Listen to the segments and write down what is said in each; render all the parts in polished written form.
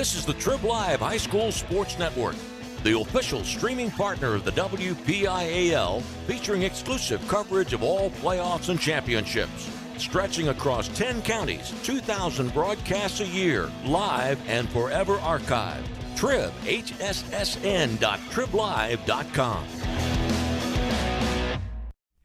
This is the Trib Live High School Sports Network, the official streaming partner of the WPIAL, featuring exclusive coverage of all playoffs and championships. Stretching across 10 counties, 2,000 broadcasts a year, live and forever archived. Trib, hssn.triblive.com.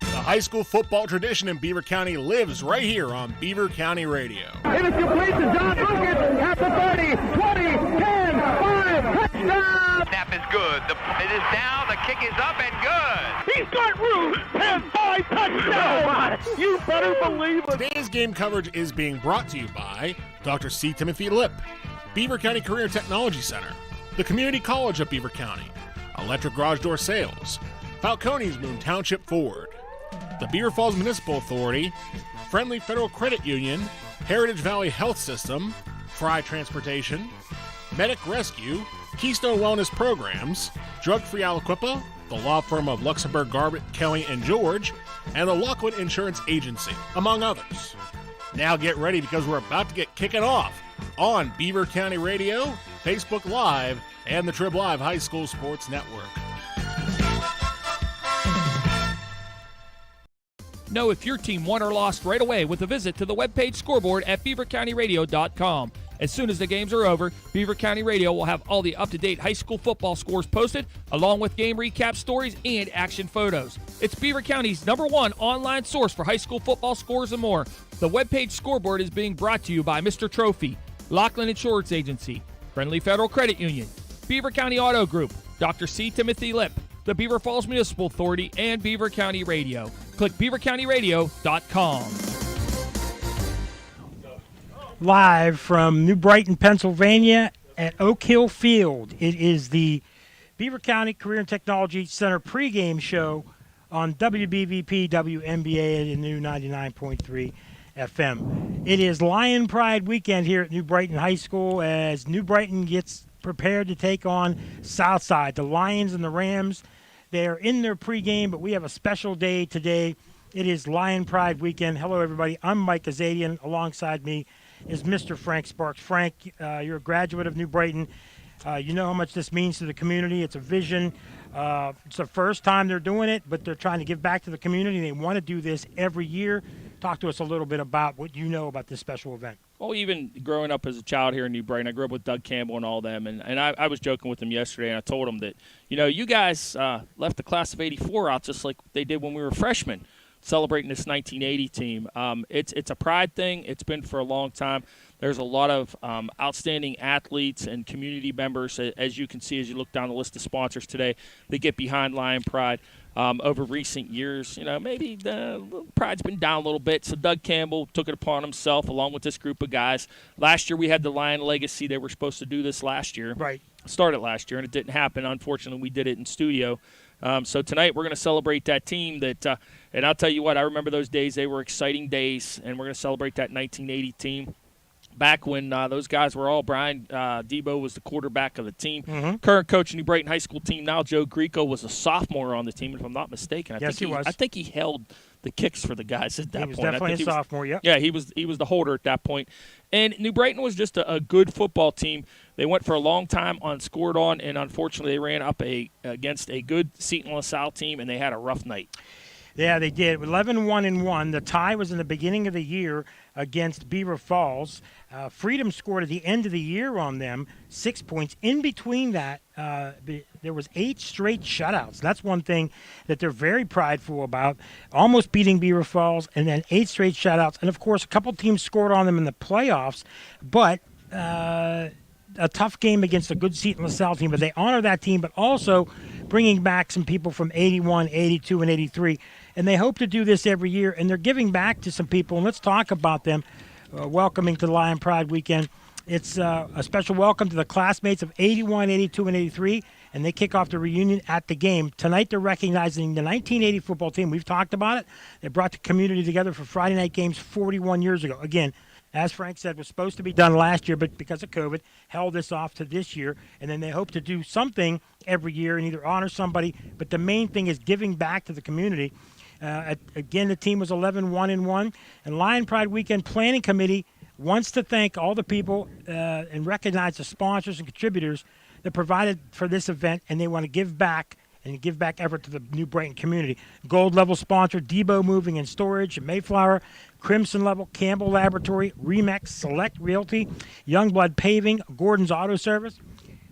The high school football tradition in Beaver County lives right here on Beaver County Radio. It is complete to John Lucas at the 30, 20, 10, 5, touchdown! Snap is good. It is down. The kick is up and good. He's got room. 10-5 touchdown! You better believe it. Today's game coverage is being brought to you by Dr. C. Timothy Lip, Beaver County Career Technology Center, the Community College of Beaver County, Electric Garage Door Sales, Falcone's Moon Township Ford, the Beaver Falls Municipal Authority, Friendly Federal Credit Union, Heritage Valley Health System, Fry Transportation, Medic Rescue, Keystone Wellness Programs, Drug Free Aliquippa, the law firm of Luxembourg, Garbutt, Kelly, and George, and the Lockwood Insurance Agency, among others. Now get ready because we're about to get kicking off on Beaver County Radio, Facebook Live, and the Trib Live High School Sports Network. Know if your team won or lost right away with a visit to the webpage scoreboard at beavercountyradio.com. As soon as the games are over, Beaver County Radio will have all the up-to-date high school football scores posted, along with game recap stories and action photos. It's Beaver County's #1 online source for high school football scores and more. The webpage scoreboard is being brought to you by Mr. Trophy, Lockland Insurance Agency, Friendly Federal Credit Union, Beaver County Auto Group, Dr. C. Timothy Lip, the Beaver Falls Municipal Authority, and Beaver County Radio. Click beavercountyradio.com. Live from New Brighton, Pennsylvania at Oak Hill Field. It is the Beaver County Career and Technology Center pregame show on WBVP WNBA at the new 99.3 FM. It is Lion Pride weekend here at New Brighton High School as New Brighton gets prepared to take on Southside. The Lions and the Rams, they are in their pregame, but we have a special day today. It is Lion Pride weekend. Hello, everybody. I'm Mike Azadian. Alongside me is Mr. Frank Sparks. Frank, you're a graduate of New Brighton. You know how much this means to the community. It's a vision. It's the first time they're doing it, but they're trying to give back to the community. They want to do this every year. Talk to us a little bit about what you know about this special event. Well, even growing up as a child here in New Brighton, I grew up with Doug Campbell and all them, and I was joking with them yesterday, and I told them that, you guys left the class of '84 out just like they did when we were freshmen, celebrating this 1980 team. It's a pride thing. It's been for a long time. There's a lot of outstanding athletes and community members, as you can see as you look down the list of sponsors today, that get behind Lion Pride. Over recent years, maybe the pride's been down a little bit, so Doug Campbell took it upon himself along with this group of guys. Last year we had the Lion Legacy. They were supposed to do this last year. Right. Started last year, and it didn't happen. Unfortunately, we did it in studio. So tonight we're going to celebrate that team that, and I'll tell you what, I remember those days. They were exciting days, and we're going to celebrate that 1980 team. Back when those guys were all, Brian Debo was the quarterback of the team. Mm-hmm. Current coach of New Brighton High School team now, Joe Greco, was a sophomore on the team, if I'm not mistaken. Yes, he was. I think he held the kicks for the guys at that point. He was definitely a sophomore, yep. Yeah, he was the holder at that point. And New Brighton was just a good football team. They went for a long time unscored on, and unfortunately they ran up against a good Seton LaSalle team, and they had a rough night. Yeah, they did. 11-1-1. The tie was in the beginning of the year against Beaver Falls. Freedom scored at the end of the year on them, 6 points. In between that, there was 8 straight shutouts. That's one thing that they're very prideful about, almost beating Beaver Falls, and then 8 straight shutouts. And, of course, a couple teams scored on them in the playoffs, but a tough game against a good Seton LaSalle team. But they honor that team, but also bringing back some people from 81, 82, and 83. And they hope to do this every year, and they're giving back to some people. And let's talk about them. Welcoming to the Lion Pride weekend. It's a special welcome to the classmates of 81, 82, and 83, and they kick off the reunion at the game. Tonight they're recognizing the 1980 football team. We've talked about it. They brought the community together for Friday night games 41 years ago. Again, as Frank said, was supposed to be done last year, but because of COVID, held this off to this year. And then they hope to do something every year and either honor somebody, but the main thing is giving back to the community. Again, the team was 11-1-1, and Lion Pride Weekend Planning Committee wants to thank all the people and recognize the sponsors and contributors that provided for this event, and they want to give back and give back effort to the New Brighton community. Gold level sponsor, Debo Moving and Storage, Mayflower, Crimson level, Campbell Laboratory, Remex, Select Realty, Youngblood Paving, Gordon's Auto Service.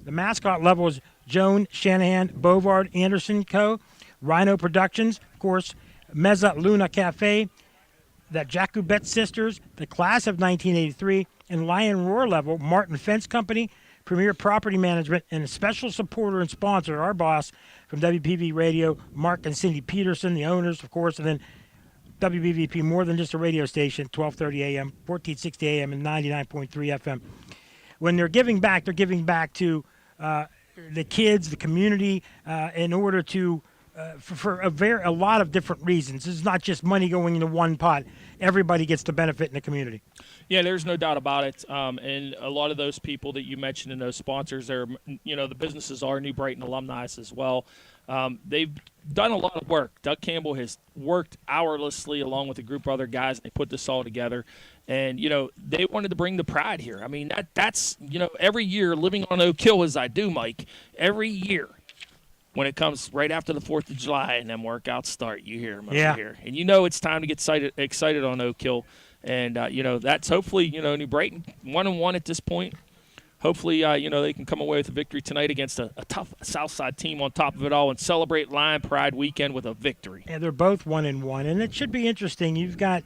The mascot level is Joan Shanahan, Bovard Anderson Co., Rhino Productions, of course, Mezza Luna Cafe, the Jacobet Sisters, the Class of 1983, and Lion Roar level, Martin Fence Company, Premier Property Management, and a special supporter and sponsor, our boss from WPV Radio, Mark and Cindy Peterson, the owners, of course, and then WBVP, more than just a radio station, 1230 AM, 1460 AM, and 99.3 FM. When they're giving back to the kids, the community, in order to for a lot of different reasons. It's not just money going into one pot. Everybody gets to benefit in the community. Yeah, there's no doubt about it. And a lot of those people that you mentioned and those sponsors, the businesses are New Brighton alumni as well. They've done a lot of work. Doug Campbell has worked hourlessly along with a group of other guys, and they put this all together. And, they wanted to bring the pride here. I mean, that's every year, living on Oak Hill as I do, Mike, every year, when it comes right after the 4th of July and them workouts start, you hear them over here. And it's time to get excited on Oak Hill. And, that's hopefully, New Brighton 1-1 at this point. Hopefully, they can come away with a victory tonight against a tough Southside team on top of it all and celebrate Lion Pride weekend with a victory. Yeah, they're both 1-1. And it should be interesting. You've got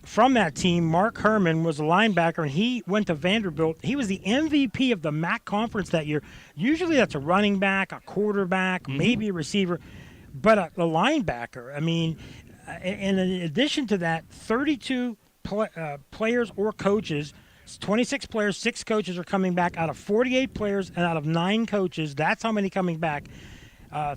from that team, Mark Herman was a linebacker, and he went to Vanderbilt. He was the MVP of the MAC conference that year. Usually that's a running back, a quarterback, maybe a receiver, but a linebacker. I mean, and in addition to that, 32 players or coaches, 26 players, 6 coaches are coming back out of 48 players and out of 9 coaches. That's how many coming back.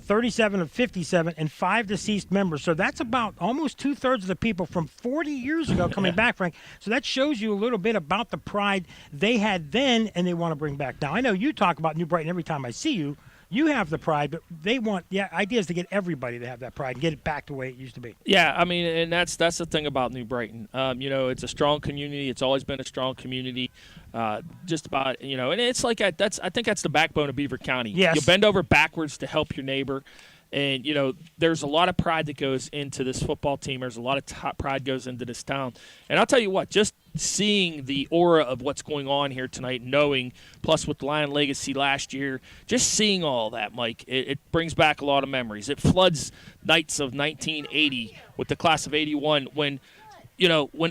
37 of 57, and 5 deceased members. So that's about almost 2/3 of the people from 40 years ago coming back, Frank. So that shows you a little bit about the pride they had then and they want to bring back now. I know you talk about New Brighton every time I see you. You have the pride, but they want ideas to get everybody to have that pride and get it back the way it used to be. Yeah, I mean, and that's the thing about New Brighton. It's a strong community. It's always been a strong community. Just about, and it's like I think that's the backbone of Beaver County. Yes. You bend over backwards to help your neighbor. And, there's a lot of pride that goes into this football team. There's a lot of pride goes into this town. And I'll tell you what, just seeing the aura of what's going on here tonight, knowing, plus with Lion Legacy last year, just seeing all that, Mike, it brings back a lot of memories. It floods nights of 1980 with the class of 81 when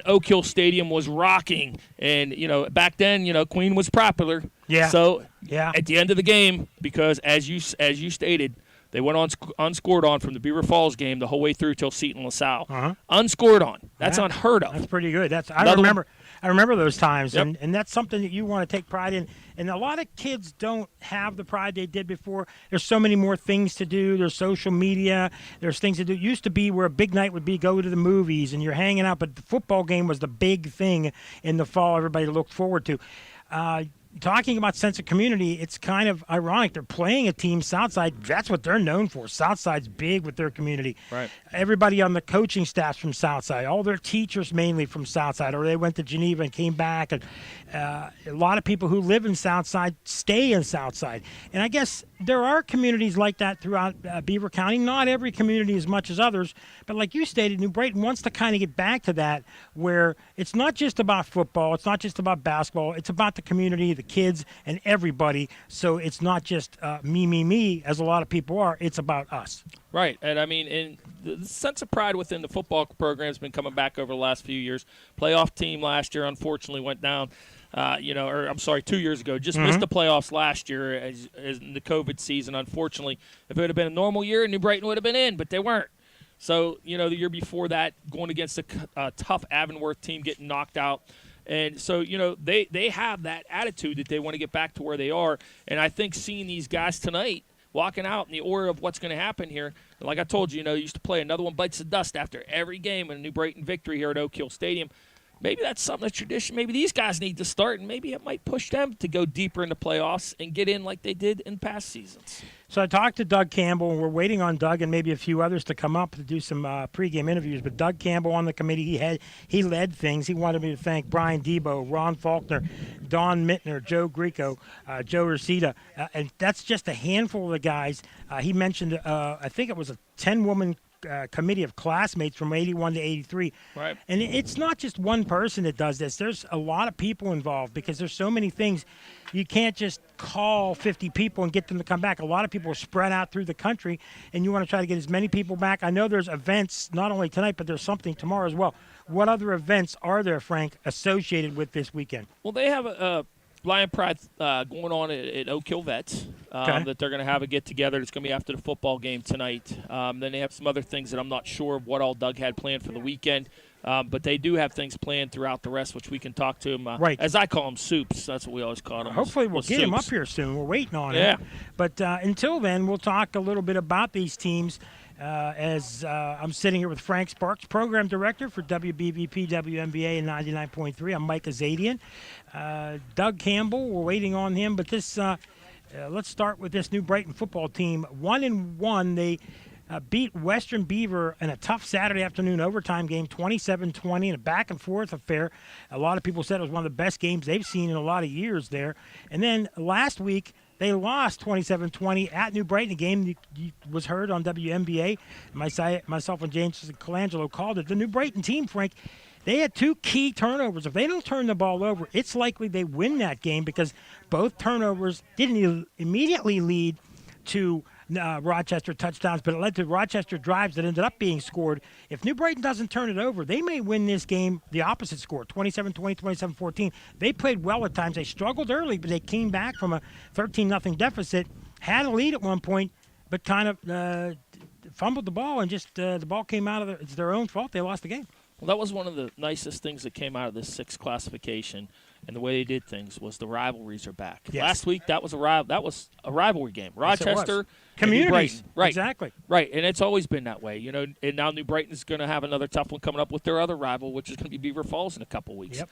Oak Hill Stadium was rocking. And, back then, Queen was popular. Yeah. So yeah. At the end of the game, because as you stated, they went unscored on from the Beaver Falls game the whole way through till Seton LaSalle. Unscored on. That's unheard of. That's pretty good. I remember those times, and that's something that you want to take pride in. And a lot of kids don't have the pride they did before. There's so many more things to do. There's social media. There's things to do. It used to be where a big night would be go to the movies and you're hanging out, but the football game was the big thing in the fall everybody looked forward to. Talking about sense of community, it's kind of ironic. They're playing a team, Southside. That's what they're known for. Southside's big with their community. Right. Everybody on the coaching staff's from Southside. All their teachers mainly from Southside, or they went to Geneva and came back. And a lot of people who live in Southside stay in Southside. And I guess there are communities like that throughout Beaver County. Not every community as much as others. But like you stated, New Brighton wants to kind of get back to that where it's not just about football. It's not just about basketball. It's about the community, the kids, and everybody. So it's not just me, as a lot of people are. It's about us. Right. And, I mean, and the sense of pride within the football program has been coming back over the last few years. Playoff team last year unfortunately went down. 2 years ago. Just missed the playoffs last year as in the COVID season, unfortunately. If it would have been a normal year, New Brighton would have been in, but they weren't. So, the year before that, going against a tough Avonworth team, getting knocked out. And so, they have that attitude that they want to get back to where they are. And I think seeing these guys tonight walking out in the order of what's going to happen here, like I told you, they used to play Another One Bites the Dust after every game in a New Brighton victory here at Oak Hill Stadium. maybe that's something, a tradition maybe these guys need to start, and maybe it might push them to go deeper in the playoffs and get in like they did in past seasons. So I talked to Doug Campbell, and we're waiting on Doug and maybe a few others to come up to do some pregame interviews. But Doug Campbell on the committee, he led things. He wanted me to thank Brian Debo, Ron Faulkner, Don Mittner, Joe Greco, Joe Reseda, and that's just a handful of the guys. He mentioned, I think it was a 10-woman committee of classmates from 81 to 83. Right. And it's not just one person that does this. There's a lot of people involved because there's so many things. You can't just call 50 people and get them to come back. A lot of people are spread out through the country, and you want to try to get as many people back. I know there's events not only tonight, but there's something tomorrow as well. What other events are there, Frank, associated with this weekend? Well, they have a Lion Pride going on at Oak Hill Vets that they're going to have a get-together. It's going to be after the football game tonight. Then they have some other things that I'm not sure of what all Doug had planned for the weekend. But they do have things planned throughout the rest, which we can talk to them. Right. As I call them, soups. That's what we always call them. Hopefully we'll get him up here soon. We're waiting on him. But until then, we'll talk a little bit about these teams. As I'm sitting here with Frank Sparks, Program Director for WBVP WNBA and 99.3. I'm Mike Azadian. Doug Campbell, we're waiting on him. But this, let's start with this New Brighton football team. 1-1, they beat Western Beaver in a tough Saturday afternoon overtime game, 27-20, in a back-and-forth affair. A lot of people said it was one of the best games they've seen in a lot of years there. And then last week, they lost 27-20 at New Brighton, a game that was heard on WNBA. Myself and James Colangelo called it. The New Brighton team, Frank, they had two key turnovers. If they don't turn the ball over, it's likely they win that game because both turnovers didn't immediately lead to Rochester touchdowns, but it led to Rochester drives that ended up being scored. If New Brighton doesn't turn it over, they may win this game the opposite score, 27-20, 27-14. They played well at times. They struggled early, but they came back from a 13-0 deficit, had a lead at one point, but kind of fumbled the ball, and just the ball came out of it's their own fault. They lost the game. Well, that was one of the nicest things that came out of this 6 classification, and the way they did things was the rivalries are back. Yes. Last week, that was a rivalry game. Rochester, communities, right? Exactly, right, and it's always been that way, you know. And now New Brighton's going to have another tough one coming up with their other rival, which is going to be Beaver Falls in a couple weeks. Yep.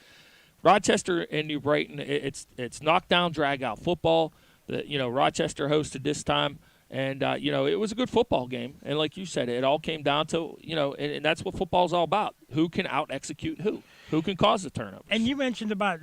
Rochester and New Brighton, it's knockdown, drag out football. Rochester hosted this time. And, it was a good football game. And like you said, it all came down to, and that's what football's all about. Who can out-execute who? Who can cause the turnovers? And you mentioned about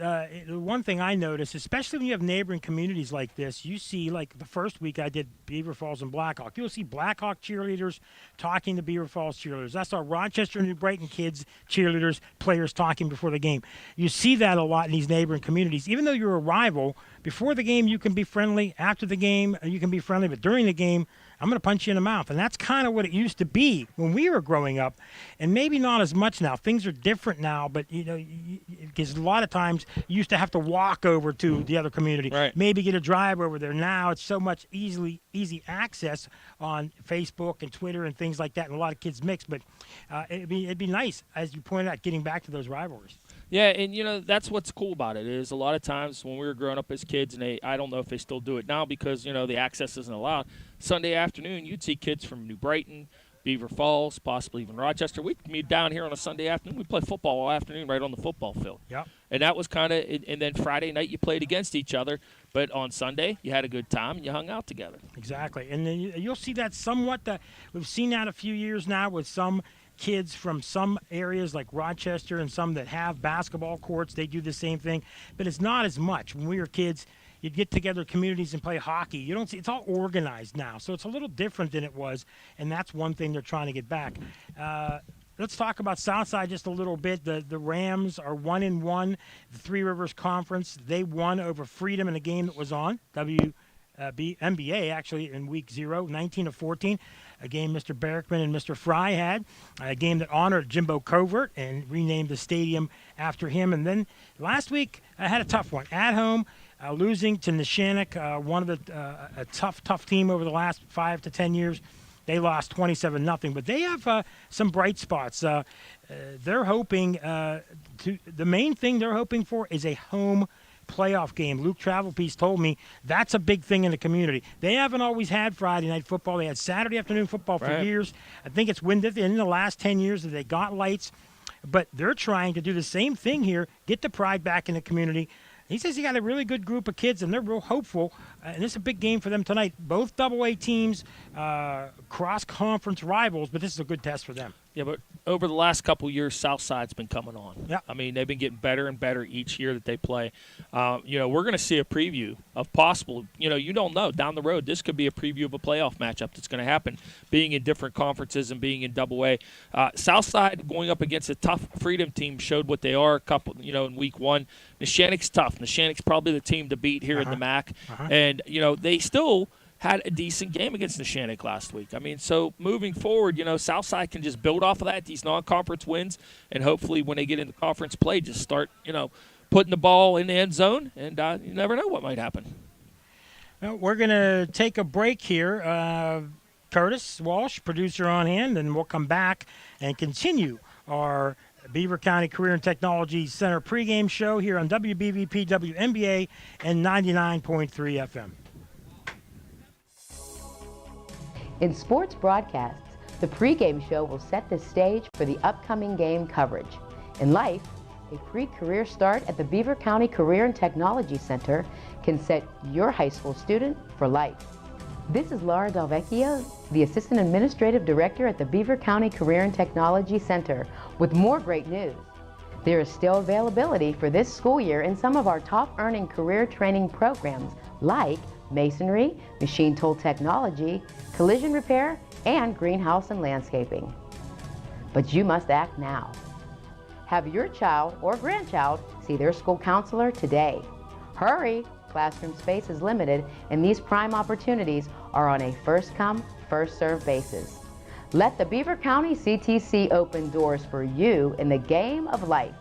one thing I noticed, especially when you have neighboring communities like this, you see, like the first week I did Beaver Falls and Blackhawk. You'll see Blackhawk cheerleaders talking to Beaver Falls cheerleaders. I saw Rochester and New Brighton kids, cheerleaders, players talking before the game. You see that a lot in these neighboring communities. Even though you're a rival, before the game you can be friendly. After the game you can be friendly. But during the game, I'm going to punch you in the mouth. And that's kind of what it used to be when we were growing up. And maybe not as much now. Things are different now, but, because a lot of times you used to have to walk over to the other community. Right. Maybe get a drive over there. Now it's so much easy access on Facebook and Twitter and things like that, and a lot of kids mix. But it'd be nice, as you pointed out, getting back to those rivalries. Yeah, and, that's what's cool about it is a lot of times when we were growing up as kids, and I don't know if they still do it now because, the access isn't allowed, Sunday afternoon you'd see kids from New Brighton, Beaver Falls, possibly even Rochester. We'd meet down here on a Sunday afternoon. We'd play football all afternoon right on the football field. Yep. And that was kind of – and then Friday night you played against each other. But on Sunday you had a good time and you hung out together. Exactly. And then you'll see that somewhat we've seen that a few years now with some kids from some areas like Rochester and some that have basketball courts. They do the same thing. But it's not as much. When we were kids, you'd get together communities and play hockey. You don't see it's all organized now, so it's a little different than it was, and that's one thing they're trying to get back. Let's talk about Southside just a little bit. The Rams are 1-1. The Three Rivers Conference, they won over Freedom in a game that was on NBA actually in week 0, 19-14. A game Mr. Berrickman and Mr. Fry had. A game that honored Jimbo Covert and renamed the stadium after him. And then last week I had a tough one at home. Losing to Neshannock, one of a tough team over the last 5 to 10 years. They lost 27-0, but they have some bright spots. They're hoping the main thing they're hoping for is a home playoff game. Luke Travelpiece told me that's a big thing in the community. They haven't always had Friday night football. They had Saturday afternoon football for years. I think it's in the last 10 years that they got lights. but they're trying to do the same thing here, get the pride back in the community. He says he got a really good group of kids, and they're real hopeful. And it's a big game for them tonight. Both AA teams, cross-conference rivals, but this is a good test for them. Yeah, but over the last couple of years, Southside's been coming on. Yeah. I mean, they've been getting better and better each year that they play. We're going to see a preview of possible, you don't know. Down the road, this could be a preview of a playoff matchup that's going to happen, being in different conferences and being in AA. Southside going up against a tough Freedom team showed what they are in week one. Neshannock's tough. Neshannock's probably the team to beat here in the MAC. And, they still had a decent game against Neshannock last week. I mean, so moving forward, Southside can just build off of that, these non-conference wins, and hopefully when they get into conference play, just start, putting the ball in the end zone, and you never know what might happen. Well, we're going to take a break here. Curtis Walsh, producer on hand, and we'll come back and continue our Beaver County Career and Technology Center pregame show here on WBVP WNBA and 99.3 FM. In sports broadcasts, the pregame show will set the stage for the upcoming game coverage. In life, a pre-career start at the Beaver County Career and Technology Center can set your high school student for life. This is Laura Delvecchio, the Assistant Administrative Director at the Beaver County Career and Technology Center, with more great news. There is still availability for this school year in some of our top-earning career training programs like masonry, machine tool technology, collision repair, and greenhouse and landscaping. But you must act now. Have your child or grandchild see their school counselor today. Hurry! Classroom space is limited, and these prime opportunities are on a first-come, first-served basis. Let the Beaver County CTC open doors for you in the game of life.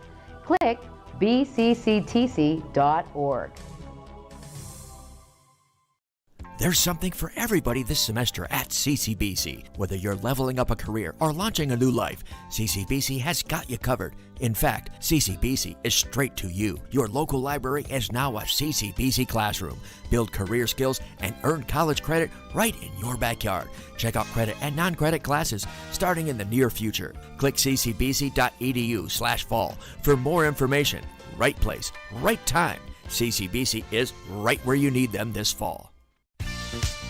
Click bcctc.org. There's something for everybody this semester at CCBC. Whether you're leveling up a career or launching a new life, CCBC has got you covered. In fact, CCBC is straight to you. Your local library is now a CCBC classroom. Build career skills and earn college credit right in your backyard. Check out credit and non-credit classes starting in the near future. Click ccbc.edu/fall for more information. Right place, right time. CCBC is right where you need them this fall.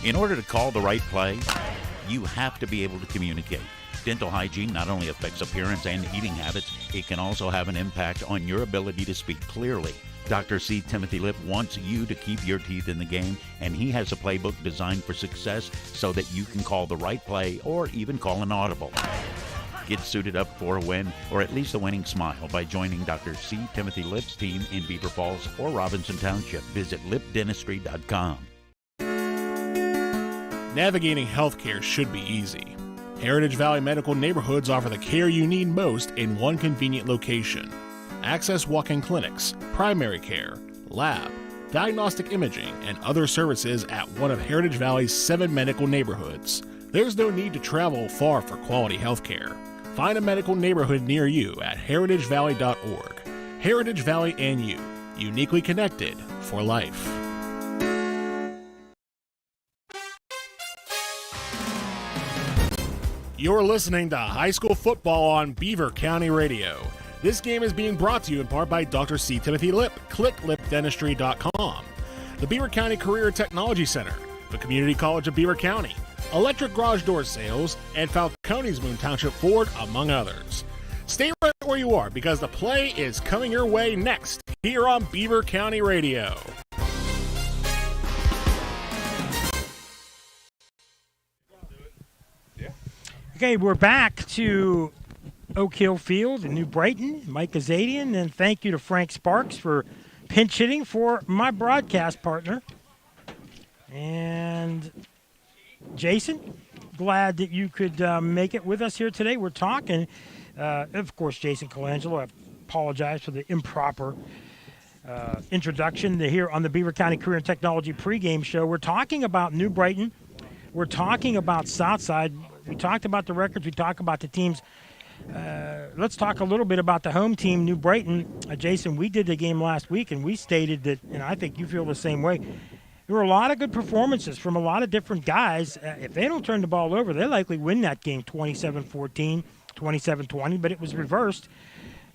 In order to call the right play, you have to be able to communicate. Dental hygiene not only affects appearance and eating habits, it can also have an impact on your ability to speak clearly. Dr. C. Timothy Lipp wants you to keep your teeth in the game, and he has a playbook designed for success so that you can call the right play or even call an audible. Get suited up for a win, or at least a winning smile, by joining Dr. C. Timothy Lipp's team in Beaver Falls or Robinson Township. Visit lipdentistry.com. Navigating healthcare should be easy. Heritage Valley Medical Neighborhoods offer the care you need most in one convenient location. Access walk-in clinics, primary care, lab, diagnostic imaging, and other services at one of Heritage Valley's 7 medical neighborhoods. There's no need to travel far for quality healthcare. Find a medical neighborhood near you at heritagevalley.org. Heritage Valley and you, uniquely connected for life. You're listening to high school football on Beaver County Radio. This game is being brought to you in part by Dr. C. Timothy Lipp. Click lipdentistry.com. The Beaver County Career and Technology Center, the Community College of Beaver County, Electric Garage Door Sales, and Falcones Moon Township Ford, among others. Stay right where you are because the play is coming your way next here on Beaver County Radio. Okay, we're back to Oak Hill Field in New Brighton. Mike Azadian, and thank you to Frank Sparks for pinch hitting for my broadcast partner. And Jason, glad that you could make it with us here today. We're talking, of course, Jason Colangelo. I apologize for the improper introduction here on the Beaver County Career and Technology pregame show. We're talking about New Brighton. We're talking about Southside. We talked about the records. We talked about the teams. Let's talk a little bit about the home team, New Brighton. Jason, we did the game last week, and we stated that, and I think you feel the same way, there were a lot of good performances from a lot of different guys. If they don't turn the ball over, they likely win that game 27-14. 27-20, but it was reversed.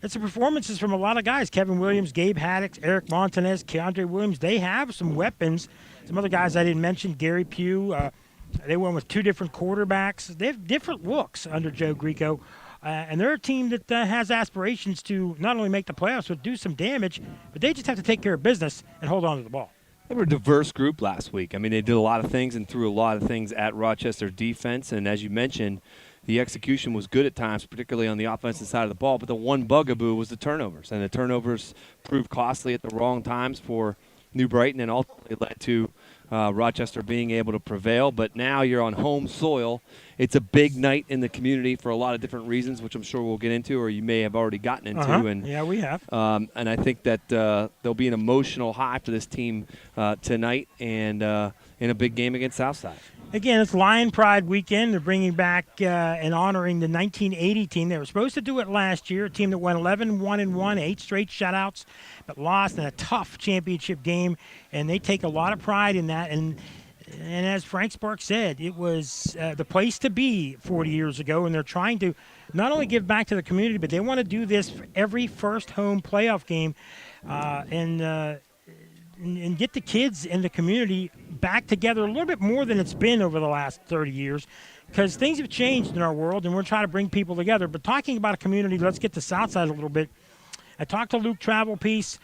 It's the performances from a lot of guys. Kevin Williams, Gabe Haddix, Eric Montanez, Keandre Williams. They have some weapons. Some other guys I didn't mention, Gary Pugh. They went with two different quarterbacks. They have different looks under Joe Grieco. And they're a team that has aspirations to not only make the playoffs but do some damage, but they just have to take care of business and hold on to the ball. They were a diverse group last week. I mean, they did a lot of things and threw a lot of things at Rochester defense. And as you mentioned, the execution was good at times, particularly on the offensive side of the ball. But the one bugaboo was the turnovers. And the turnovers proved costly at the wrong times for New Brighton and ultimately led to Rochester being able to prevail. But now you're on home soil. It's a big night in the community for a lot of different reasons, which I'm sure we'll get into or you may have already gotten into. And yeah, we have. And I think that there'll be an emotional high for this team tonight and in a big game against Southside. Again, it's Lion Pride weekend. They're bringing back and honoring the 1980 team. They were supposed to do it last year, a team that went 11-1-1, 8 straight shutouts, but lost in a tough championship game, and they take a lot of pride in that. And as Frank Sparks said, it was the place to be 40 years ago, and they're trying to not only give back to the community, but they want to do this for every first home playoff game and get the kids and the community back together a little bit more than it's been over the last 30 years because things have changed in our world, and we're trying to bring people together. But talking about a community, let's get to Southside a little bit. I talked to Luke Travelpiece.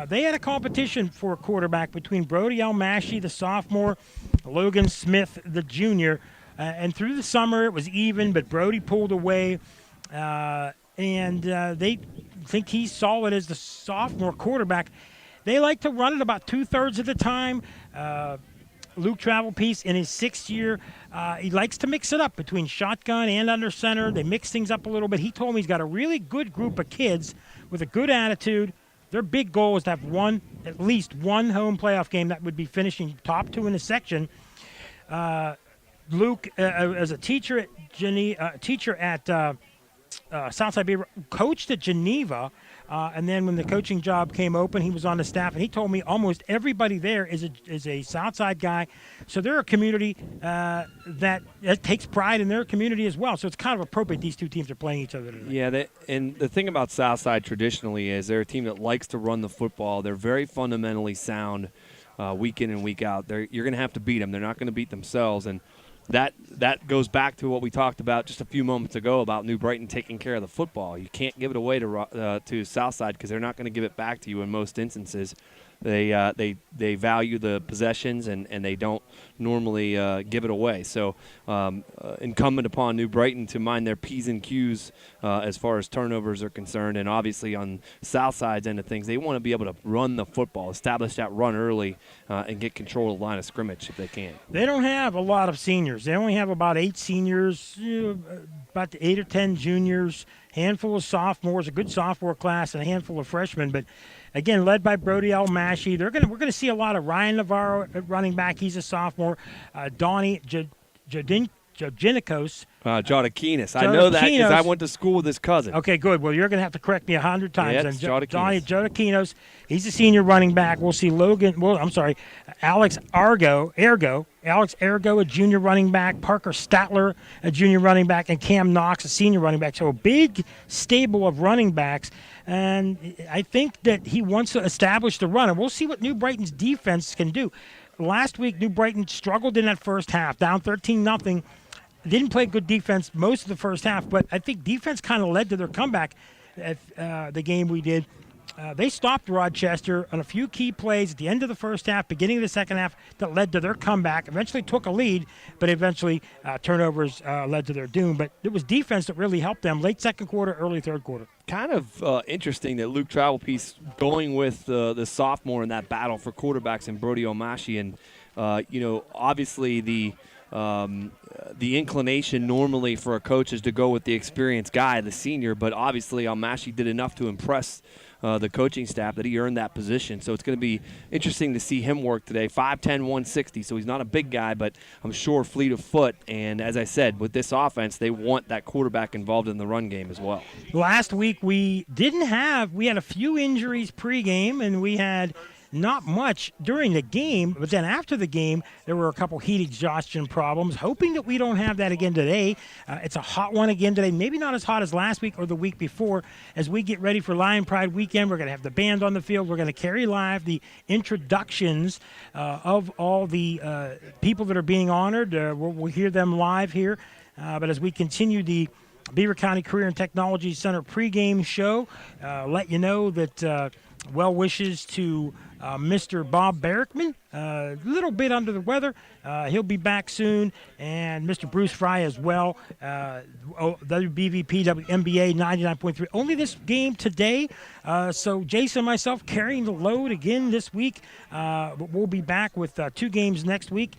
They had a competition for a quarterback between Brody Almashi, the sophomore, Logan Smith, the junior. And through the summer, it was even, but Brody pulled away. And they think he's solid as the sophomore quarterback. They like to run it about 2/3 of the time. Luke Travelpiece in his 6th year, he likes to mix it up between shotgun and under center. They mix things up a little bit. He told me he's got a really good group of kids with a good attitude. Their big goal is to have at least one home playoff game that would be finishing top 2 in the section. Luke, as a teacher at Southside Beaver, coached at Geneva. And then when the coaching job came open, he was on the staff, and he told me almost everybody there is a Southside guy. So they're a community that takes pride in their community as well. So it's kind of appropriate these two teams are playing each other tonight. Yeah, and the thing about Southside traditionally is they're a team that likes to run the football. They're very fundamentally sound week in and week out. You're going to have to beat them. They're not going to beat themselves. And that goes back to what we talked about just a few moments ago about New Brighton taking care of the football. You can't give it away to Southside because they're not going to give it back to you in most instances. They value the possessions and they don't normally give it away. So incumbent upon New Brighton to mind their P's and Q's as far as turnovers are concerned. And obviously on Southside's end of things, they want to be able to run the football, establish that run early, and get control of the line of scrimmage if they can. They don't have a lot of seniors. They only have about 8 seniors, about 8 or 10 juniors, handful of sophomores, a good sophomore class, and a handful of freshmen. But again, led by Brody Almashi. We're going to see a lot of Ryan Navarro at running back. He's a sophomore. Donnie Jodinikos. Jodakinas. I know that because I went to school with his cousin. Okay, good. Well, you're going to have to correct me 100 times. Yeah, Donnie Jodakinos, he's a senior running back. We'll see Alex Ergo, a junior running back, Parker Statler, a junior running back, and Cam Knox, a senior running back. So a big stable of running backs. And I think that he wants to establish the run. And we'll see what New Brighton's defense can do. Last week, New Brighton struggled in that first half, down 13-0. Didn't play good defense most of the first half, but I think defense kind of led to their comeback at the game we did. They stopped Rochester on a few key plays at the end of the first half, beginning of the second half, that led to their comeback. Eventually took a lead, but eventually turnovers led to their doom. But it was defense that really helped them late second quarter, early third quarter. Kind of interesting that Luke Travelpiece going with the sophomore in that battle for quarterbacks in Brody Omashi. And, obviously the inclination normally for a coach is to go with the experienced guy, the senior, but obviously Almashi did enough to impress the coaching staff that he earned that position. So it's going to be interesting to see him work today. 5'10", 160, so he's not a big guy, but I'm sure fleet of foot. And as I said, with this offense, they want that quarterback involved in the run game as well. Last week we had a few injuries pregame, and we had not much during the game, but then after the game, there were a couple heat exhaustion problems. Hoping that we don't have that again today. It's a hot one again today. Maybe not as hot as last week or the week before. As we get ready for Lion Pride weekend, we're going to have the band on the field. We're going to carry live the introductions of all the people that are being honored. We'll hear them live here. But as we continue the Beaver County Career and Technology Center pregame show, let you know that well wishes to Mr. Bob Barrickman, a little bit under the weather. He'll be back soon. And Mr. Bruce Fry as well, WBVP, WNBA 99.3. Only this game today. So Jason and myself carrying the load again this week. But we'll be back with 2 games next week.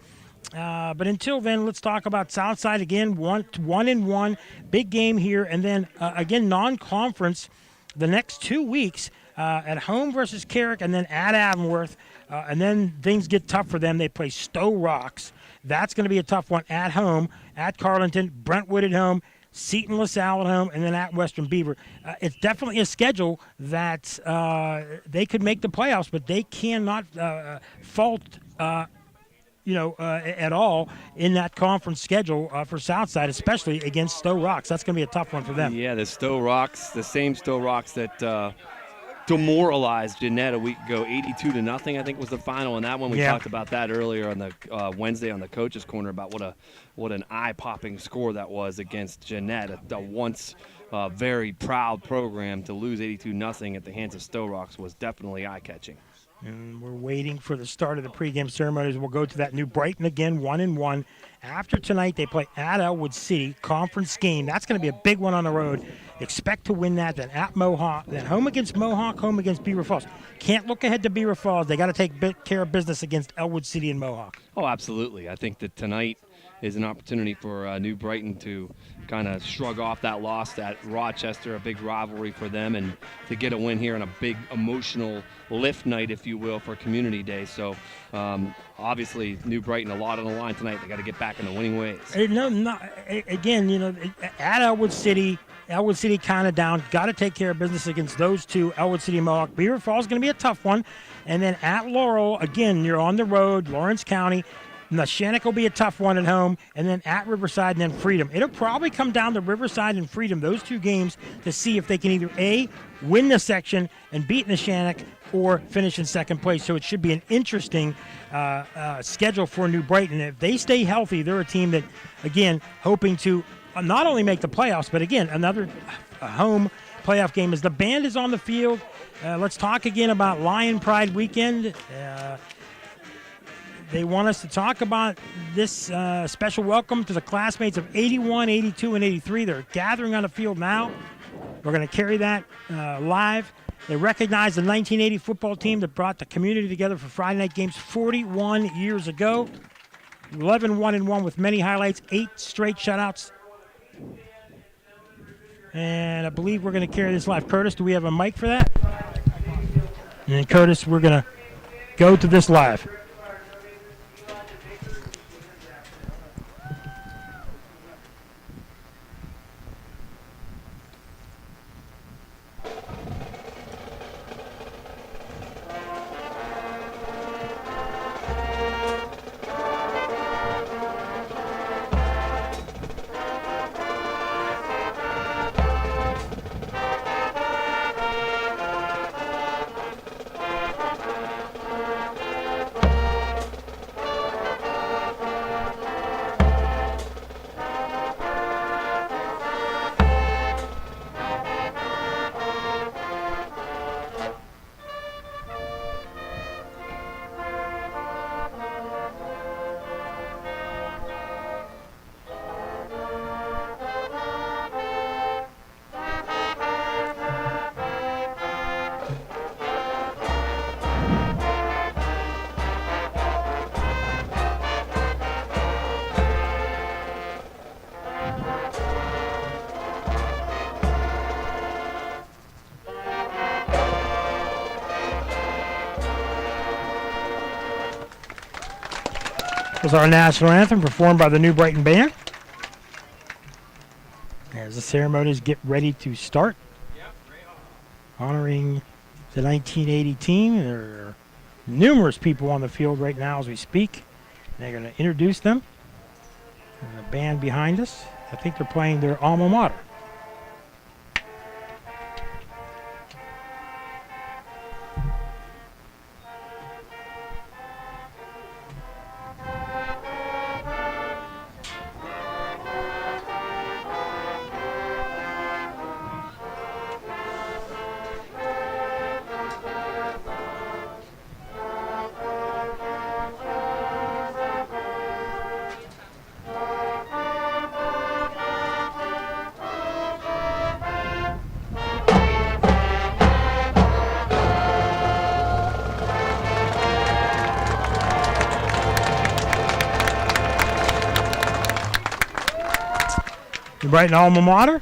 But until then, let's talk about Southside again. 1-1, big game here, and then again non-conference the next 2 weeks at home versus Carrick, and then at Avonworth, and then things get tough for them. They play Stowe Rocks. That's going to be a tough one at home, at Carleton, Brentwood at home, Seton LaSalle at home, and then at Western Beaver. It's definitely a schedule that they could make the playoffs, but they cannot fault. At all in that conference schedule for Southside, especially against Stowe Rocks. That's going to be a tough one for them. Yeah, the Stowe Rocks, the same Stowe Rocks that demoralized Jeanette a week ago, 82-0, I think was the final. And that one, we talked about that earlier on the Wednesday on the Coach's Corner about what an eye-popping score that was against Jeanette, a once very proud program. To lose 82-0 at the hands of Stowe Rocks was definitely eye-catching. And we're waiting for the start of the pregame ceremonies. We'll go to that New Brighton again, 1-1. After tonight, they play at Elwood City, conference game. That's going to be a big one on the road. Expect to win that. Then at Mohawk, then home against Mohawk, home against Beaver Falls. Can't look ahead to Beaver Falls. They got to take care of business against Elwood City and Mohawk. Oh, absolutely. I think that tonight is an opportunity for New Brighton to kind of shrug off that loss at Rochester, a big rivalry for them, and to get a win here on a big emotional lift night, if you will, for Community Day. So obviously New Brighton, a lot on the line tonight. They got to get back in the winning ways. At Elwood City kind of down. Got to take care of business against those two, Elwood City and Mohawk. Beaver Falls is going to be a tough one. And then at Laurel, again, you're on the road, Lawrence County. Neshannock will be a tough one at home, and then at Riverside and then Freedom. It'll probably come down to Riverside and Freedom, those 2 games, to see if they can either A, win the section and beat Neshannock, or finish in second place. So it should be an interesting schedule for New Brighton. If they stay healthy, they're a team that, again, hoping to not only make the playoffs, but again, another home playoff game. As the band is on the field, let's talk again about Lion Pride weekend. They want us to talk about this special welcome to the classmates of 81, 82, and 83. They're gathering on the field now. We're going to carry that live. They recognize the 1980 football team that brought the community together for Friday night games 41 years ago. 11-1-1 with many highlights, 8 straight shutouts. And I believe we're going to carry this live. Curtis, do we have a mic for that? And then, Curtis, we're going to go to this live. Was our national anthem performed by the New Brighton Band. As the ceremonies get ready to start, honoring the 1980 team, their numerous people on the field right now as we speak. They're going to introduce them. There's a band behind us. I think they're playing their alma mater. New Brighton alma mater,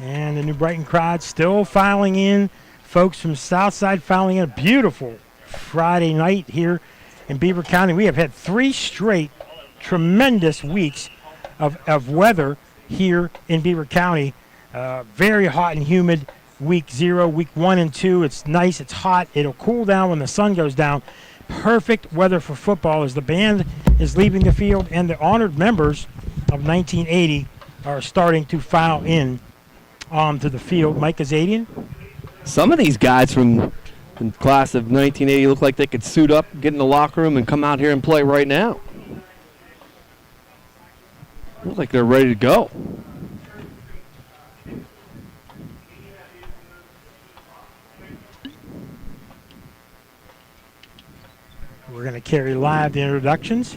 and the New Brighton crowd still filing in. Folks from Southside filing in. A beautiful Friday night here in Beaver County. We have had 3 straight tremendous weeks of weather here in Beaver County. Very hot and humid. Week 0, week 1 and 2. It's nice, it's hot. It'll cool down when the sun goes down. Perfect weather for football as the band is leaving the field and the honored members of 1980 are starting to file in onto the field. Mike Azadian. Some of these guys from the class of 1980 look like they could suit up, get in the locker room, and come out here and play right now. Look like they're ready to go. We're going to carry live the introductions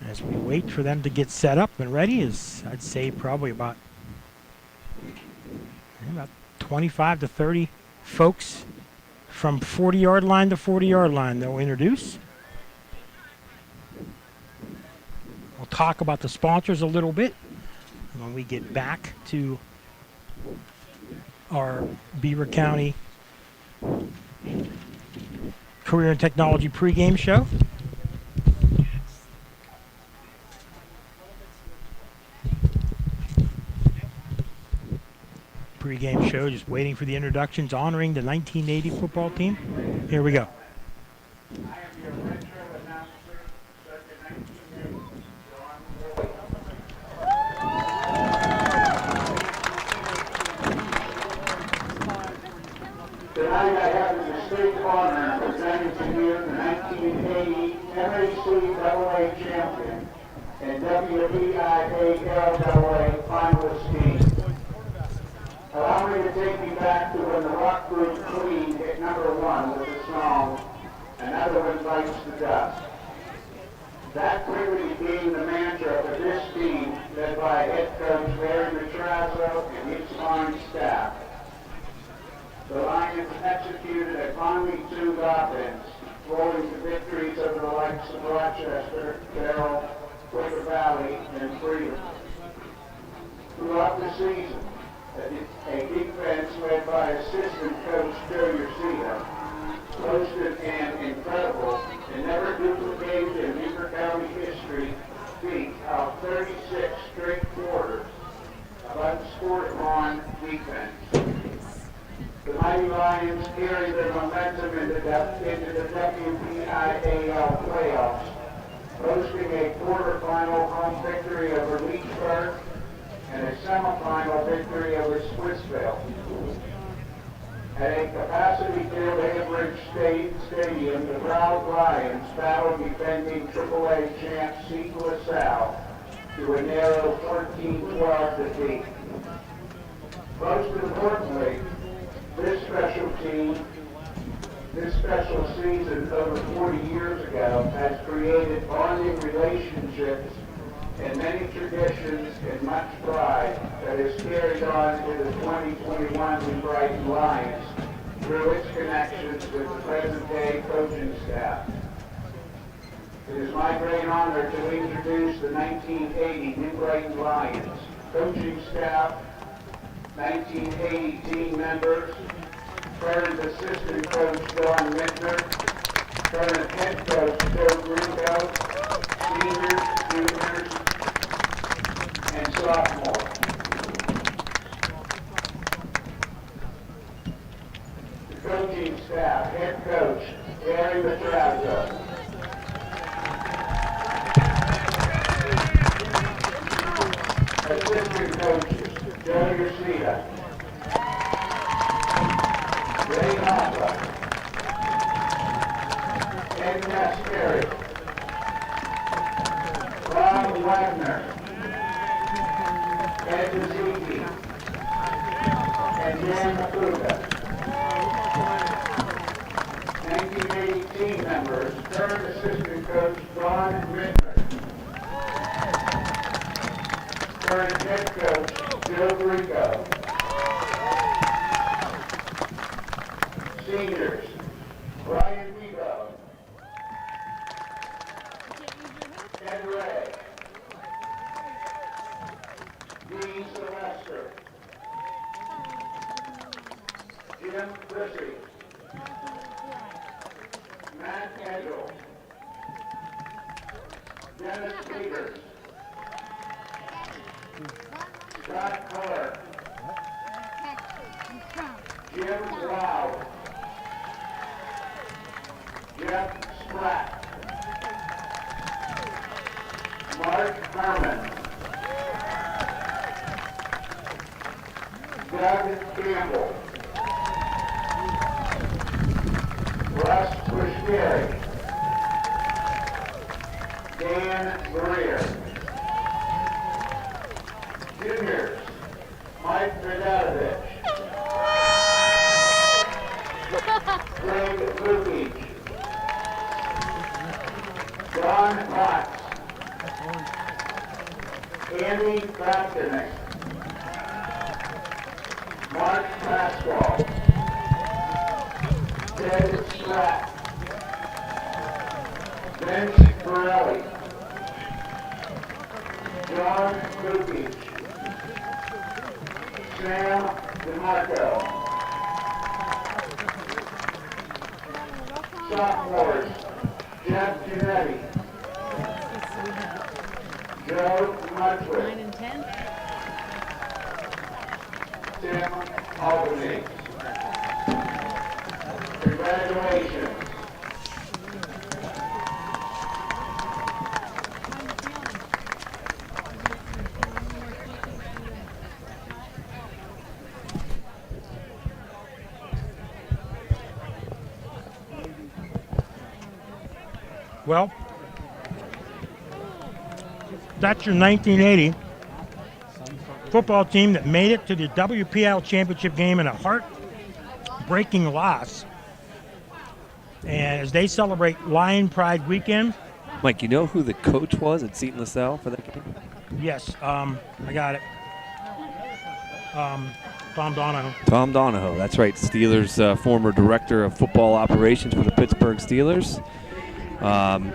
as we wait for them to get set up and ready. Is I'd say probably about 25 to 30 folks from 40-yard line to 40-yard line they'll introduce. We'll talk about the sponsors a little bit when we get back to our Beaver County Career and Technology pregame show. Pregame show, just waiting for the introductions, honoring the 1980 football team. Here we go. Tonight I have the distinct honor of presenting to you the 1980 MACAA champion and WPIALAA finalist team. Allow me to take you back to when the rock group Queen hit #1 with the song "Another One Bites the Dust." That clearly became the mantra for this team, led by head coach Larry Matrazo and his fine staff. The Lions executed a finely tuned offense, rolling to victories over the likes of Rochester, Carroll, Quaker Valley, and Freedom. Throughout the season, a defense led by assistant coach Joe Yercita posted an incredible and never duplicated in Beaver County history feat of 36 straight quarters of unscored on defense. The Mighty Lions carried their momentum into the WPIAL playoffs, posting a quarterfinal home victory over Leechburg and a semifinal victory over Splitsville. At a capacity-filled Ambridge Stadium, the proud Lions battled defending AAA champ Seton LaSalle to a narrow 14-12 defeat. Most importantly, this special season over 40 years ago has created bonding relationships and many traditions and much pride that is carried on to the 2021 New Brighton Lions through its connections with the present-day coaching staff. It is my great honor to introduce the 1980 New Brighton Lions coaching staff, 1980 team members, current assistant coach Don Mittner, current head coach Joe Gringo, seniors, juniors, and sophomores. The coaching staff coaches, Joe Yoshida, Ray Hopla, Ed Mascari, Rob Wagner, Ed Ziki, and Jan Mafuga. 1980 team members, current assistant coach Ron Rittner, current head coach Joe Grieco, seniors Brian Beaver, Ed Ray, Dean Sylvester, Jim Chrissy, Matt Edel, Dennis Peters, Scott Clark, Jim Lau, Jeff Spratt, Mark Herman, Doug Campbell, Russ Bushberry, Dan Greer, juniors, Mike Berdadovich, Greg Lukich, John Potts, Andy Kraftenick, Mark Pasquale, Ted Stratt, Vince Borelli, John Lukich, Sam DeMarco, sophomores, Jeff Giannetti, Joe Mudwick, 9 and 10. Tim Albany. Congratulations. Well, that's your 1980 football team that made it to the WPL championship game in a heart-breaking loss. And as they celebrate Lion Pride weekend. Mike, you know who the coach was at Seton LaSalle for that game? Yes, I got it. Tom Donahoe. Tom Donahoe, that's right. Steelers' former director of football operations for the Pittsburgh Steelers.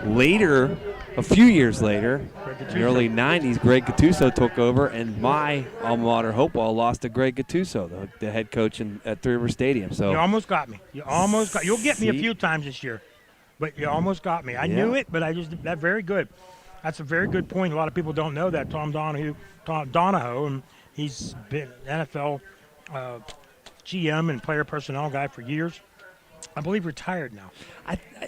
Later, a few years later, in the early 90s, Greg Gattuso took over, and my alma mater, Hopewell, lost to Greg Gattuso, the head coach at Three River Stadium. So you almost got me. You'll get me a few times this year, but you almost got me. I knew it, but that's very good. That's a very good point. A lot of people don't know that Tom Donahoe, and he's been NFL GM and player personnel guy for years. I believe retired now.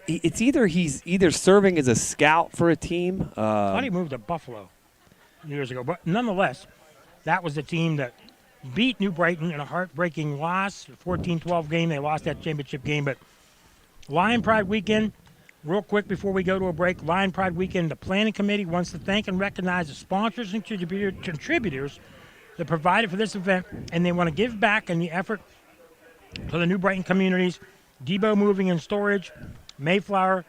It's he's either serving as a scout for a team. I thought he moved to Buffalo years ago, but nonetheless, that was the team that beat New Brighton in a heartbreaking loss, 14-12 game. They lost that championship game, but Lion Pride weekend. Real quick before we go to a break, Lion Pride weekend. The planning committee wants to thank and recognize the sponsors and contributors that provided for this event, and they want to give back in the effort to the New Brighton communities. Debo Moving and Storage, Mayflower,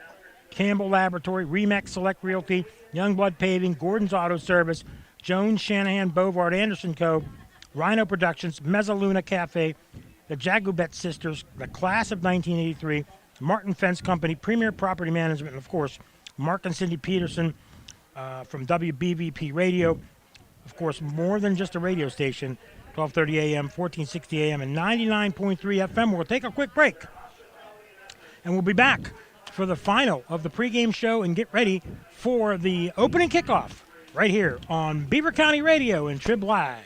Campbell Laboratory, Remax Select Realty, Youngblood Paving, Gordon's Auto Service, Jones, Shanahan, Bovard, Anderson Co., Rhino Productions, Mezzaluna Cafe, the Jagubet Sisters, the Class of 1983, Martin Fence Company, Premier Property Management, and, of course, Mark and Cindy Peterson from WBVP Radio. Of course, more than just a radio station, 1230 a.m., 1460 a.m., and 99.3 FM. We'll take a quick break. And we'll be back for the final of the pregame show and get ready for the opening kickoff right here on Beaver County Radio and Trib Live.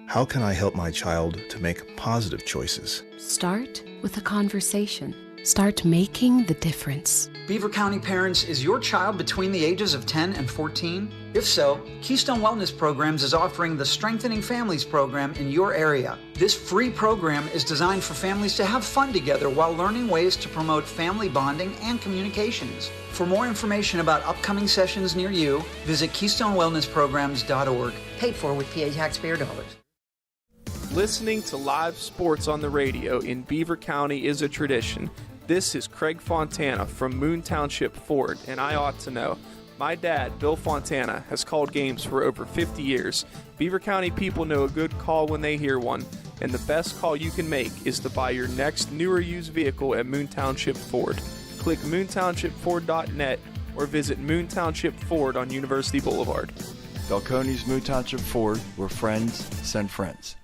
How can I help my child to make positive choices? Start with a conversation. Start making the difference. Beaver County Parents, is your child between the ages of 10 and 14? If so, Keystone Wellness Programs is offering the Strengthening Families program in your area. This free program is designed for families to have fun together while learning ways to promote family bonding and communications. For more information about upcoming sessions near you, visit KeystoneWellnessPrograms.org. Paid for with PA taxpayer dollars. Listening to live sports on the radio in Beaver County is a tradition. This is Craig Fontana from Moon Township Ford, and I ought to know. My dad, Bill Fontana, has called games for over 50 years. Beaver County people know a good call when they hear one, and the best call you can make is to buy your next new or used vehicle at Moon Township Ford. Click moontownshipford.net or visit Moon Township Ford on University Boulevard. Falcone's Moon Township Ford, where friends send friends.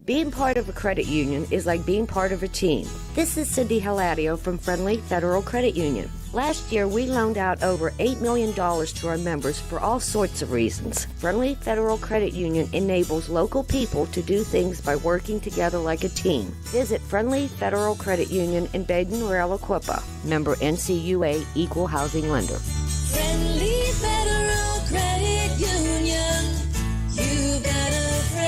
Being part of a credit union is like being part of a team. This is Cindy Hilario from Friendly Federal Credit Union. Last year, we loaned out over $8 million to our members for all sorts of reasons. Friendly Federal Credit Union enables local people to do things by working together like a team. Visit Friendly Federal Credit Union in Baden or Aliquippa. Member NCUA, Equal Housing Lender. Friendly Federal Credit Union. You got a friend.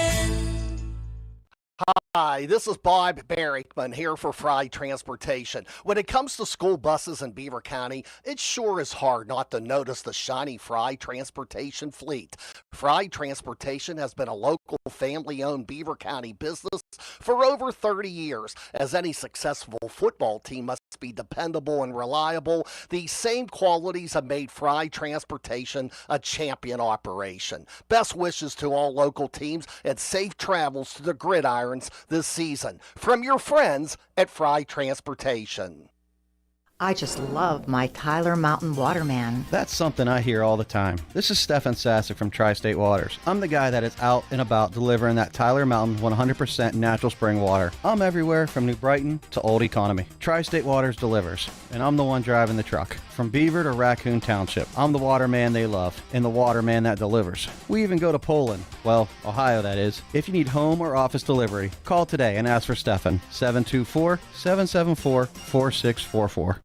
Hi, this is Bob Barrickman here for Fry Transportation. When it comes to school buses in Beaver County, it sure is hard not to notice the shiny Fry Transportation fleet. Fry Transportation has been a local family-owned Beaver County business for over 30 years. As any successful football team must be dependable and reliable, these same qualities have made Fry Transportation a champion operation. Best wishes to all local teams and safe travels to the gridirons this season. From your friends at Fry Transportation. I just love my Tyler Mountain Waterman. That's something I hear all the time. This is Stefan Sasek from Tri-State Waters. I'm the guy that is out and about delivering that Tyler Mountain 100% natural spring water. I'm everywhere from New Brighton to Old Economy. Tri-State Waters delivers, and I'm the one driving the truck. From Beaver to Raccoon Township, I'm the waterman they love and the waterman that delivers. We even go to Poland, well, Ohio that is. If you need home or office delivery, call today and ask for Stefan, 724-774-4644.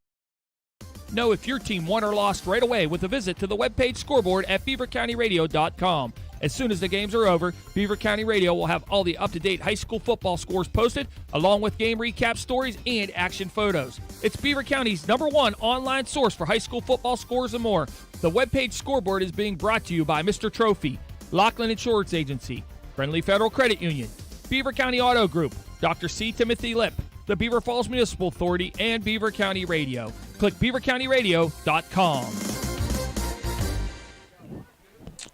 Know if your team won or lost right away with a visit to the webpage scoreboard at beavercountyradio.com. As soon as the games are over, Beaver County Radio will have all the up-to-date high school football scores posted, along with game recap stories and action photos. It's Beaver County's #1 online source for high school football scores and more. The webpage scoreboard is being brought to you by Mr. Trophy, Lockland Insurance Agency, Friendly Federal Credit Union, Beaver County Auto Group, Dr. C. Timothy Lip, the Beaver Falls Municipal Authority, and Beaver County Radio. Click beavercountyradio.com.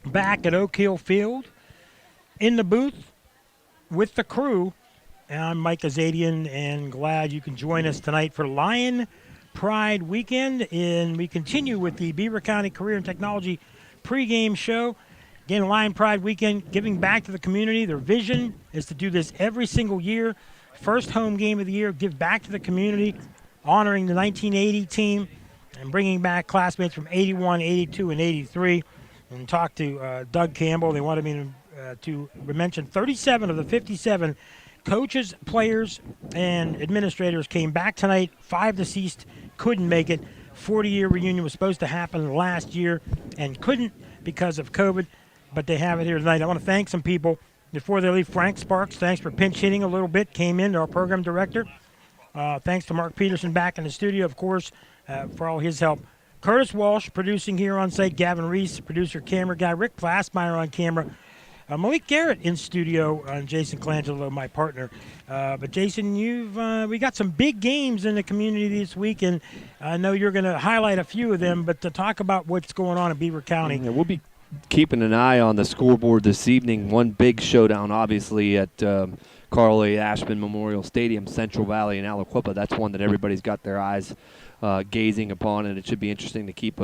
Back at Oak Hill Field, in the booth with the crew, and I'm Mike Azadian, and glad you can join us tonight for Lion Pride Weekend. And we continue with the Beaver County Career and Technology pregame show. Again, Lion Pride Weekend, giving back to the community. Their vision is to do this every single year. First home game of the year, give back to the community, honoring the 1980 team and bringing back classmates from 81, 82, and 83. And talk to Doug Campbell. They wanted me to mention 37 of the 57 coaches, players, and administrators came back tonight. 5 deceased couldn't make it. 40-year reunion was supposed to happen last year and couldn't because of COVID, but they have it here tonight. I want to thank some people before they leave. Frank Sparks, thanks for pinch hitting a little bit, came in, our program director. Thanks to Mark Peterson back in the studio, of course, for all his help. Curtis Walsh producing here on site. Gavin Reese, producer, camera guy. Rick Glassmeyer on camera. Malik Garrett in studio, and Jason Colangelo, my partner. But Jason, we got some big games in the community this week, and I know you're going to highlight a few of them, but to talk about what's going on in Beaver County. Yeah, we'll be keeping an eye on the scoreboard this evening. One big showdown, obviously, at Carl A. Ashman Memorial Stadium, Central Valley in Aliquippa. That's one that everybody's got their eyes gazing upon, and it should be interesting to keep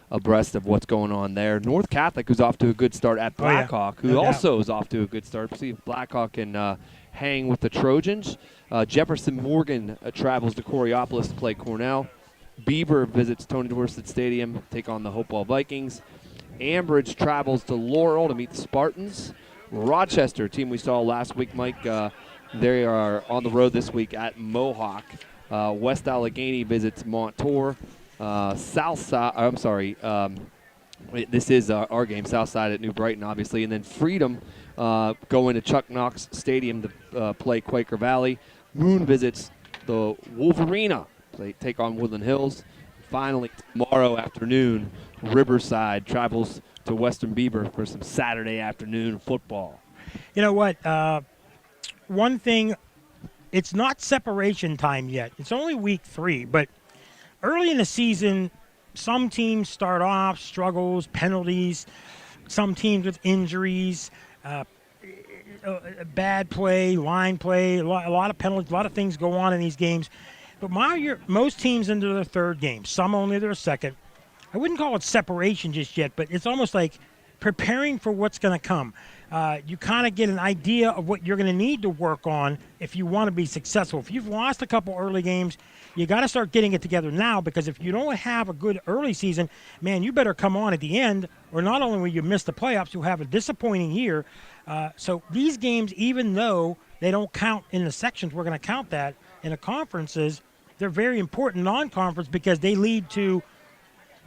abreast of what's going on there. North Catholic, who's off to a good start at Blackhawk, who also is off to a good start. See if Blackhawk can hang with the Trojans. Jefferson Morgan travels to Coriopolis to play Cornell. Beaver visits Tony Dorsett Stadium, take on the Hopewell Vikings. Ambridge travels to Laurel to meet the Spartans. Rochester, team we saw last week, Mike, they are on the road this week at Mohawk. West Allegheny visits Montour. This is our game, Southside at New Brighton, obviously. And then Freedom going to Chuck Knox Stadium to play Quaker Valley. Moon visits the Wolverina, take on Woodland Hills. Finally, tomorrow afternoon, Riverside travels to Western Beaver for some Saturday afternoon football. You know what? One thing, it's not separation time yet. It's only week 3, but early in the season, some teams start off, struggles, penalties, some teams with injuries, bad play, line play, a lot of penalties, a lot of things go on in these games. But most teams into their third game, some only their second. I wouldn't call it separation just yet, but it's almost like preparing for what's going to come. You kind of get an idea of what you're going to need to work on if you want to be successful. If you've lost a couple early games, you got to start getting it together now, because if you don't have a good early season, man, you better come on at the end, or not only will you miss the playoffs, you'll have a disappointing year. So these games, even though they don't count in the sections, we're going to count that in the conferences, they're very important non-conference because they lead to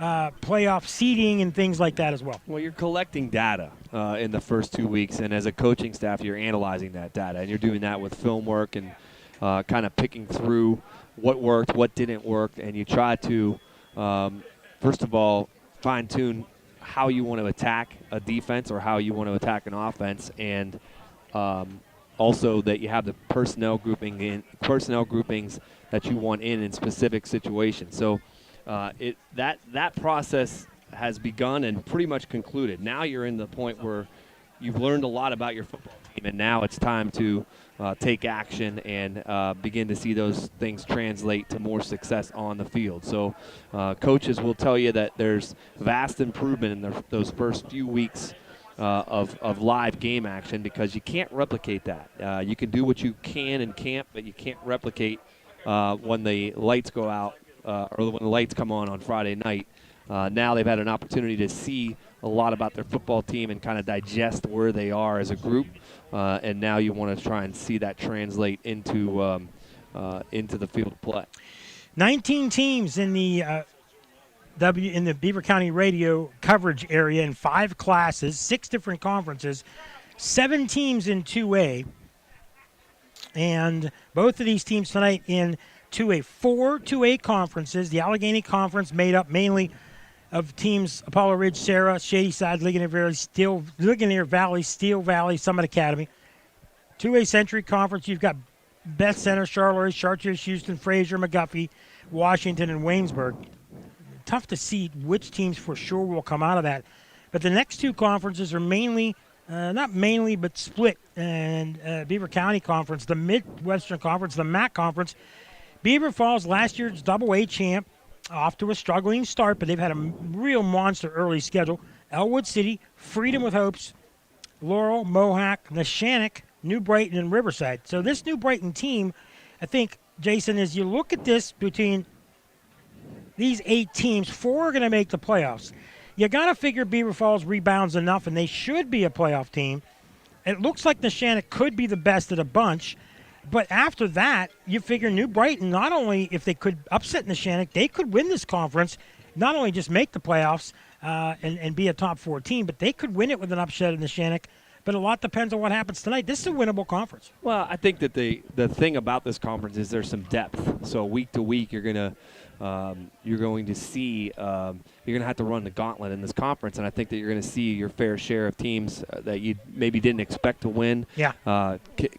playoff seeding and things like that as well. Well, you're collecting data in the first 2 weeks, and as a coaching staff, you're analyzing that data, and you're doing that with film work and kind of picking through what worked, what didn't work, and you try to, first of all, fine-tune how you want to attack a defense or how you want to attack an offense, and also that you have the personnel groupings that you want in specific situations. So that process has begun and pretty much concluded. Now you're in the point where you've learned a lot about your football team, and now it's time to take action and begin to see those things translate to more success on the field. So coaches will tell you that there's vast improvement in those first few weeks of live game action, because you can't replicate that. You can do what you can and can't, but you can't replicate when the lights go out or when the lights come on Friday night. Now they've had an opportunity to see a lot about their football team and kind of digest where they are as a group, and now you want to try and see that translate into the field of play. 19 teams in the Beaver County radio coverage area in 5 classes, 6 different conferences, 7 teams in 2A, and both of these teams tonight in 2A, 4 2A conferences. The Allegheny Conference made up mainly of teams Apollo Ridge, Sarah, Shadyside, Ligonier Valley, Steel Valley, Summit Academy. 2A Century Conference, you've got Beth Center, Charleroi, Chartiers, Houston, Fraser, McGuffey, Washington, and Waynesburg. Tough to see which teams for sure will come out of that. But the next 2 conferences are mainly, not mainly, but split. And Beaver County Conference, the Midwestern Conference, the MAC Conference. Beaver Falls, last year's Double-A champ, off to a struggling start, but they've had a real monster early schedule. Elwood City, Freedom with Hopes, Laurel, Mohawk, Neshannock, New Brighton, and Riverside. So this New Brighton team, I think, Jason, as you look at this between these 8 teams, 4 are going to make the playoffs. You got to figure Beaver Falls rebounds enough, and they should be a playoff team. It looks like Neshannock could be the best of the bunch. But after that, you figure New Brighton, not only if they could upset Neshannock, they could win this conference, not only just make the playoffs and be a top 4 team, but they could win it with an upset of Neshannock. But a lot depends on what happens tonight. This is a winnable conference. Well, I think that the thing about this conference is there's some depth. So week to week, you're going to see you're going to have to run the gauntlet in this conference, and I think that you're going to see your fair share of teams that you maybe didn't expect to win. Yeah.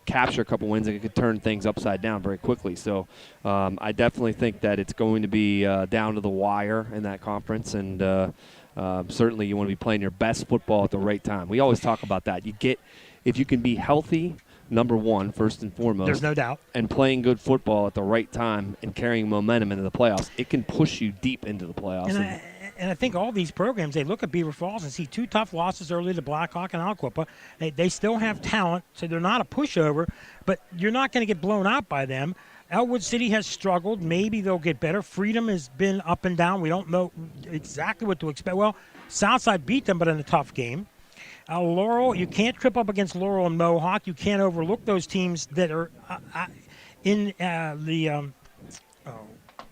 Capture a couple wins, and it could turn things upside down very quickly. So I definitely think that it's going to be down to the wire in that conference, and certainly you want to be playing your best football at the right time. We always talk about that. If you can be healthy, number one, first and foremost. There's no doubt. And playing good football at the right time and carrying momentum into the playoffs, it can push you deep into the playoffs. And I think all these programs, they look at Beaver Falls and see 2 tough losses early to Blackhawk and Alquippa. They still have talent, so they're not a pushover, but you're not going to get blown out by them. Elwood City has struggled. Maybe they'll get better. Freedom has been up and down. We don't know exactly what to expect. Well, Southside beat them, but in a tough game. Laurel, you can't trip up against Laurel and Mohawk. You can't overlook those teams that are in the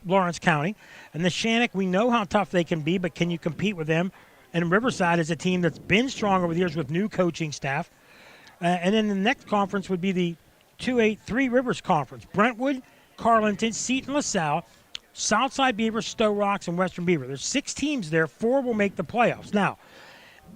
Lawrence County. And the Shannock, we know how tough they can be, but can you compete with them? And Riverside is a team that's been strong over the years with new coaching staff. And then the next conference would be the 2-8 Three Rivers Conference. Brentwood, Carlinton, Seton LaSalle, Southside Beaver, Stowe Rocks, and Western Beaver. There's 6 teams there. 4 will make the playoffs. Now,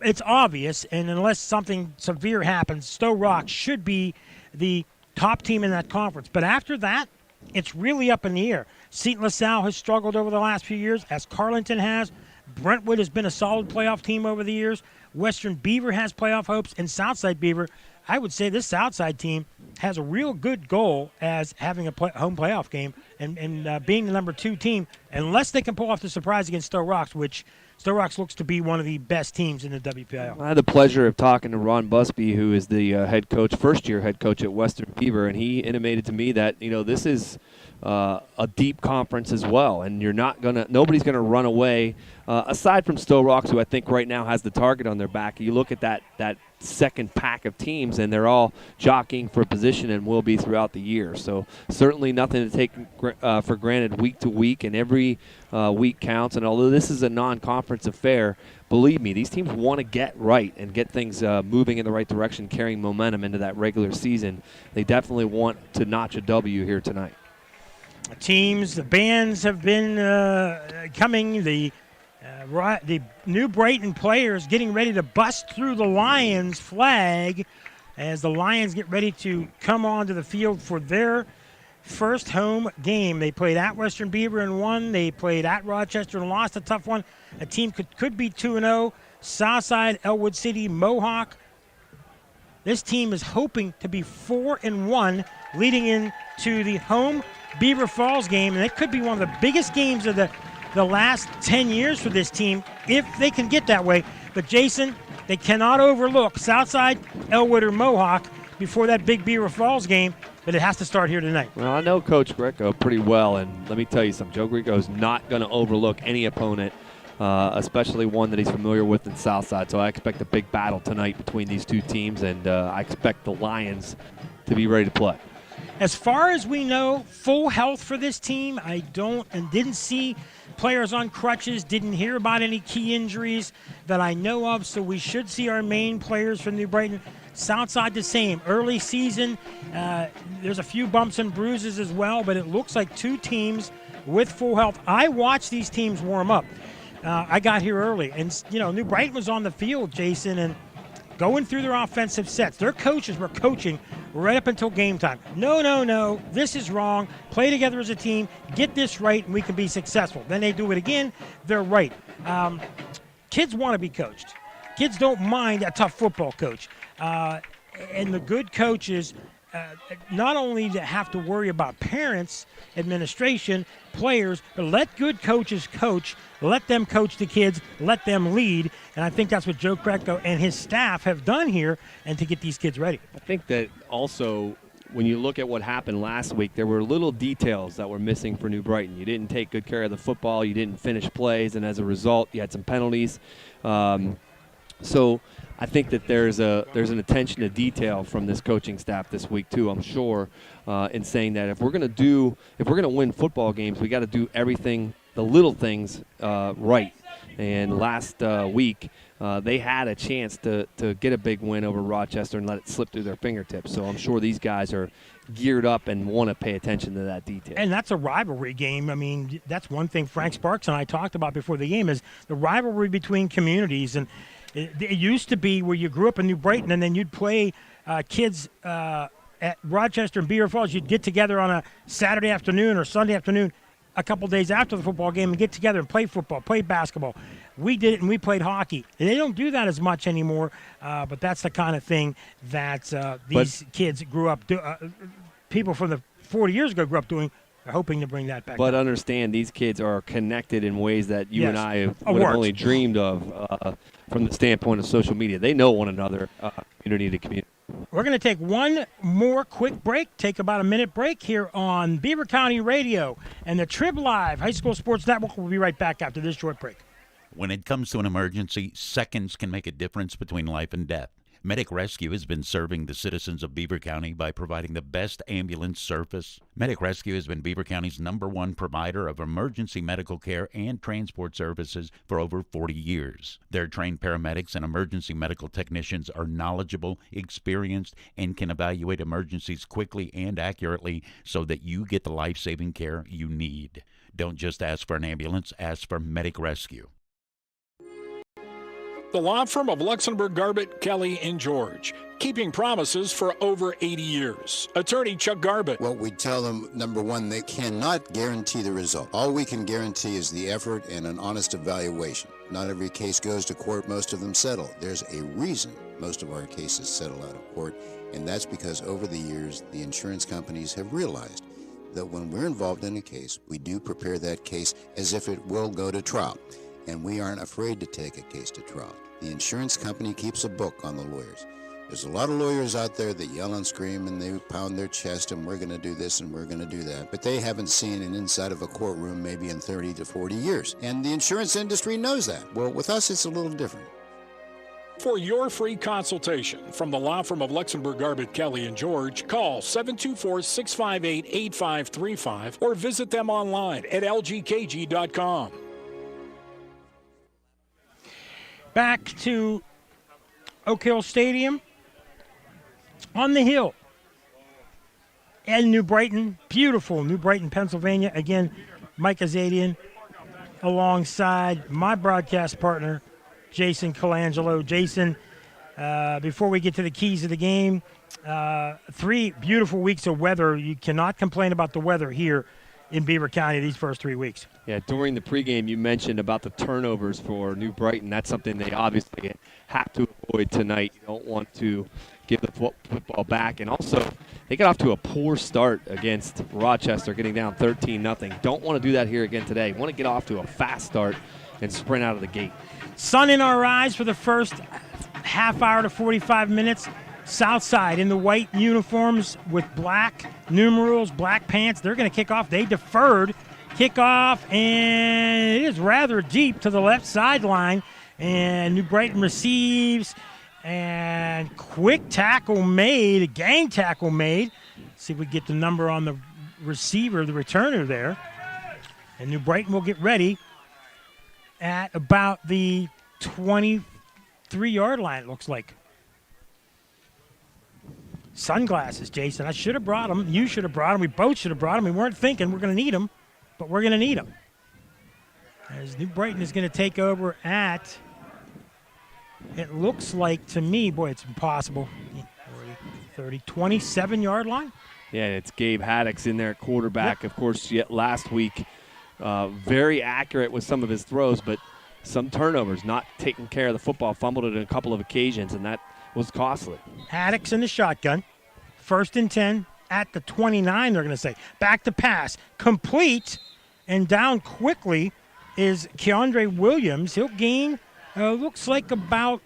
it's obvious, and unless something severe happens, Stowe Rocks should be the top team in that conference. But after that, it's really up in the air. Seton LaSalle has struggled over the last few years, as Carlinton has. Brentwood has been a solid playoff team over the years. Western Beaver has playoff hopes, and Southside Beaver, I would say this Southside team has a real good goal as having a home playoff game and being the number 2 team, unless they can pull off the surprise against Stowe Rocks, which Stowe Rocks looks to be one of the best teams in the WPIL. I had the pleasure of talking to Ron Busby, who is the head coach, first-year head coach at Western Beaver, and he intimated to me that, this is a deep conference as well, and nobody's gonna run away aside from Stowe Rocks, who I think right now has the target on their back. You look at that second pack of teams, and they're all jockeying for position and will be throughout the year. So certainly nothing to take for granted week to week, and every week counts. And although this is a non-conference affair, believe me, these teams want to get right and get things moving in the right direction, carrying momentum into that regular season. They definitely want to notch a W here tonight. The bands have been coming. The New Brighton players getting ready to bust through the Lions flag as the Lions get ready to come onto the field for their first home game. They played at Western Beaver and won. They played at Rochester and lost a tough one. A team could be 2-0. Southside, Elwood City, Mohawk. This team is hoping to be 4-1 leading into the home Beaver Falls game, and it could be one of the biggest games of the last 10 years for this team if they can get that way. But, Jason, they cannot overlook Southside, Elwood, or Mohawk before that big Beaver Falls game, but it has to start here tonight. Well, I know Coach Greco pretty well, and let me tell you something. Joe Greco is not going to overlook any opponent, especially one that he's familiar with in Southside. So I expect a big battle tonight between these two teams, and I expect the Lions to be ready to play. As far as we know, full health for this team. I didn't see players on crutches, didn't hear about any key injuries that I know of, so we should see our main players from New Brighton. Southside the same. Early season, there's a few bumps and bruises as well, but it looks like 2 teams with full health. I watched these teams warm up. I got here early, and New Brighton was on the field, Jason, and going through their offensive sets. Their coaches were coaching right up until game time. No, this is wrong. Play together as a team. Get this right, and we can be successful. Then they do it again. They're right. Kids want to be coached. Kids don't mind a tough football coach. And the good coaches not only have to worry about parents, administration, players, but let good coaches coach. Let them coach the kids. Let them lead. And I think that's what Joe Greco and his staff have done here and to get these kids ready. I think that also when you look at what happened last week, there were little details that were missing for New Brighton. You didn't take good care of the football. You didn't finish plays. And as a result, you had some penalties. So I think that there's an attention to detail from this coaching staff this week too. I'm sure in saying that if we're going to win football games, we got to do everything, the little things right. And last week they had a chance to get a big win over Rochester and let it slip through their fingertips. So I'm sure these guys are geared up and want to pay attention to that detail. And that's a rivalry game. I mean, that's one thing Frank Sparks and I talked about before the game is the rivalry between communities. And it used to be where you grew up in New Brighton and then you'd play kids at Rochester and Beaver Falls. You'd get together on a Saturday afternoon or Sunday afternoon a couple days after the football game and get together and play football, play basketball. We did it, and we played hockey. And they don't do that as much anymore, but that's the kind of thing that these kids grew up people from the 40 years ago grew up doing. They're hoping to bring that back. But understand, these kids are connected in ways that you and I would have only dreamed of from the standpoint of social media. They know one another, community to community. We're going to take one more quick break, take about a minute break here on Beaver County Radio and the Trib Live High School Sports Network. We'll be right back after this short break. When it comes to an emergency, seconds can make a difference between life and death. Medic Rescue has been serving the citizens of Beaver County by providing the best ambulance service. Medic Rescue has been Beaver County's #1 provider of emergency medical care and transport services for over 40 years. Their trained paramedics and emergency medical technicians are knowledgeable, experienced, and can evaluate emergencies quickly and accurately so that you get the life-saving care you need. Don't just ask for an ambulance, ask for Medic Rescue. The law firm of Luxembourg, Garbett, Kelly, and George, keeping promises for over 80 years. Attorney Chuck Garbett. What we tell them, number one, they cannot guarantee the result. All we can guarantee is the effort and an honest evaluation. Not every case goes to court. Most of them settle. There's a reason most of our cases settle out of court, and that's because over the years, the insurance companies have realized that when we're involved in a case, we do prepare that case as if it will go to trial, and we aren't afraid to take a case to trial. The insurance company keeps a book on the lawyers. There's a lot of lawyers out there that yell and scream and they pound their chest and we're going to do this and we're going to do that. But they haven't seen an inside of a courtroom maybe in 30 to 40 years. And the insurance industry knows that. Well, with us, it's a little different. For your free consultation from the law firm of Luxembourg, Garbett, Kelly, and George, call 724-658-8535 or visit them online at lgkg.com. Back to Oak Hill Stadium on the hill in New Brighton, beautiful New Brighton, Pennsylvania. Again, Mike Azadian alongside my broadcast partner, Jason Colangelo. Jason, before we get to the keys of the game, 3 beautiful weeks of weather. You cannot complain about the weather here in Beaver County these first 3 weeks. Yeah, during the pregame you mentioned about the turnovers for New Brighton. That's something they obviously have to avoid tonight. You don't want to give the football back. And also, they got off to a poor start against Rochester, getting down 13-0. Don't want to do that here again today. Want to get off to a fast start and sprint out of the gate. Sun in our eyes for the first half hour to 45 minutes. Southside in the white uniforms with black numerals, black pants. They're going to kick off. They deferred kickoff, and it is rather deep to the left sideline. And New Brighton receives, and quick tackle made, a gang tackle made. See if we get the number on the receiver, the returner there. And New Brighton will get ready at about the 23-yard line, it looks like. Sunglasses, Jason. I should have brought them. You should have brought them. We both should have brought them. We weren't thinking we're going to need them, but we're going to need them. As New Brighton is going to take over at, it looks like to me, boy, it's impossible, 27-yard line. Yeah, it's Gabe Haddix in there at quarterback. Yep. Of course, yet last week, very accurate with some of his throws, but some turnovers, not taking care of the football, fumbled it on a couple of occasions, and that was costly. Haddix in the shotgun. 1st and 10 at the 29, they're going to say. Back to pass. Complete. And down quickly is Keandre Williams. He'll gain, looks like about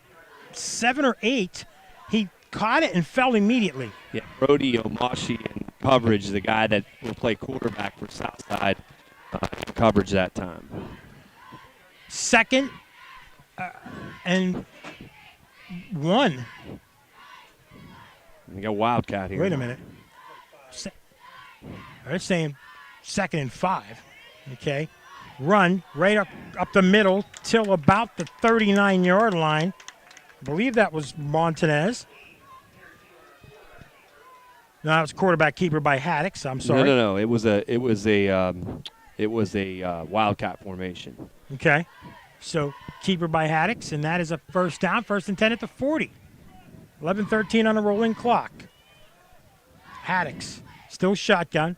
7 or 8. He caught it and fell immediately. Yeah, Brody Omashi in coverage, the guy that will play quarterback for Southside, coverage that time. 2nd and 1. We got Wildcat here. Wait a minute. They're saying 2nd and 5. Okay. Run right up the middle till about the 39-yard line. I believe that was Montanez. No, it was quarterback keeper by Haddix. I'm sorry. No. It was a Wildcat formation. Okay. So keeper by Haddix, and that is a first down, 1st and 10 at the 40. 11-13 on the rolling clock. Haddix, still shotgun.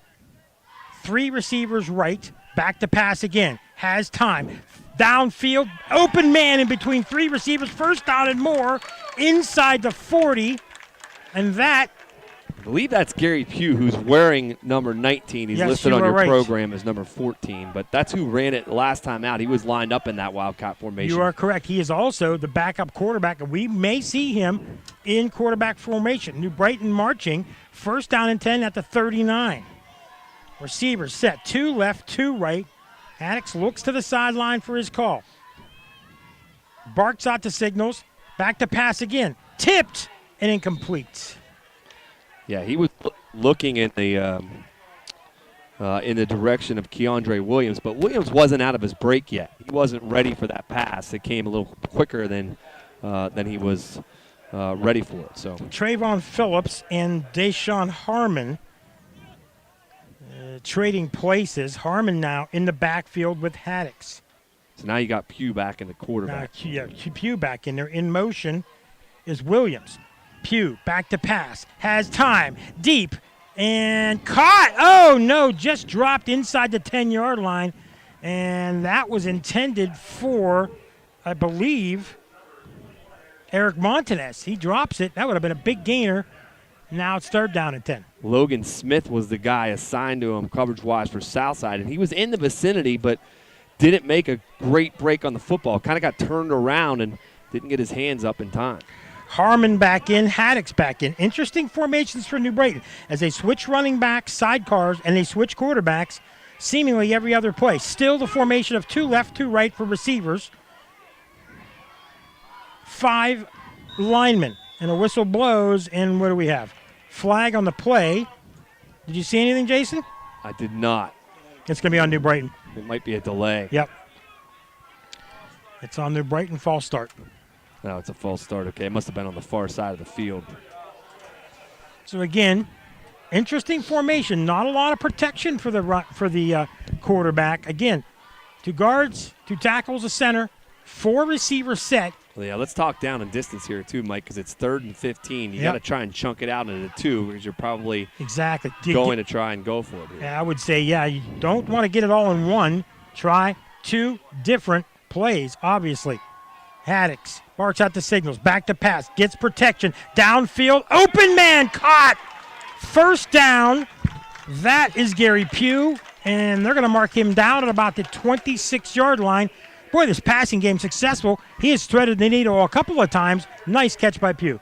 3 receivers right, back to pass again. Has time. Downfield, open man in between 3 receivers. First down and more, inside the 40. And that, I believe that's Gary Pugh, who's wearing number 19. He's listed on your program as number 14, but that's who ran it last time out. He was lined up in that Wildcat formation. You are correct. He is also the backup quarterback, and we may see him in quarterback formation. New Brighton marching, 1st down and 10 at the 39. Receivers set, 2 left, 2 right. Haddix looks to the sideline for his call. Barks out to signals, back to pass again. tipped and incomplete. Yeah, he was looking in the direction of Keandre Williams, but Williams wasn't out of his break yet. He wasn't ready for that pass. It came a little quicker than he was ready for it. So Trayvon Phillips and Deshaun Harmon trading places. Harmon now in the backfield with Haddix. So now you got Pugh back in the quarterback. Pugh back in there. In motion is Williams. Pugh back to pass. Has time. Deep. And caught. Oh, no. Just dropped inside the 10-yard line. And that was intended for, I believe, Eric Montanez. He drops it. That would have been a big gainer. Now it's 3rd down and 10. Logan Smith was the guy assigned to him coverage-wise for Southside, and he was in the vicinity but didn't make a great break on the football. Kind of got turned around and didn't get his hands up in time. Harmon back in, Haddix back in. Interesting formations for New Brighton as they switch running backs, sidecars, and they switch quarterbacks seemingly every other play. Still the formation of 2 left, 2 right for receivers. 5 linemen. And a whistle blows, and what do we have? Flag on the play. Did you see anything, Jason? I did not. It's going to be on New Brighton. It might be a delay. Yep. It's on New Brighton, false start. No, it's a false start. Okay, it must have been on the far side of the field. So again, interesting formation. Not a lot of protection for the quarterback. Again, 2 guards, 2 tackles, a center, 4 receivers set. Well, yeah, let's talk down and distance here too, Mike, because it's 3rd and 15. You got to try and chunk it out into 2 because you're probably going to try and go for it here. Yeah, I would say, you don't want to get it all in one. Try 2 different plays, obviously. Haddix barks out the signals, back to pass, gets protection, downfield, open man, caught. 1st down. That is Gary Pugh, and they're going to mark him down at about the 26-yard line. Boy, this passing game successful. He has threaded the needle a couple of times. Nice catch by Pugh.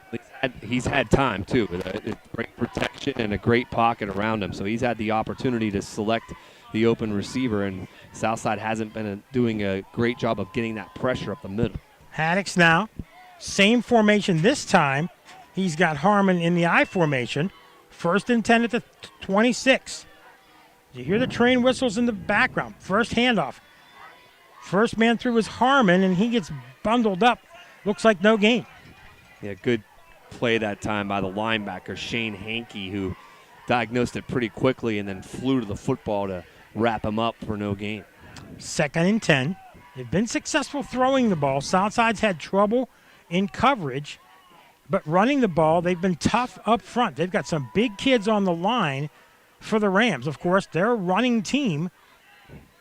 He's had time, too, with a great protection and a great pocket around him. So he's had the opportunity to select the open receiver, and Southside hasn't been doing a great job of getting that pressure up the middle. Haddix now. Same formation this time. He's got Harmon in the I formation. 1st and 10 at the 26. You hear the train whistles in the background. First handoff. First man through is Harmon, and he gets bundled up. Looks like no gain. Yeah, good play that time by the linebacker, Shane Hankey, who diagnosed it pretty quickly and then flew to the football to wrap him up for no gain. 2nd and 10. They've been successful throwing the ball. Southside's had trouble in coverage, but running the ball, they've been tough up front. They've got some big kids on the line for the Rams. Of course, they're a running team.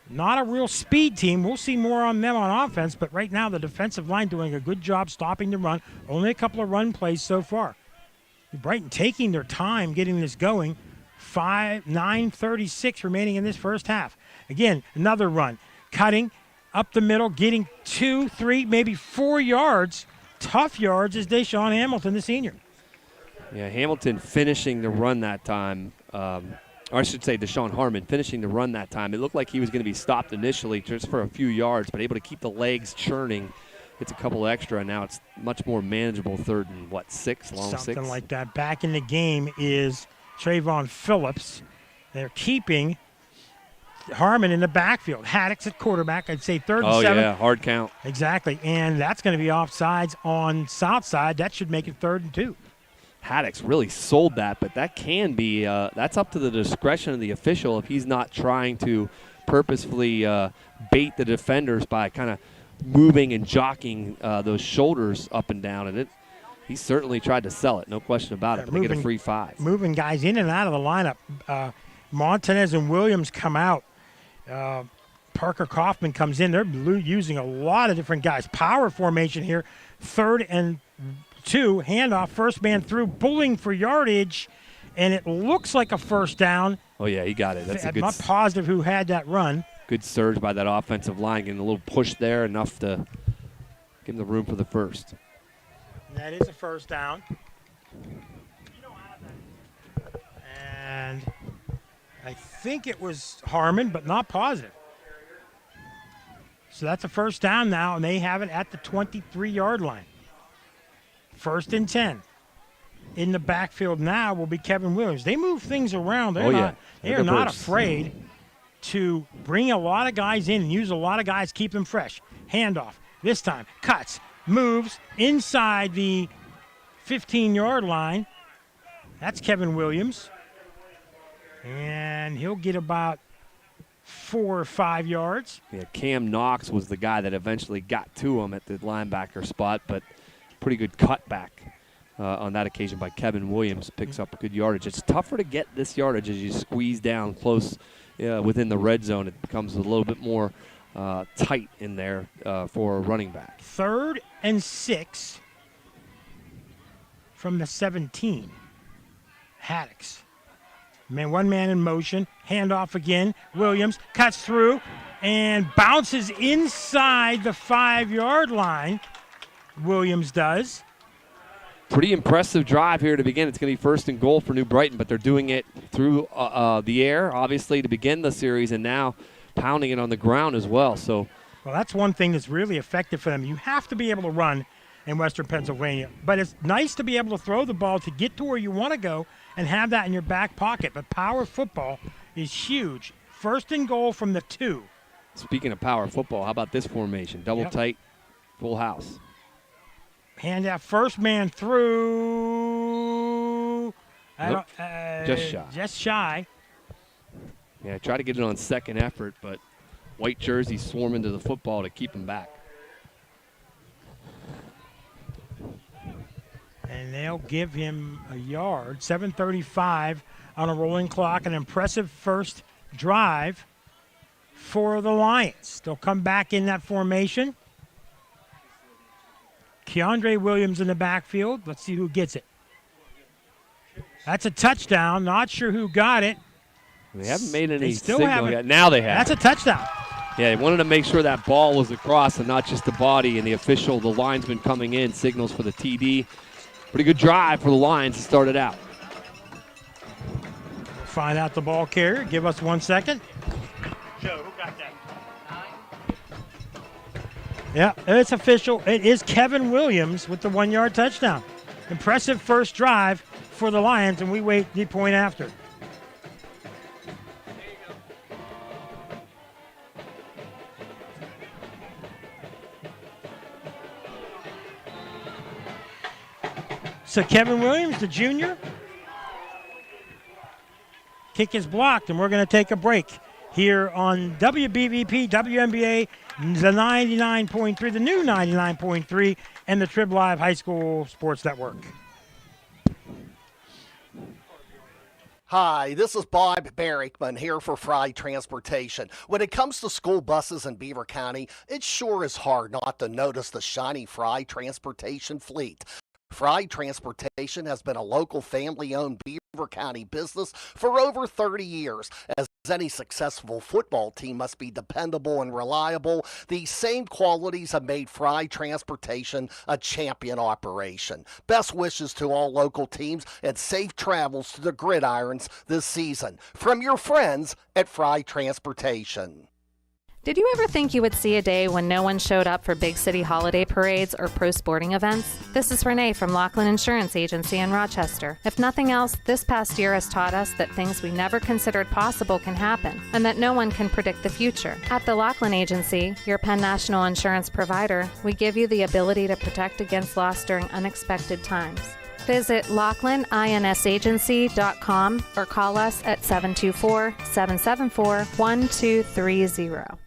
Not a real speed team. We'll see more on them on offense, but right now the defensive line doing a good job stopping the run. Only a couple of run plays so far. Brighton taking their time getting this going. 9:36 remaining in this first half. Again, another run. Cutting up the middle, getting 2, 3, maybe 4 yards. Tough yards is Deshaun Hamilton, the senior. Yeah, Hamilton finishing the run that time. Or I should say Deshaun Harmon finishing the run that time. It looked like he was going to be stopped initially just for a few yards, but able to keep the legs churning. It's a couple extra, and now it's much more manageable 3rd and, 6? Long 6? Something like that. Back in the game is Trayvon Phillips. They're keeping Harmon in the backfield. Haddix at quarterback. I'd say 3rd and 7. Oh, yeah, hard count. Exactly, and that's going to be offsides on Southside. That should make it 3rd and 2. Haddix really sold that, but that can be that's up to the discretion of the official if he's not trying to purposefully bait the defenders by kind of moving and jockeying those shoulders up and down. And he certainly tried to sell it, no question about it, but they get a free 5. Moving guys in and out of the lineup. Montanez and Williams come out. Parker Kaufman comes in. They're using a lot of different guys. Power formation here. 3rd and 2, handoff, first man through, pulling for yardage, and it looks like a 1st down. Oh, yeah, he got it. That's a good. I'm not positive who had that run. Good surge by that offensive line, getting a little push there, enough to give him the room for the 1st. That is a 1st down. And I think it was Harmon, but not positive. So that's a 1st down now, and they have it at the 23-yard line. 1st and 10. In the backfield now will be Kevin Williams. They move things around. They are not afraid to bring a lot of guys in and use a lot of guys, keep them fresh. Handoff. This time, cuts, moves inside the 15-yard line. That's Kevin Williams. And he'll get about 4 or 5 yards. Yeah, Cam Knox was the guy that eventually got to him at the linebacker spot, but pretty good cutback on that occasion by Kevin Williams. Picks up good yardage. It's tougher to get this yardage as you squeeze down close within the red zone. It becomes a little bit more tight in there for a running back. 3rd and 6 from the 17. Haddix. One man in motion. Handoff again. Williams cuts through and bounces inside the 5-yard line. Williams does. Pretty impressive drive here to begin. It's going to be 1st and goal for New Brighton, but they're doing it through the air, obviously, to begin the series, and now pounding it on the ground as well. So, well, that's one thing that's really effective for them. You have to be able to run in Western Pennsylvania, but it's nice to be able to throw the ball to get to where you want to go and have that in your back pocket. But power football is huge. 1st and goal from the 2. Speaking of power football, how about this formation? Double tight, full house. Hand out, first man through. Nope. Just shy. Just shy. Yeah, try to get it on second effort, but white jerseys swarm into the football to keep him back. And they'll give him a yard. 7:35 on a rolling clock. An impressive first drive for the Lions. They'll come back in that formation. Keandre Williams in the backfield. Let's see who gets it. That's a touchdown. Not sure who got it. They haven't made any still signal yet. Now they have. That's a touchdown. Yeah, they wanted to make sure that ball was across and not just the body. And the official, the linesman coming in, signals for the TD. Pretty good drive for the Lions to start it out. Find out the ball carrier. Give us 1 second. Joe, who got that? Yeah, it's official. It is Kevin Williams with the 1-yard touchdown. Impressive first drive for the Lions, and we wait the point after. So Kevin Williams, the junior. Kick is blocked, and we're going to take a break here on WBVP, WNBA, the 99.3, the new 99.3, and the Trib Live High School Sports Network. Hi, this is Bob Barrickman here for Fry Transportation. When it comes to school buses in Beaver County, it sure is hard not to notice the shiny Fry Transportation fleet. Fry Transportation has been a local family-owned Beaver County business for over 30 years. As any successful football team must be dependable and reliable, these same qualities have made Fry Transportation a champion operation. Best wishes to all local teams and safe travels to the gridirons this season. From your friends at Fry Transportation. Did you ever think you would see a day when no one showed up for big city holiday parades or pro sporting events? This is Renee from Laughlin Insurance Agency in Rochester. If nothing else, this past year has taught us that things we never considered possible can happen, and that no one can predict the future. At the Laughlin Agency, your Penn National Insurance provider, we give you the ability to protect against loss during unexpected times. Visit LaughlinInsAgency.com or call us at 724-774-1230.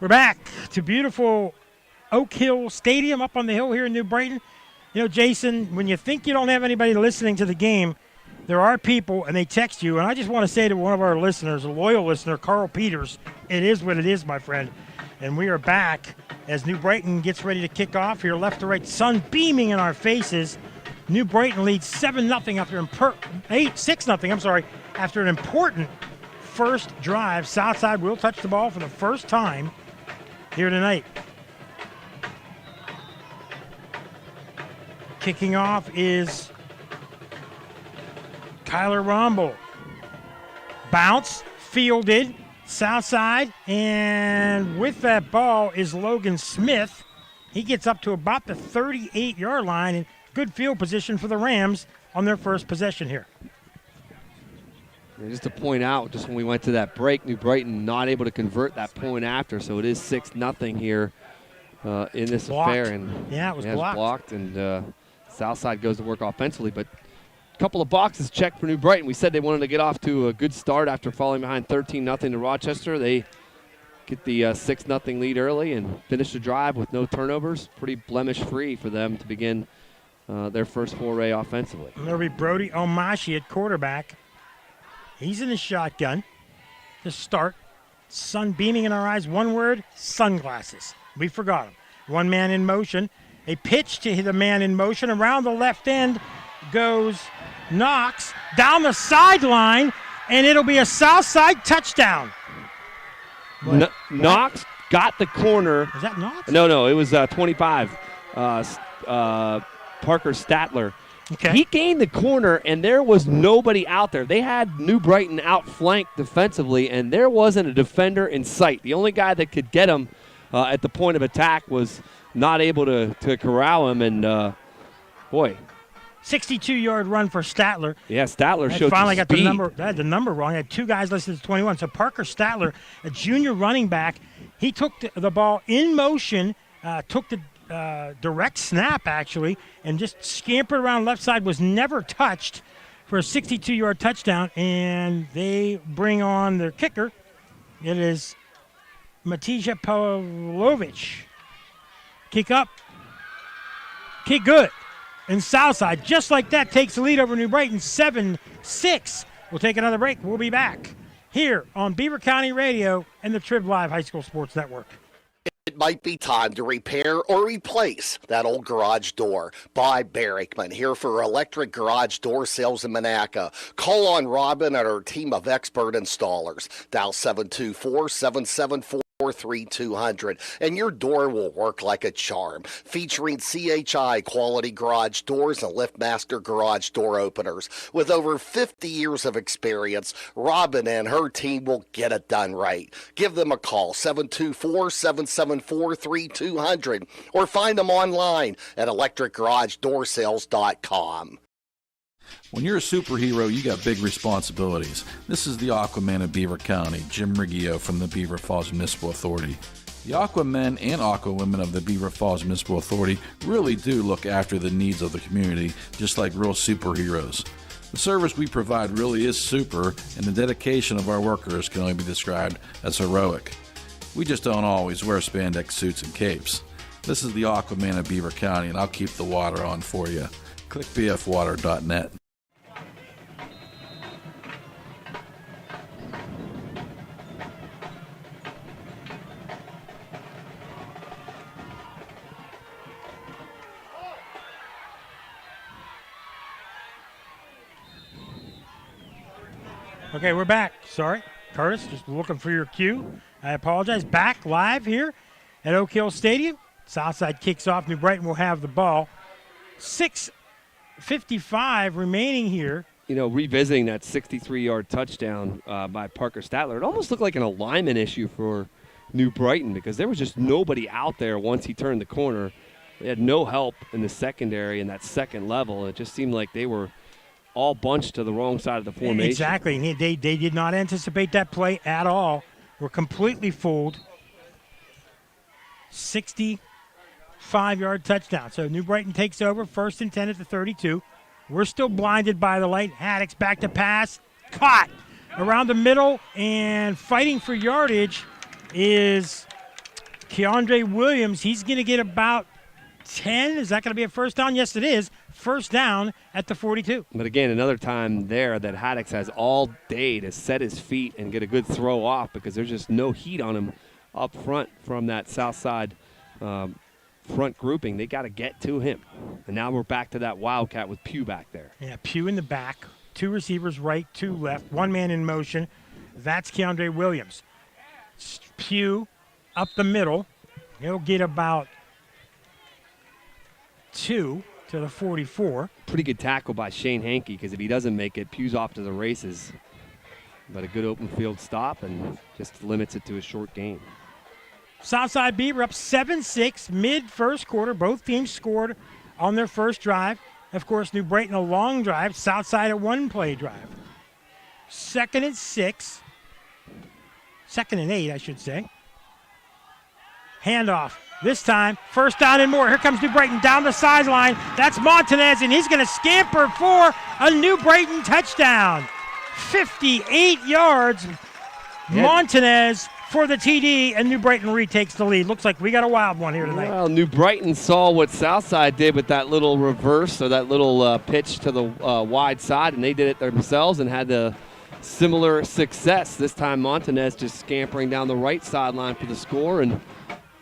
We're back to beautiful Oak Hill Stadium up on the hill here in New Brighton. You know, Jason, when you think you don't have anybody listening to the game, there are people, and they text you. And I just want to say to one of our listeners, a loyal listener, Carl Peters, it is what it is, my friend. And we are back as New Brighton gets ready to kick off here, left to right, sun beaming in our faces. New Brighton leads 7-0 after 6-0, after an important first drive. Southside will touch the ball for the first time here tonight. Kicking off is Kyler Romble. Bounce, fielded, Southside, and with that ball is Logan Smith. He gets up to about the 38-yard line, and good field position for the Rams on their first possession here. And just to point out, just when we went to that break, New Brighton not able to convert that point after, so it is 6-0 here in this affair. And yeah, it was blocked. And Southside goes to work offensively, but a couple of boxes checked for New Brighton. We said they wanted to get off to a good start after falling behind 13-0 to Rochester. They get the 6-0 lead early and finish the drive with no turnovers. Pretty blemish-free for them to begin their first foray offensively. There'll be Brody Omashi at quarterback. He's in the shotgun to start. Sun beaming in our eyes. One word, sunglasses. We forgot him. One man in motion. A pitch to the man in motion. Around the left end goes Knox down the sideline, and it'll be a Southside touchdown. Knox got the corner. Is that Knox? No, it was 25. Parker Statler. Okay. He gained the corner, and there was nobody out there. They had New Brighton outflanked defensively, and there wasn't a defender in sight. The only guy that could get him at the point of attack was not able to corral him, and boy. 62-yard run for Statler. Yeah, Statler showed finally got speed. the number wrong. They had two guys listed as 21. So Parker Statler, a junior running back, he took the ball in motion, took the direct snap, actually, and just scampered around left side, was never touched for a 62-yard touchdown. And they bring on their kicker. It is Matija Pavlovich. Kick up. Kick good. And Southside, just like that, takes the lead over New Brighton, 7-6. We'll take another break. We'll be back here on Beaver County Radio and the Trib Live High School Sports Network. It might be time to repair or replace that old garage door. By Barrickman, here for electric garage door sales in Monaca. Call on Robin and her team of expert installers. Dial 724-774-3200, and your door will work like a charm. Featuring CHI quality garage doors and LiftMaster garage door openers. With over 50 years of experience, Robin and her team will get it done right. Give them a call, 724-774-3200, or find them online at electricgarageDoorSales.com. When you're a superhero, you got big responsibilities. This is the Aquaman of Beaver County, Jim Riggio from the Beaver Falls Municipal Authority. The Aquamen and Aquawomen of the Beaver Falls Municipal Authority really do look after the needs of the community, just like real superheroes. The service we provide really is super, and the dedication of our workers can only be described as heroic. We just don't always wear spandex suits and capes. This is the Aquaman of Beaver County, and I'll keep the water on for you. Click bfwater.net. Okay, we're back. Sorry, Curtis, just looking for your cue. I apologize. Back live here at Oak Hill Stadium. Southside kicks off. New Brighton will have the ball. 6:55 remaining here. You know, revisiting that 63-yard touchdown by Parker Statler, it almost looked like an alignment issue for New Brighton because there was just nobody out there once he turned the corner. They had no help in the secondary in that second level. It just seemed like they were all bunched to the wrong side of the formation. Exactly. And they did not anticipate that play at all. Were completely fooled. 65-yard touchdown. So New Brighton takes over, 1st and 10 at the 32. We're still blinded by the light. Haddix back to pass. Caught around the middle, and fighting for yardage is Keandre Williams. He's going to get about 10. Is that going to be a first down? Yes, it is. First down at the 42. But again, another time there that Haddix has all day to set his feet and get a good throw off because there's just no heat on him up front from that south side front grouping. They got to get to him. And now we're back to that Wildcat with Pugh back there. Yeah, Pugh in the back. 2 receivers right, 2 left. 1 man in motion. That's Keandre Williams. Pugh up the middle. He'll get about 2 to the 44. Pretty good tackle by Shane Hankey because if he doesn't make it, Pugh's off to the races. But a good open field stop and just limits it to a short gain. Southside Beaver up 7-6 mid-first quarter. Both teams scored on their first drive. Of course, New Brighton a long drive. Southside a one-play drive. 2nd and 6. 2nd and 8, I should say. Handoff. This time, first down and more. Here comes New Brighton down the sideline. That's Montanez, and he's going to scamper for a New Brighton touchdown. 58 yards. Montanez for the TD, and New Brighton retakes the lead. Looks like we got a wild one here tonight. Well, New Brighton saw what Southside did with that little reverse or that little pitch to the wide side, and they did it themselves and had the similar success. This time Montanez just scampering down the right sideline for the score, and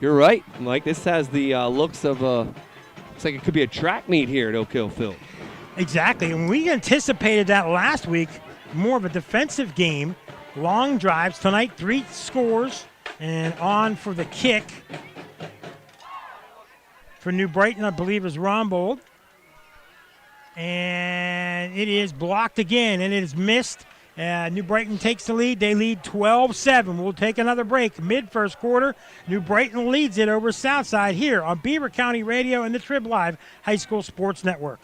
you're right, Mike. This has the looks of looks like it could be a track meet here at Oak Hill Field. Exactly, and we anticipated that last week, more of a defensive game. Long drives. Tonight, 3 scores, and on for the kick for New Brighton, I believe, is Rombold. And it is blocked again, and it is missed. New Brighton takes the lead. They lead 12-7. We'll take another break. Mid-first quarter, New Brighton leads it over Southside here on Beaver County Radio and the Trib Live High School Sports Network.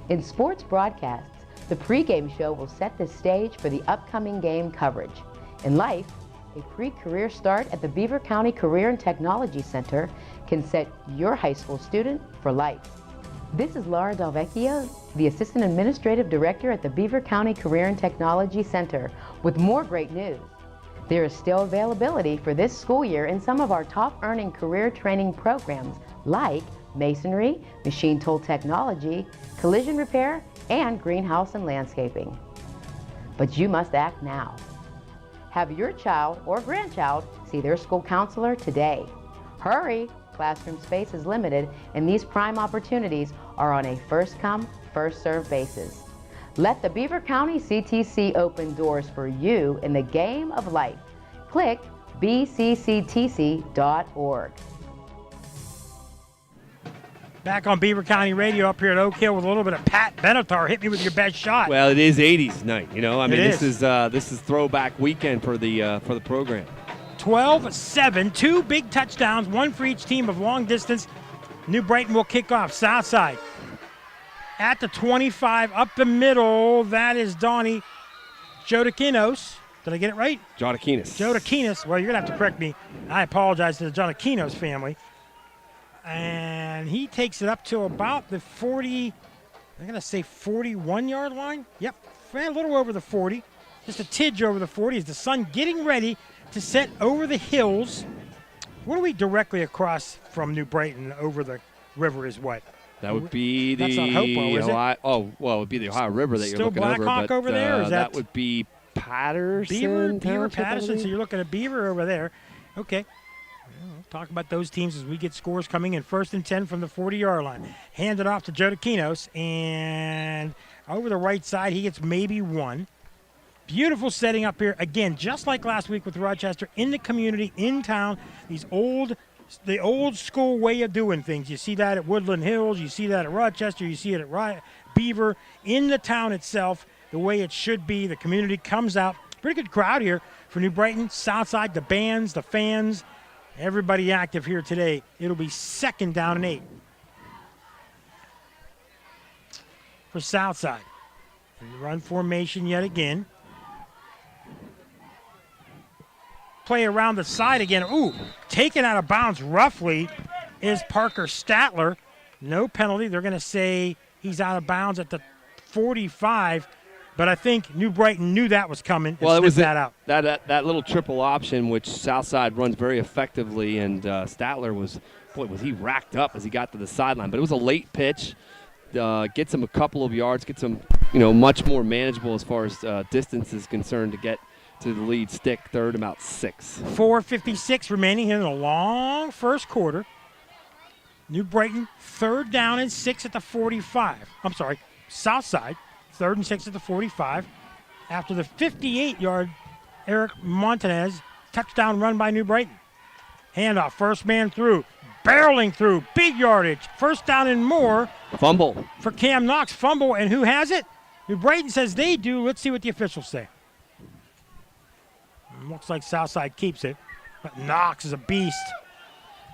In sports broadcasts, the pregame show will set the stage for the upcoming game coverage. In life, a pre-career start at the Beaver County Career and Technology Center can set your high school student for life. This is Laura Delvecchio, the Assistant Administrative Director at the Beaver County Career and Technology Center, with more great news. There is still availability for this school year in some of our top-earning career training programs like masonry, machine tool technology, collision repair, and greenhouse and landscaping. But you must act now. Have your child or grandchild see their school counselor today. Hurry! Classroom space is limited, and these prime opportunities are on a first-come, first-served basis. Let the Beaver County CTC open doors for you in the game of life. Click bcctc.org. Back on Beaver County Radio up here at Oak Hill with a little bit of Pat Benatar. Hit me with your best shot. Well, it is 80s night, you know. I mean, this is throwback weekend for the program. 12-7, 2 big touchdowns, 1 for each team of long distance. New Brighton will kick off. Southside at the 25, up the middle. That is Donnie Jodakinos. Did I get it right? Jodakinos. Well, you're going to have to correct me. I apologize to the Jodakinos family. And he takes it up to about the 40, I'm going to say 41-yard line. Yep, a little over the 40. Just a tidge over the 40 as the sun getting ready to set over the hills. What are we directly across from New Brighton over the river is what? That would be the That's not Hopo, is it? it would be the Ohio River that you're looking over. Still Blackhawk over there? Or is that would be Patterson. Beaver, Patterson. So you're looking at Beaver over there. Okay. We'll talk about those teams as we get scores coming in. 1st and 10 from the 40-yard line. Hand it off to Jodakinos, and over the right side, he gets maybe 1. Beautiful setting up here. Again, just like last week with Rochester, in the community, in town, the old school way of doing things. You see that at Woodland Hills. You see that at Rochester. You see it at Beaver. In the town itself, the way it should be. The community comes out. Pretty good crowd here for New Brighton. Southside, the bands, the fans, everybody active here today. It'll be 2nd down and 8 for Southside. Run formation yet again. Play around the side again. Ooh, taken out of bounds roughly is Parker Statler. No penalty. They're going to say he's out of bounds at the 45. But I think New Brighton knew that was coming. Well, it was that out. That little triple option, which Southside runs very effectively, and Statler was he racked up as he got to the sideline. But it was a late pitch. Gets him a couple of yards. Gets him, much more manageable as far as distance is concerned to get to the lead stick. 3rd, about 6. 4:56 remaining in a long first quarter. New Brighton 3rd down and 6 at the 45. I'm sorry, Southside 3rd and 6 at the 45. After the 58-yard Eric Montanez touchdown run by New Brighton. Handoff, first man through, barreling through, big yardage. 1st down and more. Fumble for Cam Knox. Fumble, and who has it? New Brighton says they do. Let's see what the officials say. Looks like Southside keeps it, but Knox is a beast.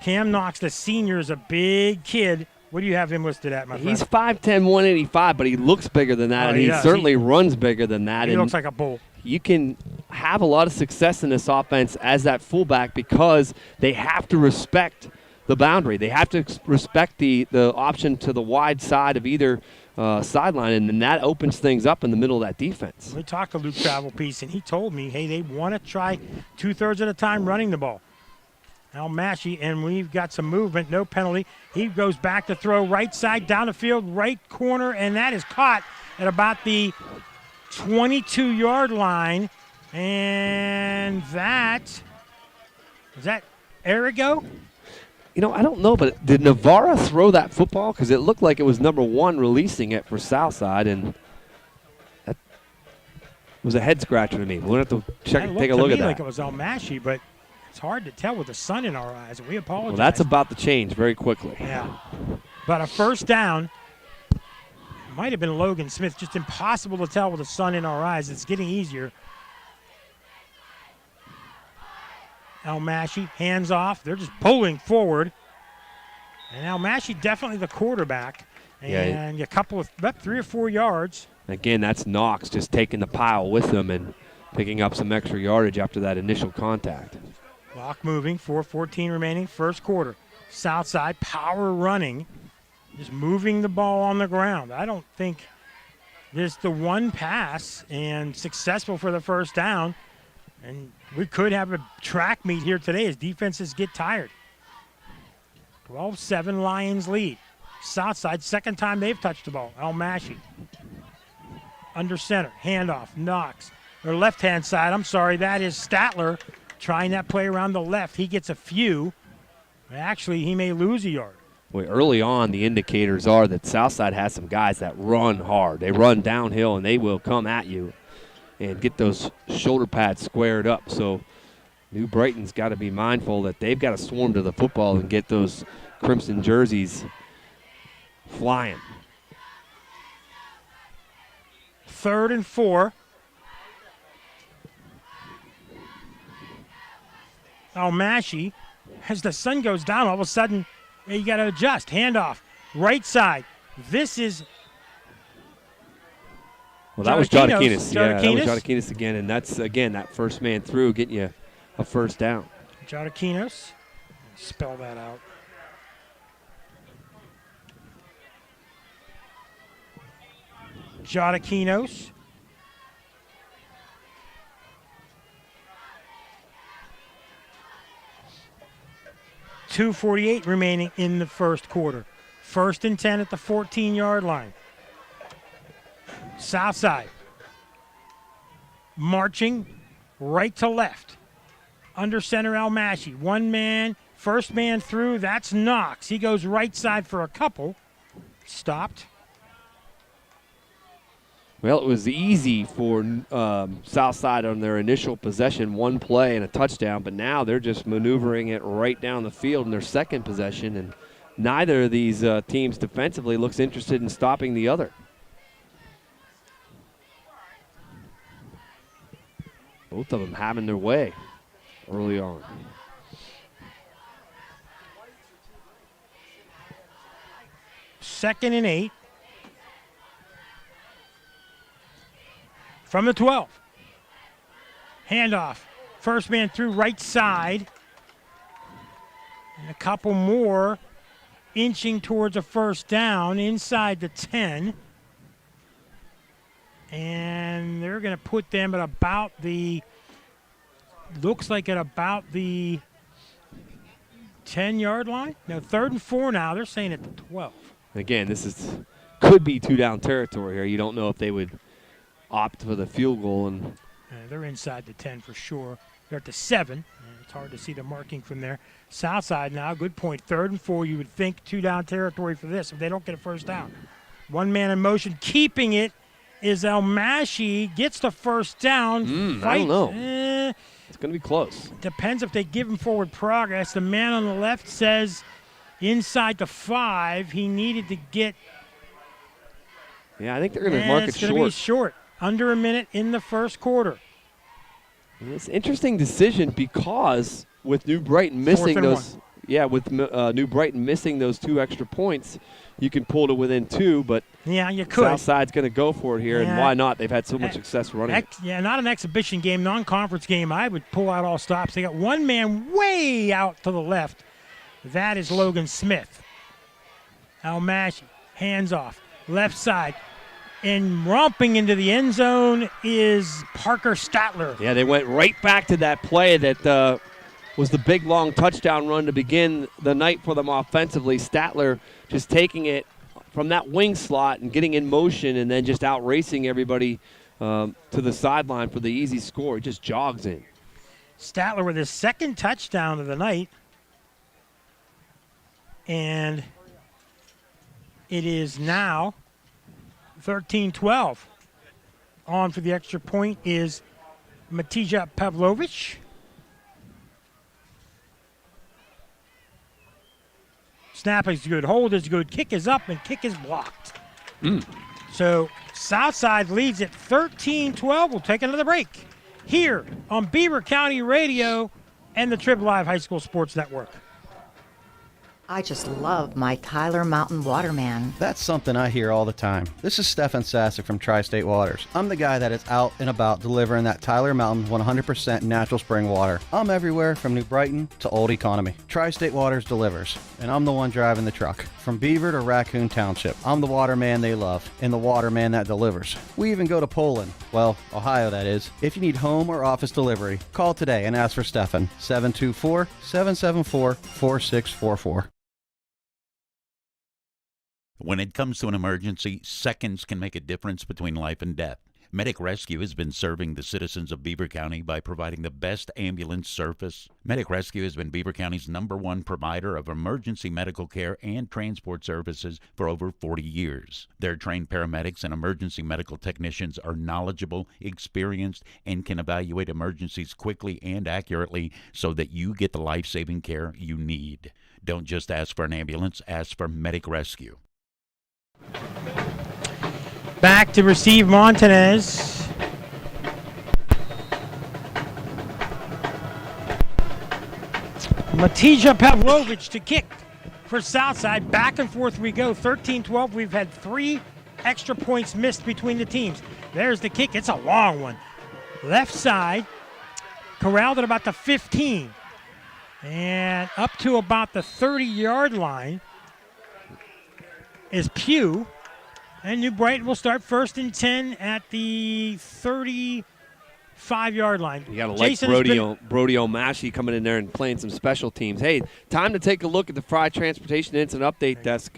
Cam Knox, the senior, is a big kid. What do you have him listed at, my friend? He's 5'10", 185, but he looks bigger than that, and he certainly runs bigger than that. He looks like a bull. You can have a lot of success in this offense as that fullback because they have to respect the boundary. They have to respect the option to the wide side of either sideline, and then that opens things up in the middle of that defense. We talked to Luke Travelpiece, and he told me, hey, they want to try 2/3 of the time running the ball. Al Massey, and we've got some movement, no penalty. He goes back to throw right side, down the field, right corner, and that is caught at about the 22-yard line. And is that Arrigo? You know, I don't know, but did Navarra throw that football? Because it looked like it was number 1 releasing it for Southside, and that was a head scratcher to me. We'll have to take a look at that. Like it was Al Massey, but it's hard to tell with the sun in our eyes, and we apologize. Well, that's about to change very quickly. Yeah. But a first down might have been Logan Smith. Just impossible to tell with the sun in our eyes. It's getting easier. Al Massey, hands off. They're just pulling forward. And Al Massey definitely the quarterback. And a couple of, about 3 or 4 yards. Again, that's Knox just taking the pile with them and picking up some extra yardage after that initial contact. Clock moving, 4:14 remaining, first quarter. Southside, power running, just moving the ball on the ground. I don't think there's the one pass and successful for the first down. And we could have a track meet here today as defenses get tired. 12-7 Lions lead. Southside, second time they've touched the ball. Al Massey. Under center, handoff, Knox. Or left-hand side, I'm sorry, that is Statler trying that play around the left. He gets a few. Actually, he may lose a yard. Well, early on, the indicators are that Southside has some guys that run hard. They run downhill, and they will come at you and get those shoulder pads squared up. So New Brighton's got to be mindful that they've got to swarm to the football and get those crimson jerseys flying. 3rd and 4. Al Massey, as the sun goes down, all of a sudden, you got to adjust. Handoff, right side. This is Well, that was Jotakinas. Yeah, that was Jotakinas again, and that's, again, that first man through getting you a first down. Jotakinas. Spell that out. Jotakinas. .248 remaining in the first quarter. 1st and 10 at the 14-yard line. Southside. Marching right to left. Under center, Al Massey. One man, first man through, that's Knox. He goes right side for a couple. Stopped. Well, it was easy for Southside on their initial possession, one play and a touchdown, but now they're just maneuvering it right down the field in their second possession, and neither of these teams defensively looks interested in stopping the other. Both of them having their way early on. Second and 8. From the 12. Handoff. First man through right side. And a couple more inching towards a first down inside the 10. And they're going to put them at about the, looks like at about the 10-yard line. No, 3rd and 4 now. They're saying at the 12. Again, this could be two-down territory here. You don't know if they would opt for the field goal. And they're inside the 10 for sure. They're at the 7. And it's hard to see the marking from there. Southside now, good point. 3rd and 4, you would think two-down territory for this if they don't get a first down. One man in motion, keeping it is Al Massey. Gets the first down. I don't know. It's going to be close. Depends if they give him forward progress. The man on the left says inside the 5. He needed to get. Yeah, I think they're going to mark it short. It's going to be short. Under a minute in the first quarter. It's an interesting decision because with New Brighton missing those, New Brighton missing those 2 extra points, you can pull to within 2. But yeah, you could. Southside's going to go for it here, and why not? They've had so much success running it. Not an exhibition game, non-conference game. I would pull out all stops. They got one man way out to the left. That is Logan Smith. Almashi, hands off, left side. And romping into the end zone is Parker Statler. Yeah, they went right back to that play that was the big, long touchdown run to begin the night for them offensively. Statler just taking it from that wing slot and getting in motion and then just out-racing everybody to the sideline for the easy score. He just jogs in. Statler with his 2nd touchdown of the night. And it is now 13-12. On for the extra point is Matija Pavlovich. Snap is good, hold is good, kick is up, and kick is blocked. So Southside leads at 13-12. We'll take another break here on Beaver County Radio and the Trib Live High School Sports Network. I just love my Tyler Mountain Waterman. That's something I hear all the time. This is Stefan Sasek from Tri-State Waters. I'm the guy that is out and about delivering that Tyler Mountain 100% natural spring water. I'm everywhere from New Brighton to Old Economy. Tri-State Waters delivers, and I'm the one driving the truck. From Beaver to Raccoon Township, I'm the waterman they love and the waterman that delivers. We even go to Poland, well, Ohio that is. If you need home or office delivery, call today and ask for Stefan, 724-774-4644. When it comes to an emergency, seconds can make a difference between life and death. Medic Rescue has been serving the citizens of Beaver County by providing the best ambulance service. Medic Rescue has been Beaver County's #1 provider of emergency medical care and transport services for over 40 years. Their trained paramedics and emergency medical technicians are knowledgeable, experienced, and can evaluate emergencies quickly and accurately so that you get the life-saving care you need. Don't just ask for an ambulance, ask for Medic Rescue. Back to receive Montanez. Matija Pavlovich to kick for Southside. Back and forth we go. 13-12. We've had 3 extra points missed between the teams. There's the kick. It's a long one. Left side. Corralled at about the 15. And up to about the 30-yard line is Pugh. And New Brighton will start 1st and 10 at the 35-yard line. You got to like Brody O'Mashey coming in there and playing some special teams. Hey, time to take a look at the Fry Transportation Incident Update Desk.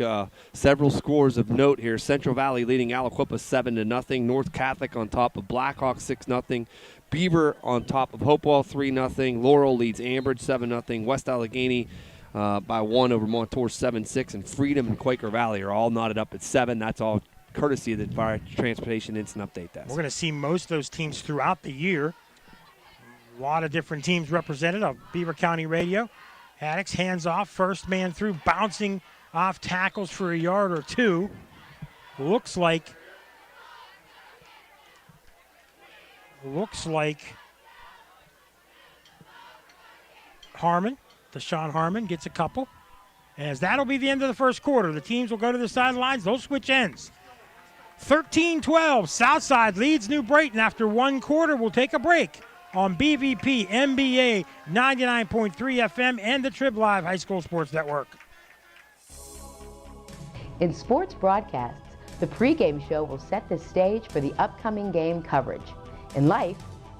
Several scores of note here. Central Valley leading Aliquippa 7-0. North Catholic on top of Blackhawk 6-0. Beaver on top of Hopewell 3-0. Laurel leads Ambridge 7-0. West Allegheny by 1 over Montour 7-6, and Freedom and Quaker Valley are all knotted up at 7. That's all courtesy of the Fire Transportation Instant Update Desk. We're going to see most of those teams throughout the year. A lot of different teams represented on Beaver County Radio. Addicts hands off, first man through, bouncing off tackles for a yard or 2. Looks like Harmon. Deshaun Harmon gets a couple. As that'll be the end of the first quarter. The teams will go to the sidelines. They'll switch ends. 13-12. Southside leads New Brighton after 1 quarter. We'll take a break on BVP NBA 99.3 FM and the Trib Live High School Sports Network. In sports broadcasts, the pregame show will set the stage for the upcoming game coverage. In life,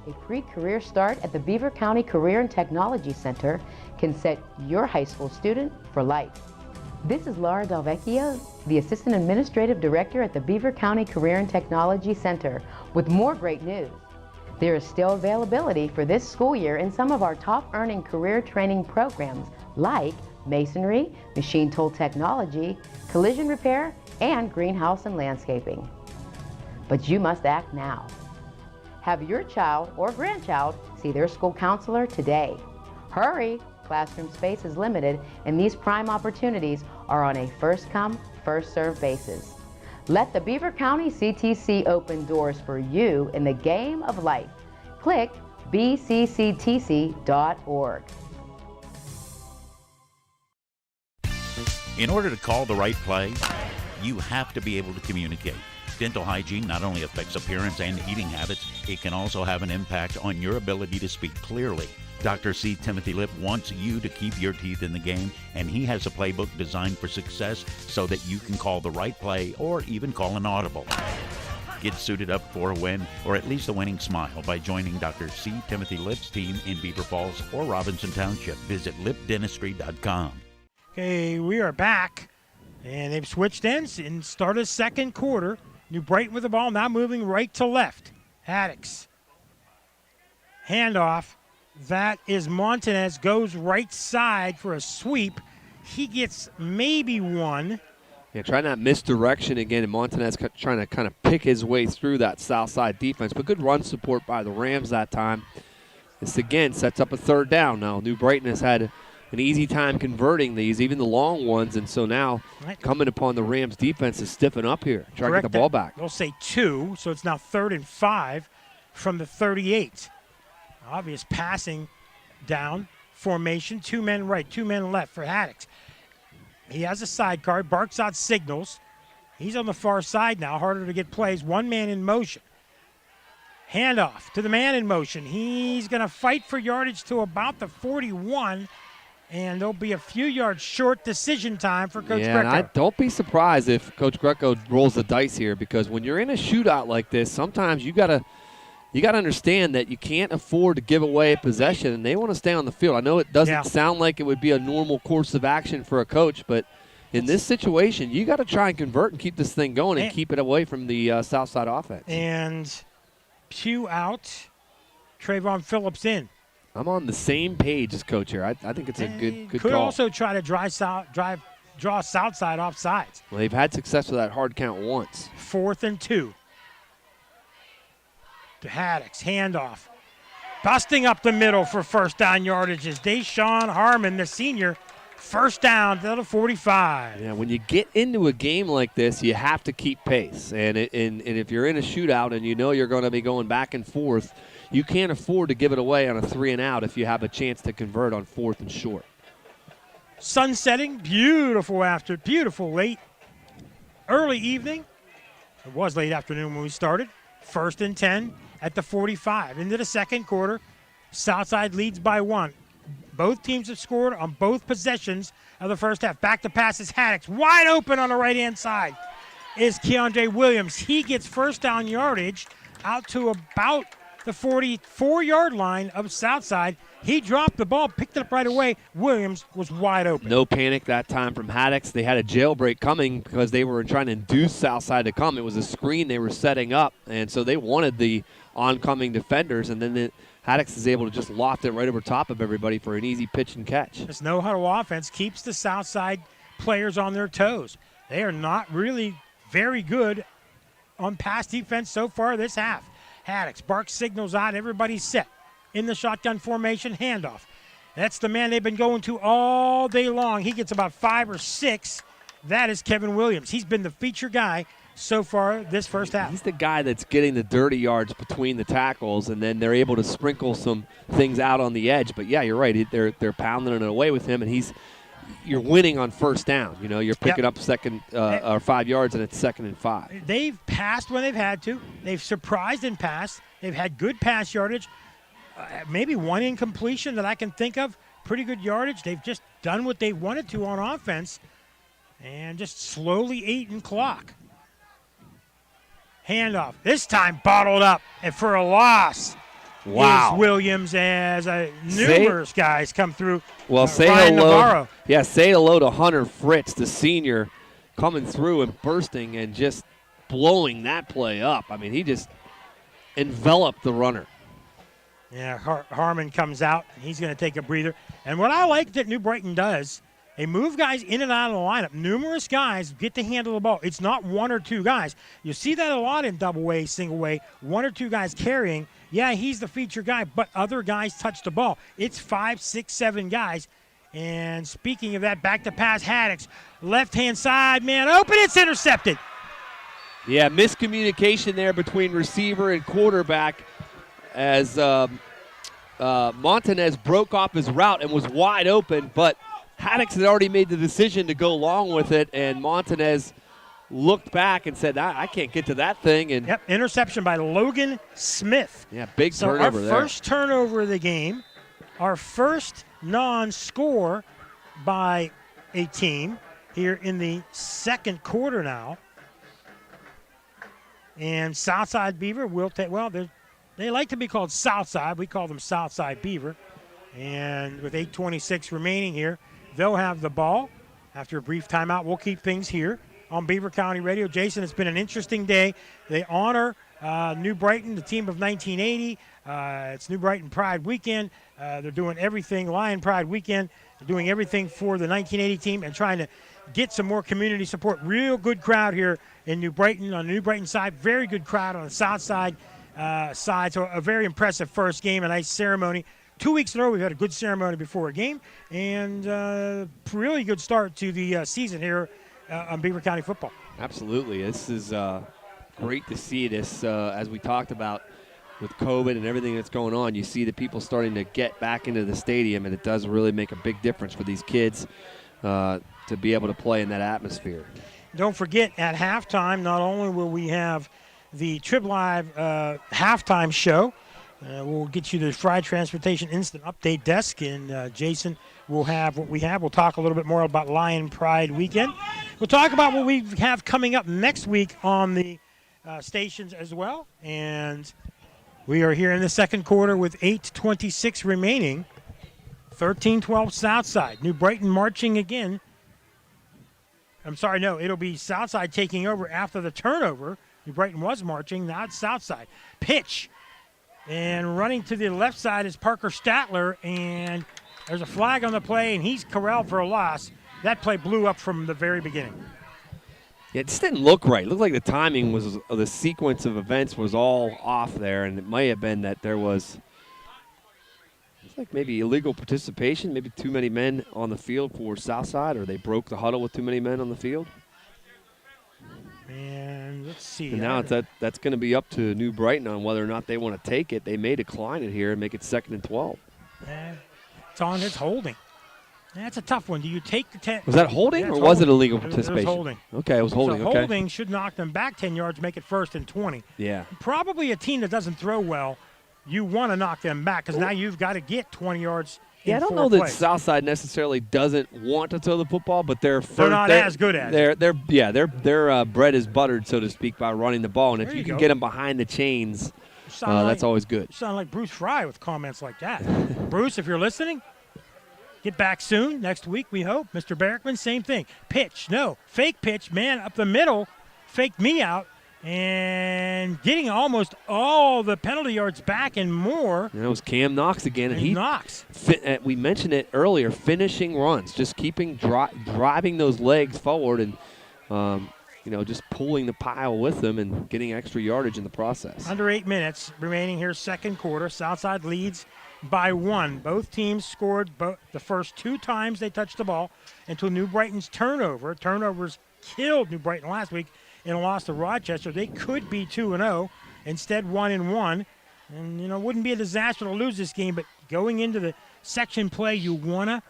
a pre-career start at the Beaver County Career and Technology Center can set your high school student for life. This is Laura Delvecchio, the Assistant Administrative Director at the Beaver County Career and Technology Center, with more great news. There is still availability for this school year in some of our top-earning career training programs like masonry, machine tool technology, collision repair, and greenhouse and landscaping. But you must act now. Have your child or grandchild see their school counselor today. Hurry! Classroom space is limited, and these prime opportunities are on a first-come, first-served basis. Let the Beaver County CTC open doors for you in the game of life. Click bcctc.org. In order to call the right play, you have to be able to communicate. Dental hygiene not only affects appearance and eating habits, it can also have an impact on your ability to speak clearly. Dr. C. Timothy Lip wants you to keep your teeth in the game, and he has a playbook designed for success so that you can call the right play or even call an audible. Get suited up for a win, or at least a winning smile, by joining Dr. C. Timothy Lip's team in Beaver Falls or Robinson Township. Visit lipdentistry.com. Okay, we are back, and they've switched ends and started second quarter. New Brighton with the ball, now moving right to left. Haddix. Handoff. That is Montanez, goes right side for a sweep. He gets maybe one. Yeah, trying that misdirection again, and Montanez trying to kind of pick his way through that south side defense, but good run support by the Rams that time. This again sets up a third down now. New Brighton has had an easy time converting these, even the long ones, and so now coming upon the Rams defense to stiffen up here, try to get the ball back. They'll say 2, so it's now 3rd and 5 from the 38. Obvious passing down formation, 2 men right, 2 men left for Haddix. He has a sidecar, barks out signals. He's on the far side now, harder to get plays. 1 man in motion. Handoff to the man in motion. He's going to fight for yardage to about the 41, and there'll be a few yards short. Decision time for Coach Greco. And don't be surprised if Coach Greco rolls the dice here, because when you're in a shootout like this, sometimes you got to understand that you can't afford to give away a possession, and they want to stay on the field. I know it doesn't sound like it would be a normal course of action for a coach, but in this situation, you got to try and convert and keep this thing going and keep it away from the south side offense. And Pugh out, Trayvon Phillips in. I'm on the same page as Coach here. I think it's a good Could call. also try to draw south side off sides. Well, they've had success with that hard count once. 4th and 2. To Haddix, handoff. Busting up the middle for first down yardage is Deshaun Harmon, the senior. First down to the 45. Yeah, when you get into a game like this, you have to keep pace. And if you're in a shootout and you know you're going to be going back and forth, you can't afford to give it away on a 3 and out if you have a chance to convert on 4th and short. Sun setting, beautiful late. Early evening. It was late afternoon when we started. 1st and 10 at the 45. Into the second quarter, Southside leads by 1. Both teams have scored on both possessions of the first half. Back to pass is Haddix. Wide open on the right-hand side is Keandre Williams. He gets first down yardage out to about the 44-yard line of Southside. He dropped the ball, picked it up right away. Williams was wide open. No panic that time from Haddix. They had a jailbreak coming because they were trying to induce Southside to come. It was a screen they were setting up, and so they wanted the oncoming defenders, and then Haddix is able to just loft it right over top of everybody for an easy pitch and catch. This no-huddle offense keeps the Southside players on their toes. They are not really very good on pass defense so far this half. Haddix barks signals out. Everybody's set in the shotgun formation. Handoff. That's the man they've been going to all day long. He gets about 5 or 6. That is Kevin Williams. He's been the feature guy so far this first half. He's the guy that's getting the dirty yards between the tackles, and then they're able to sprinkle some things out on the edge. But, yeah, you're right. They're pounding it away with him, and you're winning on first down. You know, you're picking up second or 5 yards, and it's 2nd and 5. They've passed when they've had to. They've surprised and passed. They've had good pass yardage. Maybe one incompletion that I can think of. Pretty good yardage. They've just done what they wanted to on offense and just slowly eating clock. Handoff. This time bottled up and for a loss. Wow. Is Williams as numerous guys come through. Well, say Ryan hello. Navarro. Yeah, say hello to Hunter Fritz, the senior, coming through and bursting and just blowing that play up. I mean, he just enveloped the runner. Yeah, Harmon comes out. He's going to take a breather. And what I like that New Brighton does, they move guys in and out of the lineup. Numerous guys get to handle the ball. It's not 1 or 2 guys. You see that a lot in double A, single A. 1 or 2 guys carrying. Yeah, he's the feature guy, but other guys touch the ball. It's 5, 6, 7 guys. And speaking of that, back to pass, Haddix. Left-hand side, man open. It's intercepted. Yeah, miscommunication there between receiver and quarterback as Montanez broke off his route and was wide open, but Haddix had already made the decision to go along with it, and Montanez looked back and said, I can't get to that thing. And Yep, interception by Logan Smith. Yeah, big so turnover our there. First turnover of the game, our first non-score by a team here in the second quarter now. And Southside Beaver will take, well, they like to be called Southside. We call them Southside Beaver. And with 8:26 remaining here, they'll have the ball. After a brief timeout, we'll keep things here on Beaver County Radio. Jason, it's been an interesting day. They honor New Brighton, the team of 1980. It's New Brighton Pride Weekend. They're doing everything, Lion Pride Weekend. They're doing everything for the 1980 team and trying to get some more community support. Real good crowd here in New Brighton, on the New Brighton side. Very good crowd on the south side. So a very impressive first game, a nice ceremony. 2 weeks in a row, we've had a good ceremony before a game, and really good start to the season here on Beaver County football. Absolutely. This is great to see this, as we talked about with COVID and everything that's going on. You see the people starting to get back into the stadium, and it does really make a big difference for these kids to be able to play in that atmosphere. Don't forget, at halftime, not only will we have the Trib Live halftime show, we'll get you the Fried Transportation Instant Update Desk, and Jason will have what we have. We'll talk a little bit more about Lion Pride Weekend. We'll talk about what we have coming up next week on the stations as well. And we are here in the second quarter with 8:26 remaining. 13-12 Southside. New Brighton marching again. I'm sorry, no, it'll be Southside taking over after the turnover. New Brighton was marching, now it's Southside. Pitch. And running to the left side is Parker Statler, and there's a flag on the play, and he's corralled for a loss. That play blew up from the very beginning. Yeah, it just didn't look right. It looked like the timing was, the sequence of events was all off there, and it may have been that there was, it's like maybe illegal participation, maybe too many men on the field for Southside, or they broke the huddle with too many men on the field. And let's see. And now that's going to be up to New Brighton on whether or not they want to take it. They may decline it here and make it 2nd and 12. It's on his holding. That's a tough one. Do you take the 10? Was that holding or was it illegal participation? It was holding. Okay, it was holding. So okay. holding should knock them back 10 yards, make it 1st and 20. Yeah. Probably a team that doesn't throw well, you want to knock them back because now you've got to get 20 yards. Yeah, I don't know that Southside necessarily doesn't want to throw the football, but they're not as good at it. Their bread is buttered, so to speak, by running the ball, and if you can get them behind the chains, that's always good. You sound like Bruce Fry with comments like that. Bruce, if you're listening, get back soon. Next week, we hope. Mr. Barrickman, same thing. Pitch, no. Fake pitch, man, up the middle, faked me out, and getting almost all the penalty yards back and more. And that was Cam Knox again. And Knox. We mentioned it earlier, finishing runs, just keeping driving those legs forward and, just pulling the pile with them and getting extra yardage in the process. Under 8 minutes remaining here, second quarter. Southside leads by 1. Both teams scored the first 2 times they touched the ball until New Brighton's turnover. Turnovers killed New Brighton last week and lost to Rochester. They could be 2-0, instead 1-1. And, it wouldn't be a disaster to lose this game, but going into the section play, you want to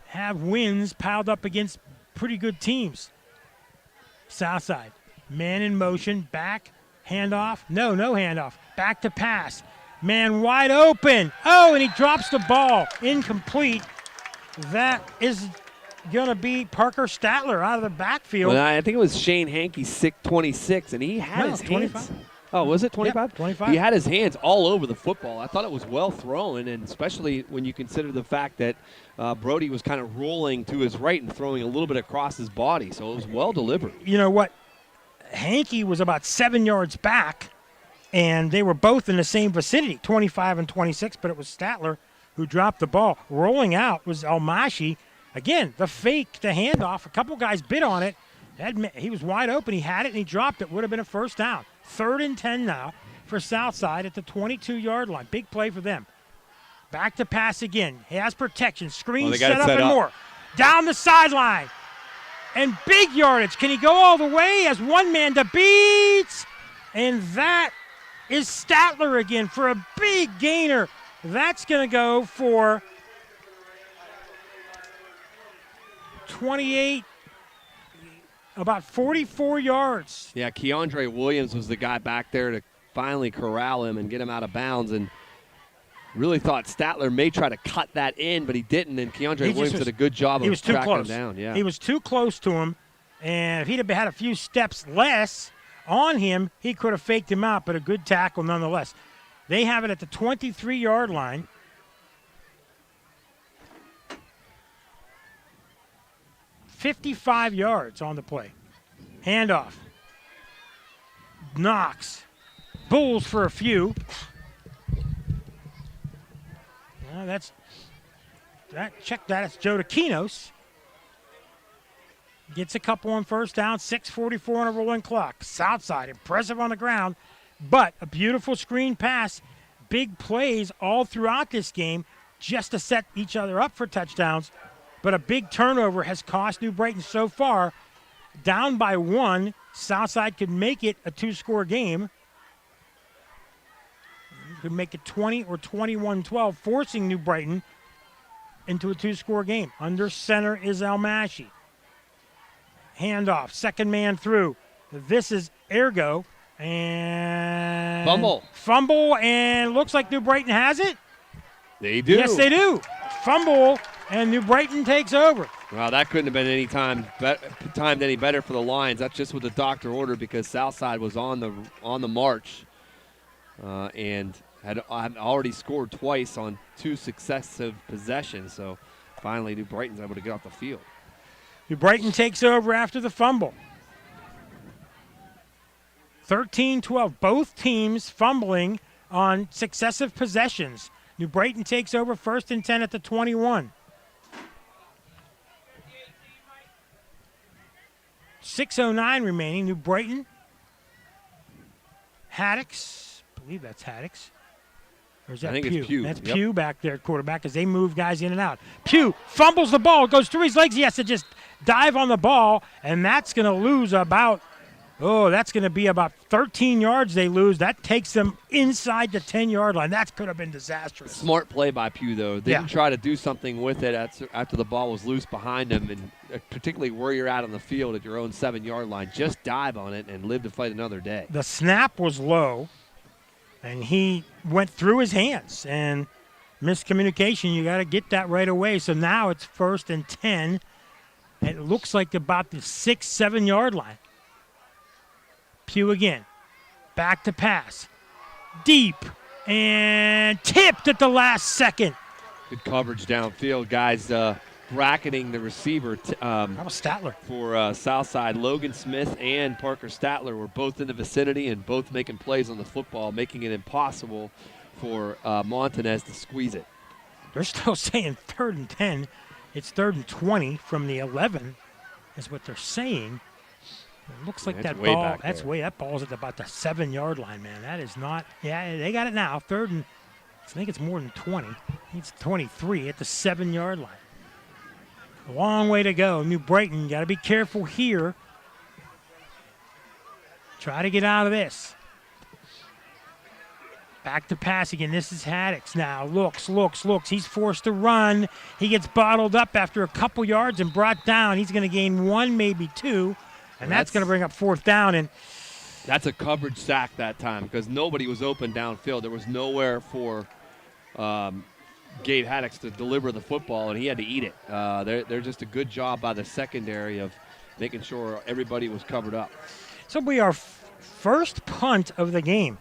have wins piled up against pretty good teams. Southside, man in motion, back, handoff. No handoff. Back to pass. Man wide open. Oh, and he drops the ball. Incomplete. That is going to be Parker Statler out of the backfield. Well, I think it was Shane Hankey, 6'26", and he had his 25. hands. Oh, was it 25? Yep, 25. He had his hands all over the football. I thought it was well thrown, and especially when you consider the fact that Brody was kind of rolling to his right and throwing a little bit across his body, so it was well delivered. You know what? Hankey was about 7 yards back, and they were both in the same vicinity, 25 and 26, but it was Statler who dropped the ball. Rolling out was Almashi. Again, the fake, the handoff, a couple guys bit on it. He was wide open. He had it, and he dropped it. Would have been a first down. 3rd and 10 now for Southside at the 22-yard line. Big play for them. Back to pass again. He has protection. Screen set up and more. Down the sideline. And big yardage. Can he go all the way? He has one man to beat. And that is Statler again for a big gainer. That's going to go for 28, about 44 yards. Yeah, Keandre Williams was the guy back there to finally corral him and get him out of bounds, and really thought Statler may try to cut that in, but he didn't, and Keandre Williams did a good job of tracking him down. Yeah. He was too close to him, and if he'd have had a few steps less on him, he could have faked him out, but a good tackle nonetheless. They have it at the 23-yard line. $55 yards on the play. Handoff. Knox. Bulls for a few. Check that. It's Joe DeKinos. Gets a couple on first down. 6:44 on a rolling clock. Southside, impressive on the ground, but a beautiful screen pass. Big plays all throughout this game just to set each other up for touchdowns. But a big turnover has cost New Brighton so far. Down by 1. Southside could make it a 2-score game. Could make it 20 or 21-12, forcing New Brighton into a 2-score game. Under center is Almashi. Handoff, second man through. This is Ergo. And Fumble, and looks like New Brighton has it. They do. Yes, they do. Fumble, and New Brighton takes over. Well, that couldn't have been any timed any better for the Lions. That's just what the doctor ordered because Southside was on the march and had already scored twice on 2 successive possessions. So finally, New Brighton's able to get off the field. New Brighton takes over after the fumble. 13-12. Both teams fumbling on successive possessions. New Brighton takes over 1st and 10 at the 21. 6:09 remaining. New Brighton. Haddix. I believe that's Haddix. Or is that I think Pugh? it's Pugh. That's Yep. Pugh back there at quarterback as they move guys in and out. Pugh fumbles the ball, goes through his legs. He has to just dive on the ball, and that's going to lose about, that's going to be about 13 yards they lose. That takes them inside the 10-yard line. That could have been disastrous. Smart play by Pugh, though. They didn't try to do something with it after the ball was loose behind him, and particularly where you're at on the field at your own 7-yard line. Just dive on it and live to fight another day. The snap was low, and he went through his hands. And miscommunication, you got to get that right away. So now it's 1st and 10. It looks like about the 6-7 line. Pugh again. Back to pass. Deep. And tipped at the last second. Good coverage downfield, guys. Bracketing the receiver. That was Statler. For Southside. Logan Smith and Parker Statler were both in the vicinity and both making plays on the football, making it impossible for Montanez to squeeze it. They're still saying 3rd and 10. It's 3rd and 20 from the 11 is what they're saying. It looks like that ball. That ball's at about the 7-yard line, man. That is not. Yeah, they got it now. 3rd and I think it's more than 20. It's 23 at the 7-yard line. A long way to go. New Brighton, got to be careful here. Try to get out of this. Back to pass again. This is Haddix now. Looks. He's forced to run. He gets bottled up after a couple yards and brought down. He's going to gain 1, maybe 2, and that's going to bring up 4th down. And that's a coverage sack that time because nobody was open downfield. There was nowhere for Gabe Haddix to deliver the football, and he had to eat it. They're just a good job by the secondary of making sure everybody was covered up. So we are first punt of the game.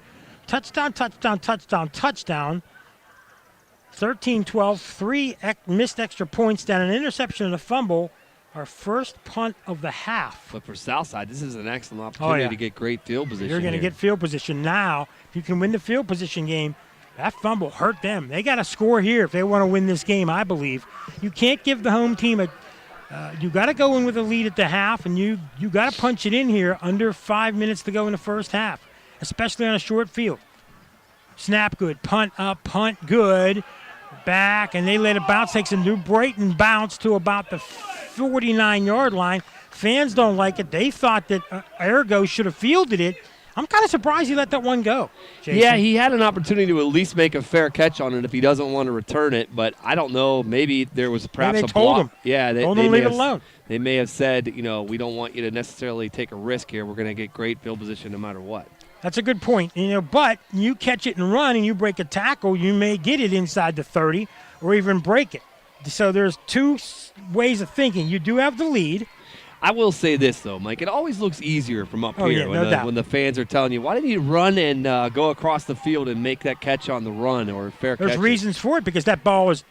Touchdown. 13-12, 3 missed extra points down, an interception and a fumble. Our first punt of the half. But for Southside, this is an excellent opportunity to get great field position. You're going to get field position now. If you can win the field position game, that fumble hurt them. They got to score here if they want to win this game, I believe. You can't give the home team you got to go in with a lead at the half, and you got to punch it in here under 5 minutes to go in the first half, especially on a short field. Snap good, punt up, punt good, back, and they let it bounce. Takes a New Brighton bounce to about the 49-yard line. Fans don't like it. They thought that Ergo should have fielded it. I'm kind of surprised he let that one go, Jason. Yeah, he had an opportunity to at least make a fair catch on it if he doesn't want to return it, but I don't know. Maybe there was perhaps they a told block. him. Yeah, they Told him to may leave it have- alone. They may have said, we don't want you to necessarily take a risk here. We're going to get great field position no matter what. That's a good point. But you catch it and run and you break a tackle, you may get it inside the 30 or even break it. So there's two ways of thinking. You do have the lead. I will say this, though, Mike. It always looks easier from up Oh, here yeah, no doubt. when the fans are telling you, why didn't you run and go across the field and make that catch on the run or fair catch? There's reasons for it because that ball is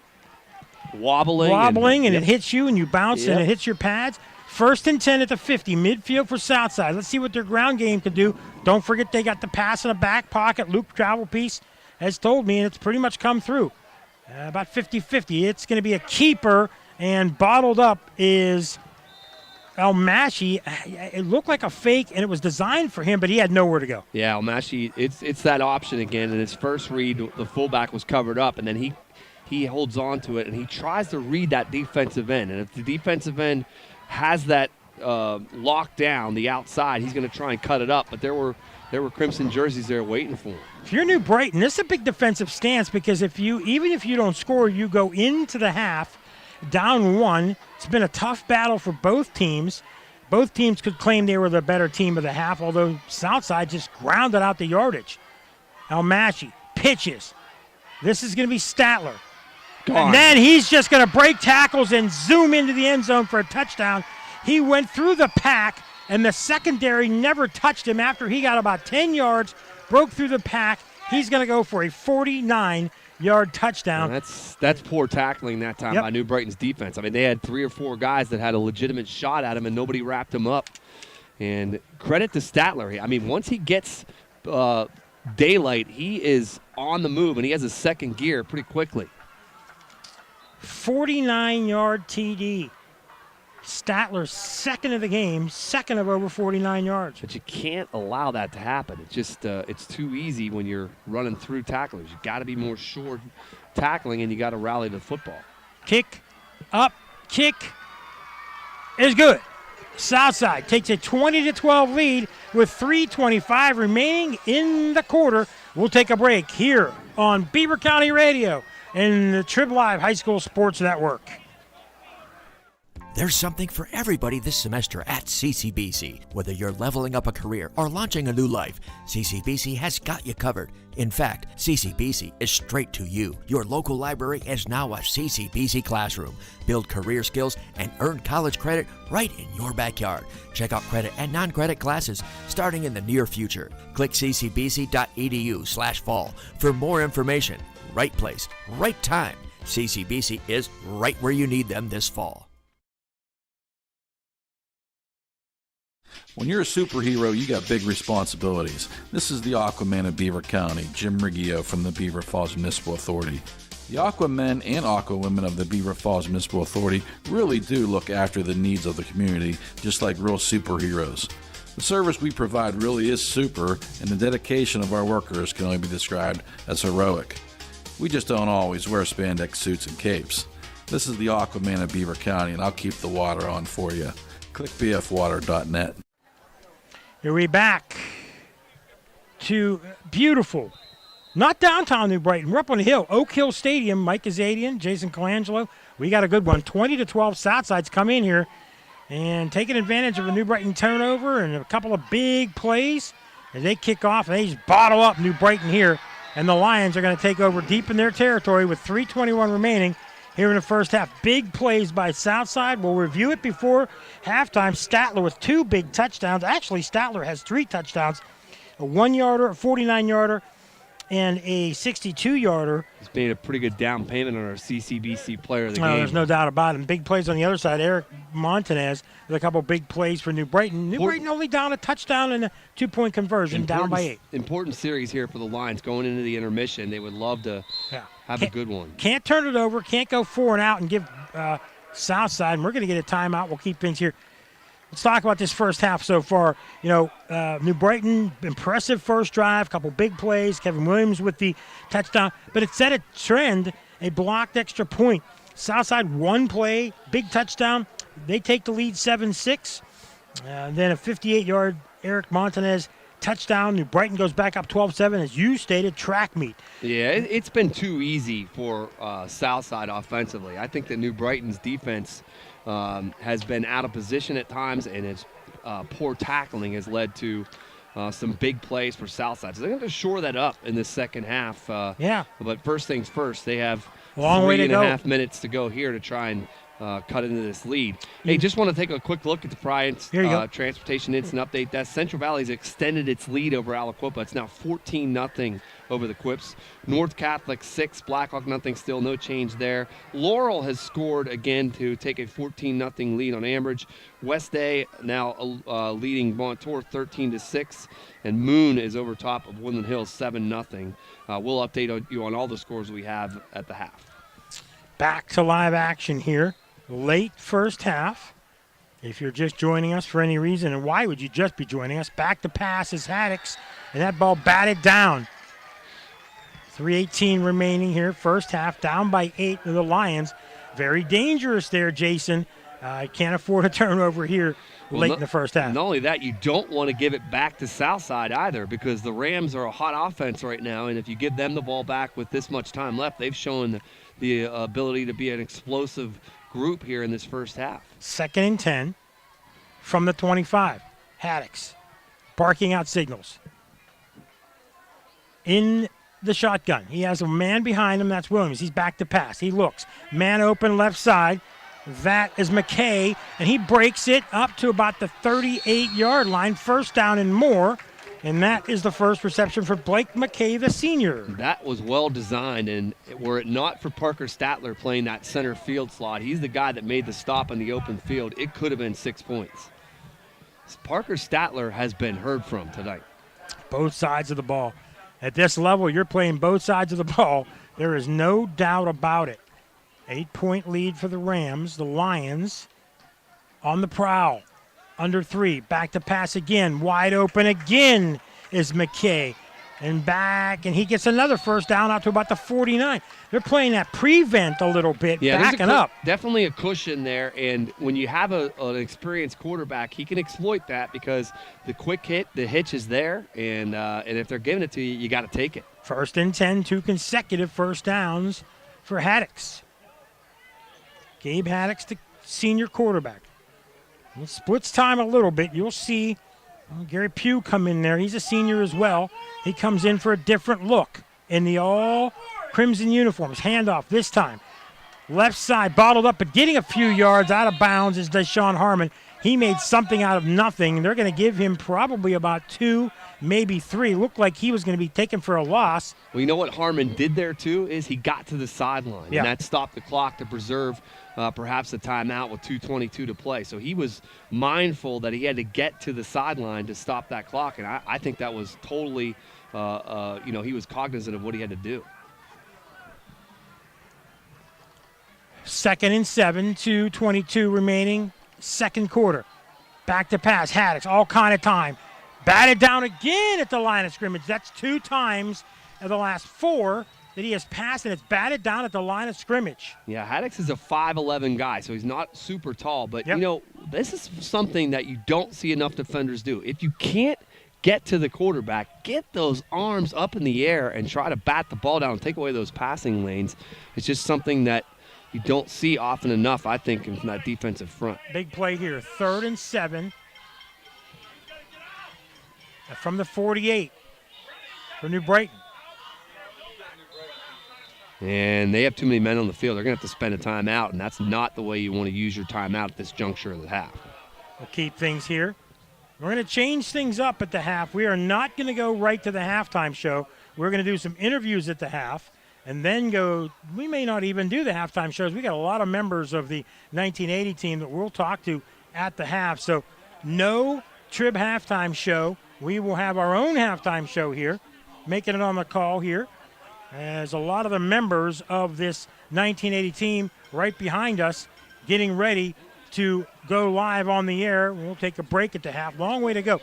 wobbling and yep. it hits you and you bounce and it hits your pads. 1st and 10 at the 50, midfield for Southside. Let's see what their ground game can do. Don't forget they got the pass in the back pocket. Luke Travelpiece has told me, and it's pretty much come through. About 50-50. It's going to be a keeper, and bottled up is Almashi. It looked like a fake, and it was designed for him, but he had nowhere to go. Yeah, Almashi, it's that option again. In his first read, the fullback was covered up, and then he holds on to it, and he tries to read that defensive end. And if the defensive end has that locked down, the outside, he's going to try and cut it up. But there were crimson jerseys there waiting for him. If you're New Brighton, this is a big defensive stance because even if you don't score, you go into the half down 1. It's been a tough battle for both teams. Both teams could claim they were the better team of the half, although Southside just grounded out the yardage. Almashi pitches. This is going to be Statler. And then he's just going to break tackles and zoom into the end zone for a touchdown. He went through the pack, and the secondary never touched him after he got about 10 yards, broke through the pack. He's going to go for a 49-yard touchdown. Well, that's poor tackling that time by New Brighton's defense. I mean, they had 3 or 4 guys that had a legitimate shot at him, and nobody wrapped him up. And credit to Statler. I mean, once he gets daylight, he is on the move, and he has a second gear pretty quickly. 49-yard TD. Statler's second of the game, second of over 49 yards. But you can't allow that to happen. It's just it's too easy when you're running through tacklers. You got to be more sure tackling, and you got to rally the football. Kick is good. Southside takes a 20-12 lead with 3:25 remaining in the quarter. We'll take a break here on Beaver County Radio and the Trib Live High School Sports Network. There's something for everybody this semester at CCBC. Whether you're leveling up a career or launching a new life, CCBC has got you covered. In fact, CCBC is straight to you. Your local library is now a CCBC classroom. Build career skills and earn college credit right in your backyard. Check out credit and non-credit classes starting in the near future. Click ccbc.edu/fall for more information. Right place, right time. CCBC is right where you need them this fall. When you're a superhero, you got big responsibilities. This is the Aquaman of Beaver County, Jim Riggio from the Beaver Falls Municipal Authority. The Aquamen and Aquawomen of the Beaver Falls Municipal Authority really do look after the needs of the community, just like real superheroes. The service we provide really is super, and the dedication of our workers can only be described as heroic. We just don't always wear spandex suits and capes. This is the Aquaman of Beaver County, and I'll keep the water on for you. Click bfwater.net. Here we back to beautiful, not downtown New Brighton. We're up on the hill, Oak Hill Stadium. Mike Azadian, Jason Colangelo. We got a good one. 20-12 Southside's come in here and taking advantage of a New Brighton turnover and a couple of big plays as they kick off. And they just bottle up New Brighton here. And the Lions are going to take over deep in their territory with 3:21 remaining here in the first half. Big plays by Southside. We'll review it before halftime. Statler with 2 big touchdowns. Actually, Statler has 3 touchdowns. A 1-yarder, a 49-yarder, and a 62-yarder. He's made a pretty good down payment on our CCBC player of the game. There's no doubt about it. Big plays on the other side. Eric Montanez with a couple big plays for New Brighton. New Brighton only down a touchdown and a 2-point conversion, down by 8. Important series here for the Lions going into the intermission. They would love to have a good one. Can't turn it over. Can't go 4 and out and give Southside. And we're going to get a timeout. We'll keep things here. Let's talk about this first half so far. New Brighton, impressive first drive, couple big plays. Kevin Williams with the touchdown. But it set a trend, a blocked extra point. Southside 1 play, big touchdown. They take the lead 7-6. Then a 58-yard Eric Montanez touchdown. New Brighton goes back up 12-7, as you stated, track meet. Yeah, it's been too easy for Southside offensively. I think that New Brighton's defense has been out of position at times, and its poor tackling has led to some big plays for Southside. So they're going to shore that up in the second half. But first things first, they have Long way to go. 3.5 minutes to go here to try and cut into this lead. Hey, just want to take a quick look at the Bryant Transportation Instant Update. That Central Valley's extended its lead over Aliquippa. It's now 14-0 over the Quips. North Catholic 6, Blackhawk nothing still, no change there. Laurel has scored again to take a 14-0 lead on Ambridge. West Day now leading Montour 13-6, and Moon is over top of Woodland Hills 7-0. We'll update you on all the scores we have at the half. Back to live action here. Late first half. If you're just joining us for any reason, and why would you just be joining us? Back to pass is Haddix, and that ball batted down. 3:18 remaining here, first half, down by 8 to the Lions. Very dangerous there, Jason. Can't afford a turnover here late in the first half. Not only that, you don't want to give it back to Southside either, because the Rams are a hot offense right now, and if you give them the ball back with this much time left, they've shown the ability to be an explosive group here in this first half. 2nd and 10 from the 25. Haddix barking out signals. In the shotgun, he has a man behind him. That's Williams. He's back to pass. He looks. Man open left side. That is McKay, and he breaks it up to about the 38-yard line. First down and more. And that is the first reception for Blake McKay, the senior. That was well designed, and were it not for Parker Statler playing that center field slot, he's the guy that made the stop in the open field. It could have been 6 points. Parker Statler has been heard from tonight. Both sides of the ball. At this level, you're playing both sides of the ball. There is no doubt about it. 8-point lead for the Rams. The Lions on the prowl. Under 3, back to pass again, wide open again is McKay. And back, and he gets another first down out to about the 49. They're playing that prevent a little bit, backing up. Definitely a cushion there, and when you have an experienced quarterback, he can exploit that because the quick hit, the hitch is there, and if they're giving it to you, you got to take it. 1st and 10, 2 consecutive first downs for Haddix. Gabe Haddix, the senior quarterback. He splits time a little bit. You'll see Gary Pugh come in there. He's a senior as well. He comes in for a different look in the all-crimson uniforms. Handoff this time. Left side, bottled up, but getting a few yards out of bounds is Deshaun Harmon. He made something out of nothing. They're going to give him probably about 2, maybe 3. Looked like he was going to be taken for a loss. Well, you know what Harmon did there, too, is he got to the sideline, and that stopped the clock to preserve perhaps a timeout with 2:22 to play. So he was mindful that he had to get to the sideline to stop that clock, and I think that was totally, he was cognizant of what he had to do. 2nd and 7, 2:22 remaining, second quarter. Back to pass, Haddix, all kind of time. Batted down again at the line of scrimmage. That's 2 times in the last 4 that he has passed, and it's batted down at the line of scrimmage. Yeah, Haddix is a 5'11 guy, so he's not super tall. But, this is something that you don't see enough defenders do. If you can't get to the quarterback, get those arms up in the air and try to bat the ball down and take away those passing lanes. It's just something that you don't see often enough, I think, from that defensive front. Big play here, 3rd and 7 from the 48 for New Brighton. And they have too many men on the field. They're going to have to spend a timeout, and that's not the way you want to use your timeout at this juncture of the half. We'll keep things here. We're going to change things up at the half. We are not going to go right to the halftime show. We're going to do some interviews at the half and then we may not even do the halftime shows. We got a lot of members of the 1980 team that we'll talk to at the half. So no Trib halftime show. We will have our own halftime show here, making it on the call here. As a lot of the members of this 1980 team right behind us getting ready to go live on the air. We'll take a break at the half. Long way to go.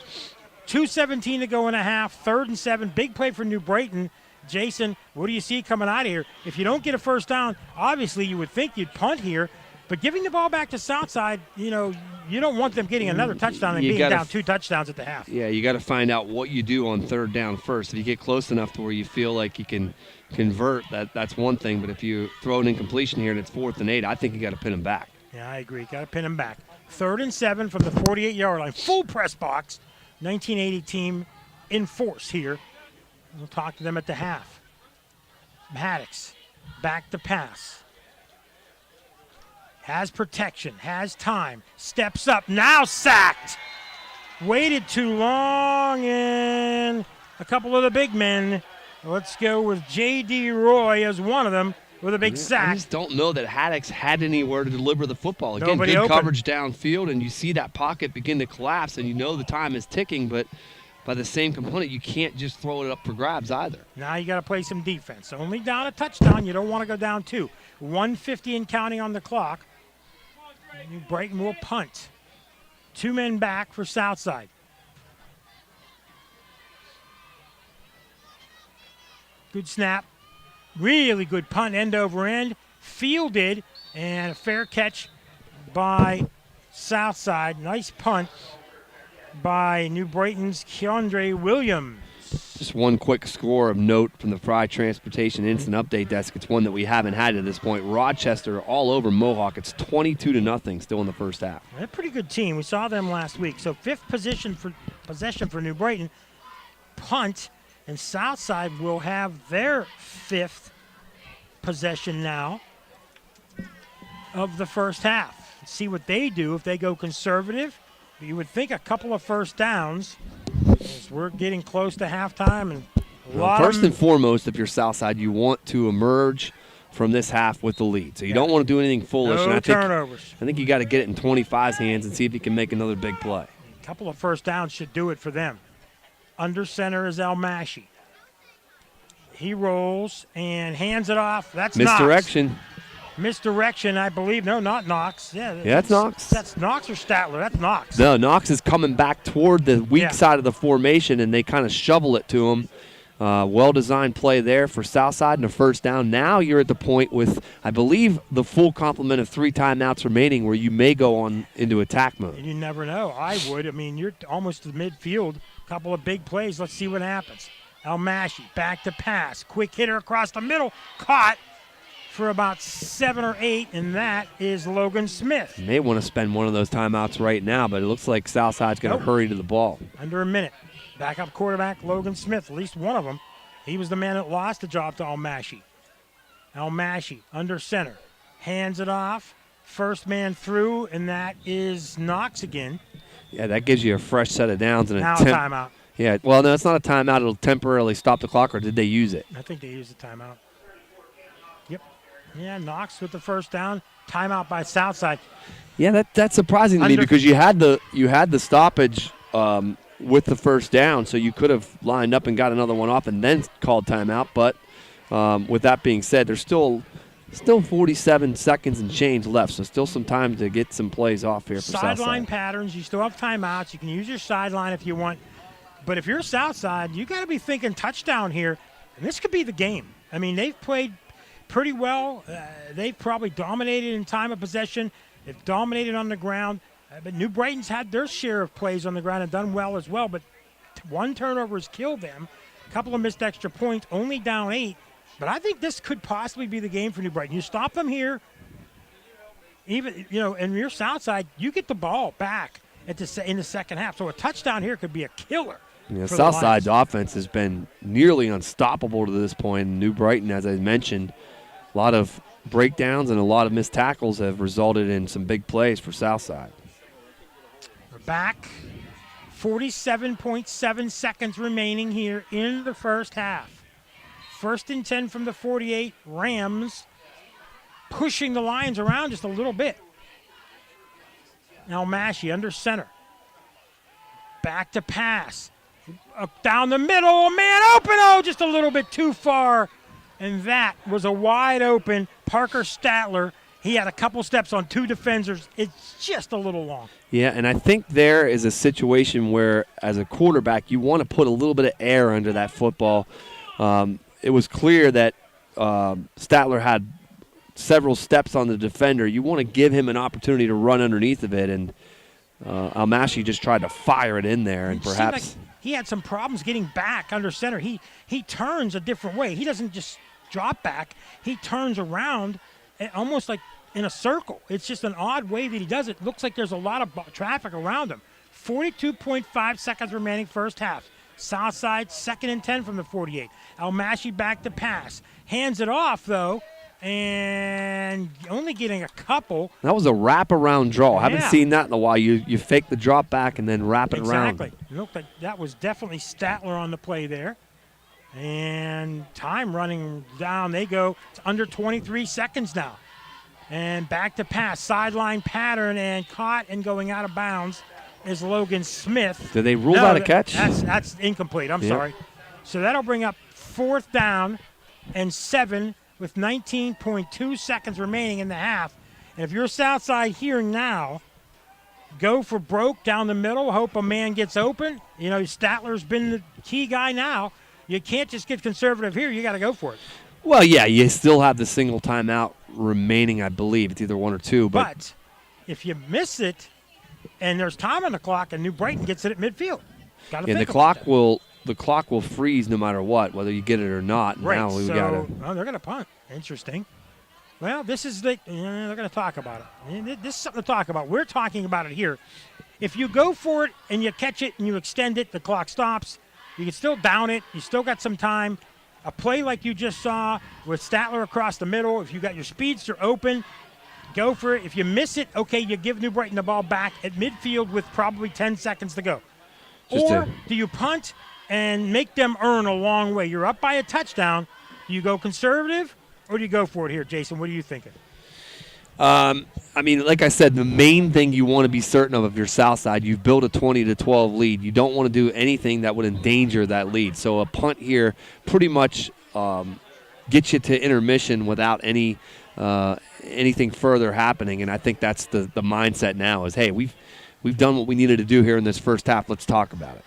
2:17 to go in a half. 3rd and 7. Big play for New Brighton. Jason, what do you see coming out of here? If you don't get a first down, obviously you would think you'd punt here, But giving the ball back to Southside, you don't want them getting another touchdown and being down 2 touchdowns at the half. Yeah, you got to find out what you do on third down first. If you get close enough to where you feel like you can convert, that's one thing. But if you throw an incompletion here and it's 4th and 8, I think you got to pin them back. Yeah, I agree. Got to pin them back. 3rd and 7 from the 48-yard line. Full press box. 1980 team in force here. We'll talk to them at the half. Maddox back to pass. Has protection, has time, steps up, now sacked. Waited too long, and a couple of the big men. Let's go with J.D. Roy as one of them with a big sack. I just don't know that Haddox had anywhere to deliver the football. Again, Nobody good open. coverage downfield, and you see that pocket begin to collapse, and you know the time is ticking, but by the same component, you can't just throw it up for grabs either. Now you got to play some defense. Only down a touchdown. You don't want to go down 2. 1:50 and counting on the clock. New Brighton will punt. 2 men back for Southside. Good snap. Really good punt, end over end. Fielded, and a fair catch by Southside. Nice punt by New Brighton's Keandre Williams. Just one quick score of note from the Fry Transportation Instant Update Desk. It's one that we haven't had at this point. Rochester all over Mohawk. It's 22-0 still in the first half. They're a pretty good team. We saw them last week. So 5th possession for New Brighton. Punt, and Southside will have their 5th possession now of the first half. Let's see what they do if they go conservative. You would think a couple of first downs, as we're getting close to halftime. And first and foremost, if you're Southside, you want to emerge from this half with the lead. So you don't want to do anything foolish. No turnovers. I think you got to get it in 25's hands and see if you can make another big play. A couple of first downs should do it for them. Under center is Almashi. He rolls and hands it off. That's misdirection. Knox. Misdirection, I believe. No, not Knox. Yeah, that's Knox. That's Knox or Statler. That's Knox. No, Knox is coming back toward the weak side of the formation, and they kind of shovel it to him. Well-designed play there for Southside and a first down. Now you're at the point with, I believe, the full complement of 3 timeouts remaining where you may go on into attack mode. You never know. I would. I mean, you're almost to the midfield. A couple of big plays. Let's see what happens. Almashi back to pass. Quick hitter across the middle. Caught for about 7 or 8, and that is Logan Smith. You may want to spend one of those timeouts right now, but it looks like Southside's going to hurry to the ball. Under a minute. Backup quarterback Logan Smith, at least one of them. He was the man that lost the job to Almashi. Almashi under center. Hands it off. First man through, and that is Knox again. Yeah, that gives you a fresh set of downs. And now timeout. Yeah, well, no, it's not a timeout. It'll temporarily stop the clock, or did they use it? I think they used the timeout. Yep. Yeah, Knox with the first down. Timeout by Southside. Yeah, that's surprising to me because you had the stoppage with the first down, so you could have lined up and got another one off and then called timeout. But with that being said, there's still 47 seconds and change left, so still some time to get some plays off here for Southside. Sideline patterns. You still have timeouts. You can use your sideline if you want. But if you're Southside, you got to be thinking touchdown here, and this could be the game. I mean, they've played pretty well. They've probably dominated in time of possession. They've dominated on the ground. But New Brighton's had their share of plays on the ground and done well as well. But 1 turnover has killed them. A couple of missed extra points, only down 8. But I think this could possibly be the game for New Brighton. You stop them here, even and you're Southside, you get the ball back in the second half. So a touchdown here could be a killer. Yeah, Southside's offense has been nearly unstoppable to this point. New Brighton, as I mentioned, a lot of breakdowns and a lot of missed tackles have resulted in some big plays for Southside. We're back. 47.7 seconds remaining here in the first half. 1st and 10 from the 48. Rams pushing the Lions around just a little bit. Now Massey under center. Back to pass. Down the middle, a man open, just a little bit too far. And that was a wide open Parker Statler. He had a couple steps on 2 defenders. It's just a little long. Yeah, and I think there is a situation where, as a quarterback, you want to put a little bit of air under that football. It was clear that Statler had several steps on the defender. You want to give him an opportunity to run underneath of it, and Almashi just tried to fire it in there, and perhaps he had some problems getting back under center. He turns a different way. He doesn't just drop back. He turns around almost like in a circle. It's just an odd way that he does it. Looks like there's a lot of traffic around him. 42.5 seconds remaining first half. Southside, 2nd and 10 from the 48. Almashi back to pass. Hands it off, though, and only getting a couple. That was a wraparound draw. Yeah. Haven't seen that in a while. You fake the drop back and then wrap it around. Exactly. It looked like that was definitely Statler on the play there. And time running down. They go. It's under 23 seconds now. And back to pass. Sideline pattern and caught and going out of bounds is Logan Smith. Did they rule out a catch? That's incomplete. I'm sorry. So that'll bring up 4th down and 7 with 19.2 seconds remaining in the half. And if you're Southside here now, go for broke down the middle, hope a man gets open. You know, Statler's been the key guy now. You can't just get conservative here. You got to go for it. Well, yeah, you still have the single timeout remaining, I believe. It's either 1 or 2. But if you miss it and there's time on the clock and New Brighton gets it at midfield, got to think the about that. The clock will freeze no matter what, whether you get it or not. Right. Now we they're going to punt. Interesting. Well, this is they're going to talk about it. This is something to talk about. We're talking about it here. If you go for it and you catch it and you extend it, the clock stops. You can still down it. You still got some time. A play like you just saw with Statler across the middle. If you got your speedster open, go for it. If you miss it, okay, you give New Brighton the ball back at midfield with probably 10 seconds to go. Or do you punt and make them earn a long way? You're up by a touchdown. Do you go conservative or do you go for it here, Jason? What are you thinking? I mean, like I said, the main thing you want to be certain of if you're Southside, you've built a 20-12 lead. You don't want to do anything that would endanger that lead. So a punt here pretty much gets you to intermission without anything further happening. And I think that's the mindset now is, hey, we've done what we needed to do here in this first half. Let's talk about it.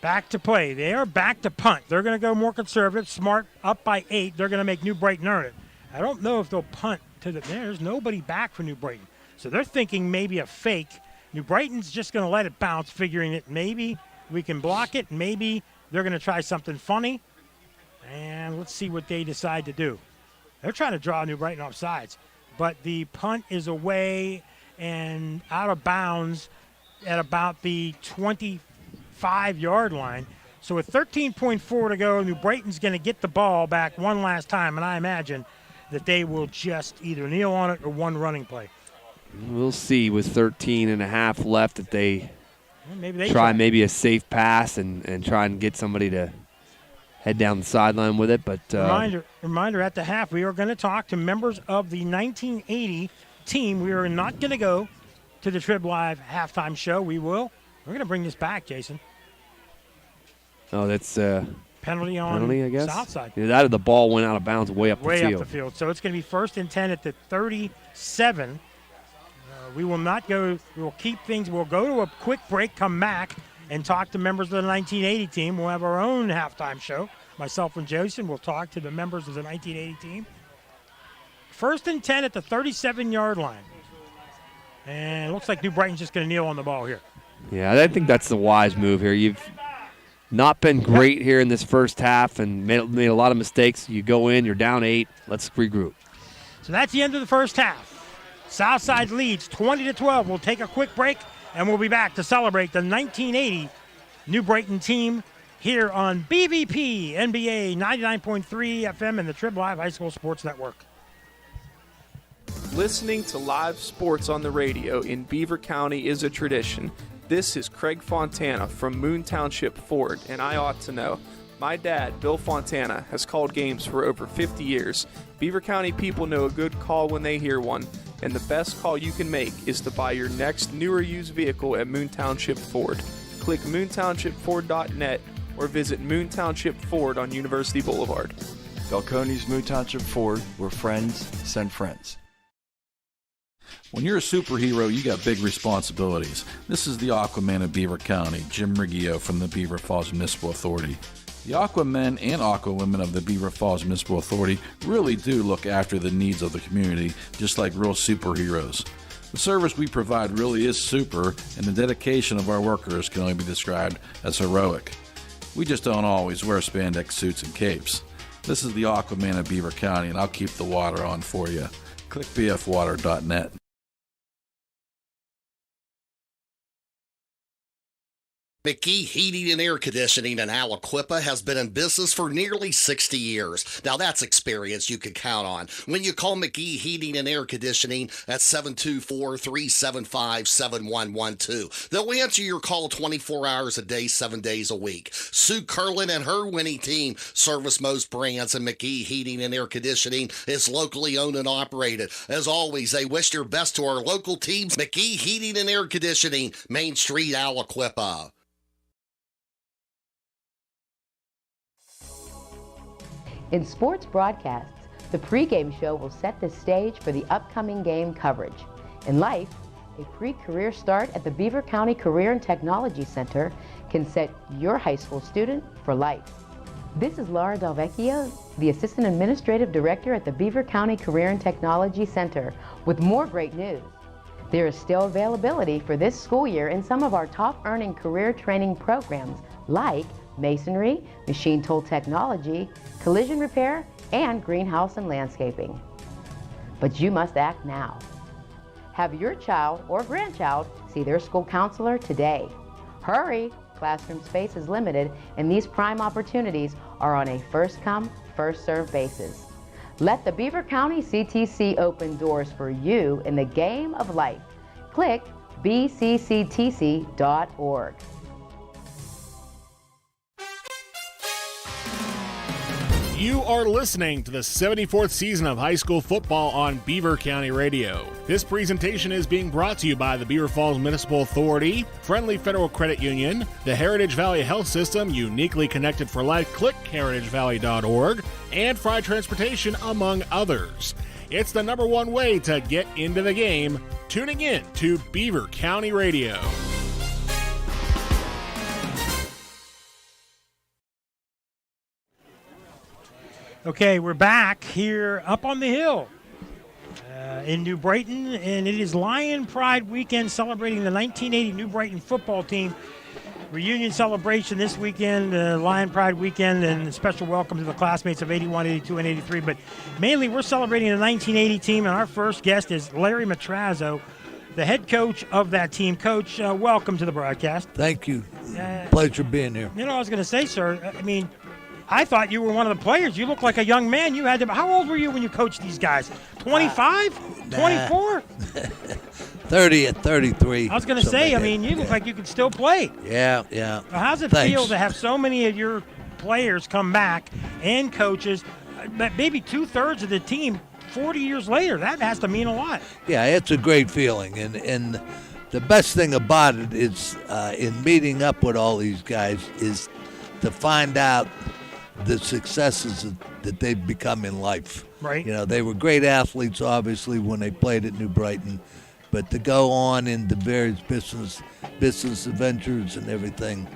Back to play. They are back to punt. They're going to go more conservative. Smart up by 8. They're going to make New Brighton earn it. I don't know if they'll punt. There's nobody back for New Brighton. So they're thinking maybe a fake. New Brighton's just going to let it bounce, figuring that maybe we can block it. Maybe they're going to try something funny. And let's see what they decide to do. They're trying to draw New Brighton off sides. But the punt is away and out of bounds at about the 25-yard line. So with 13.4 to go, New Brighton's going to get the ball back one last time. And I imagine that they will just either kneel on it or one running play. We'll see with 13 and a half left if they, maybe try maybe a safe pass and try and get somebody to head down the sideline with it. But reminder at the half, we are going to talk to members of the 1980 team. We are not going to go to the Trib Live halftime show. We're going to bring this back, Jason. Oh, that's penalty on I guess. Southside. Yeah, that or the ball went out of bounds way up the field. Way up the field. So it's going to be 1st and 10 at the 37. We will not go. We will keep things. We'll go to a quick break, come back, and talk to members of the 1980 team. We'll have our own halftime show. Myself and Jason will talk to the members of the 1980 team. 1st and 10 at the 37-yard line. And it looks like New Brighton's just going to kneel on the ball here. Yeah, I think that's the wise move here. You've not been great here in this first half and made a lot of mistakes. You go in, you're down 8. Let's regroup. So that's the end of the first half. Southside leads 20-12. We'll take a quick break, and we'll be back to celebrate the 1980 New Brighton team here on BVP NBA 99.3 FM and the Trib Live High School Sports Network. Listening to live sports on the radio in Beaver County is a tradition. This is Craig Fontana from Moon Township Ford, and I ought to know. My dad, Bill Fontana, has called games for over 50 years. Beaver County people know a good call when they hear one, and the best call you can make is to buy your next new or used vehicle at Moon Township Ford. Click moontownshipford.net or visit Moon Township Ford on University Boulevard. Falcone's Moon Township Ford, where friends send friends. When you're a superhero, you got big responsibilities. This is the Aquaman of Beaver County, Jim Riggio from the Beaver Falls Municipal Authority. The Aqua men and Aqua women of the Beaver Falls Municipal Authority really do look after the needs of the community, just like real superheroes. The service we provide really is super, and the dedication of our workers can only be described as heroic. We just don't always wear spandex suits and capes. This is the Aquaman of Beaver County, and I'll keep the water on for you. Click bfwater.net. McGee Heating and Air Conditioning in Aliquippa has been in business for nearly 60 years. Now that's experience you can count on. When you call McGee Heating and Air Conditioning at 724-375-7112, they'll answer your call 24 hours a day, 7 days a week. Sue Curlin and her winning team service most brands, and McGee Heating and Air Conditioning is locally owned and operated. As always, they wish their best to our local teams. McGee Heating and Air Conditioning, Main Street, Aliquippa. In sports broadcasts, the pregame show will set the stage for the upcoming game coverage. In life, a pre-career start at the Beaver County Career and Technology Center can set your high school student for life. This is Laura Delvecchio, the Assistant Administrative Director at the Beaver County Career and Technology Center, with more great news. There is still availability for this school year in some of our top-earning career training programs like masonry, machine tool technology, collision repair, and greenhouse and landscaping. But you must act now. Have your child or grandchild see their school counselor today. Hurry! Classroom space is limited, and these prime opportunities are on a first-come, first-served basis. Let the Beaver County CTC open doors for you in the game of life. Click bcctc.org. You are listening to the 74th season of high school football on Beaver County Radio. This presentation is being brought to you by the Beaver Falls Municipal Authority, Friendly Federal Credit Union, the Heritage Valley Health System, uniquely connected for life, click heritagevalley.org, and Fry Transportation, among others. It's the number one way to get into the game, tuning in to Beaver County Radio. Okay, we're back here up on the hill in New Brighton, and it is Lion Pride Weekend celebrating the 1980 New Brighton football team. Reunion celebration this weekend, Lion Pride Weekend, and a special welcome to the classmates of 81, 82, and 83. But mainly we're celebrating the 1980 team, and our first guest is Larry Matrazzo, the head coach of that team. Coach, welcome to the broadcast. Thank you. Pleasure being here. You know, I was going to say, sir, I mean, I thought you were one of the players. You look like a young man. You had to. How old were you when you coached these guys? 25? 24? 30 at 33. I was going to say, I mean, you look like you could still play. Yeah. How's it feel to have so many of your players come back and coaches, maybe two-thirds of the team 40 years later? That has to mean a lot. Yeah, it's a great feeling. And the best thing about it is in meeting up with all these guys is to find out the successes that they've become in life. Right. You know, they were great athletes, obviously, when they played at New Brighton, but to go on into various business adventures and everything,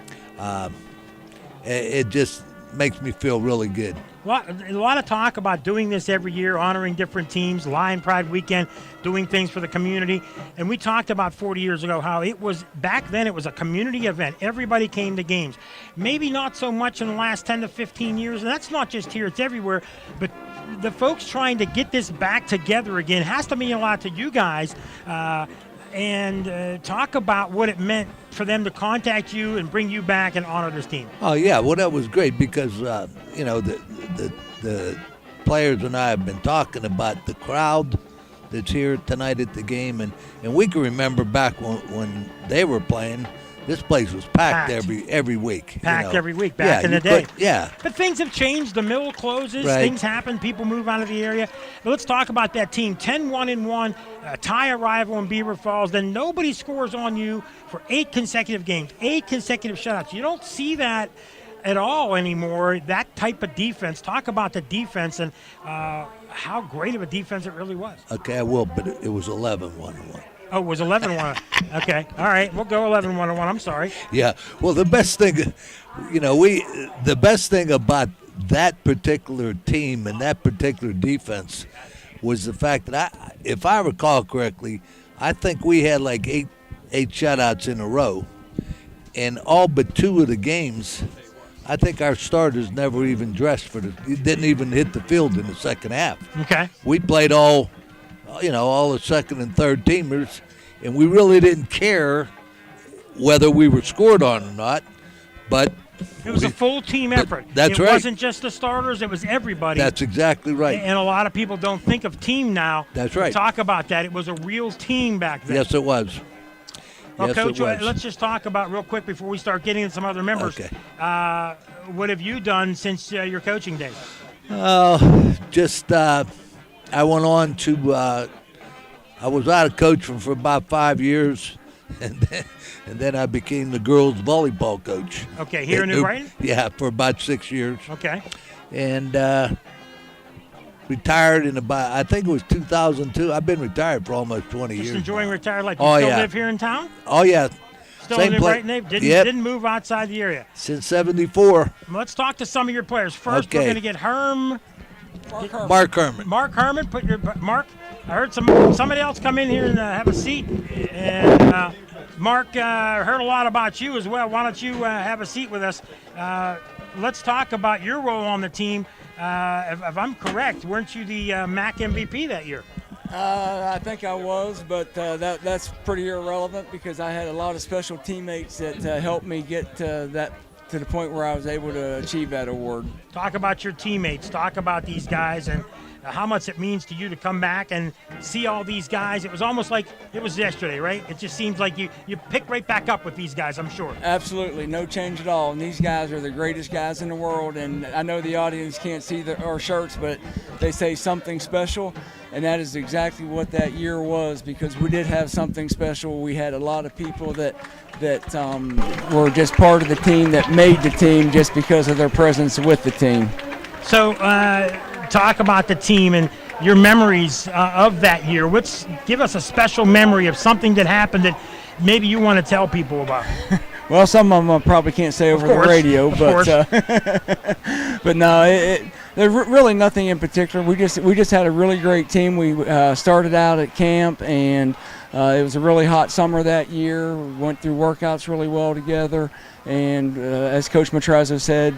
it just makes me feel really good. A lot of talk about doing this every year, honoring different teams, Lion Pride Weekend, doing things for the community. And we talked about 40 years ago how it was, back then it was a community event. Everybody came to games. Maybe not so much in the last 10 to 15 years, and that's not just here, it's everywhere. But the folks trying to get this back together again has to mean a lot to you guys. And talk about what it meant for them to contact you and bring you back and honor this team. Oh, yeah. Well, that was great because, you know, the players and I have been talking about the crowd that's here tonight at the game. And we can remember back when they were playing, this place was packed. every week. Packed every week back in the day. Yeah. But things have changed. The mill closes. Right. Things happen. People move out of the area. But let's talk about that team. 10-1-1, tie arrival in Beaver Falls. Then nobody scores on you for 8 consecutive games, 8 consecutive shutouts. You don't see that at all anymore, that type of defense. Talk about the defense and how great of a defense it really was. Okay, I will, but it was 11-1-1. Oh, it was 11-1. Okay. All right. We'll go 11-1-1. I'm sorry. Yeah. Well, the best thing, the best thing about that particular team and that particular defense was the fact that if I recall correctly, I think we had like eight shutouts in a row, and all but 2 of the games, I think our starters never even dressed didn't even hit the field in the second half. Okay. We played all the second and third teamers, and we really didn't care whether we were scored on or not, but it was a full team effort. That's right. It wasn't just the starters, it was everybody. That's exactly right. And a lot of people don't think of team now. That's right. Talk about that. It was a real team back then. Yes, it was. Well, yes, Coach, it was. let's just talk about real quick before we start getting into some other members. Okay. What have you done since your coaching days? I went on to I was out of coaching for about 5 years, and then I became the girls' volleyball coach. Okay, here in New Brighton? Yeah, for about 6 years. Okay. And retired in about, I think it was 2002. I've been retired for almost 20 years. Just enjoying now. retired life. You still live here in town? Oh, yeah. Still Same in place. Brighton? Didn't move outside the area? Since 74. Let's talk to some of your players. First, we're going to get Mark Herman. Mark Herman, Mark. I heard somebody else come in here and have a seat. And Mark, heard a lot about you as well. Why don't you have a seat with us? Let's talk about your role on the team. If I'm correct, weren't you the MAC MVP that year? I think I was, but that's pretty irrelevant because I had a lot of special teammates that helped me get to the point where I was able to achieve that award. Talk about your teammates. Talk about these guys and how much it means to you to come back and see all these guys. It was almost like it was yesterday, right? It just seems like you pick right back up with these guys, I'm sure. Absolutely, no change at all. And these guys are the greatest guys in the world. And I know the audience can't see our shirts, but they say something special. And that is exactly what that year was, because we did have something special. We had a lot of people that were just part of the team, that made the team just because of their presence with the team. So talk about the team and your memories of that year. Give us a special memory of something that happened that maybe you want to tell people about. Well, some of them I probably can't say over the radio, but no, there's really nothing in particular. We just had a really great team. We started out at camp, and it was a really hot summer that year. We went through workouts really well together, and as Coach Matrazo said,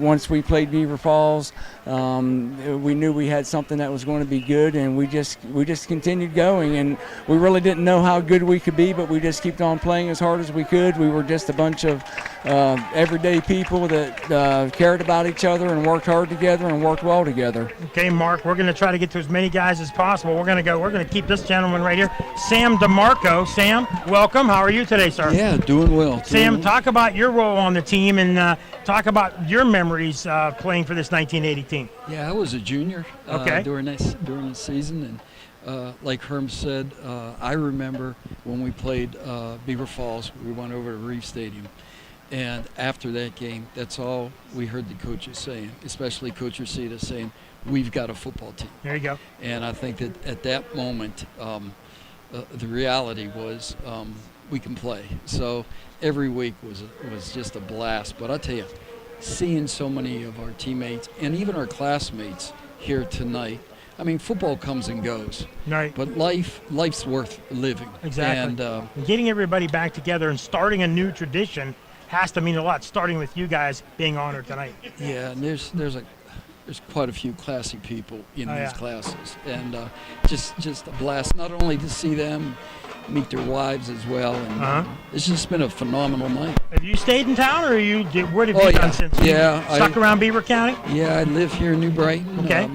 once we played Beaver Falls, we knew we had something that was going to be good, and we just continued going. And we really didn't know how good we could be, but we just kept on playing as hard as we could. We were just a bunch of everyday people that cared about each other and worked hard together and worked well together. Okay, Mark, we're going to try to get to as many guys as possible. We're going to keep this gentleman right here, Sam DeMarco. Sam, welcome. How are you today, sir? Yeah, doing well. Sam, talk about your role on the team and talk about your memories playing for this 1980 team. Yeah, I was a junior during the season, and like Herm said, I remember when we played Beaver Falls. We went over to Reeve Stadium, and after that game, that's all we heard the coaches saying, especially Coach Reseda saying, "We've got a football team." There you go. And I think that at that moment, the reality was we can play. So every week was just a blast. But I tell you, seeing so many of our teammates and even our classmates here tonight. I mean, football comes and goes. Right. But life's worth living. Exactly. And getting everybody back together and starting a new tradition has to mean a lot, starting with you guys being honored tonight. Yeah, and there's quite a few classy people in these classes. And just a blast, not only to see them, meet their wives as well. And it's just been a phenomenal night. Have you stayed in town, or what have you done since you stuck around Beaver County? Yeah, I live here in New Brighton. Okay.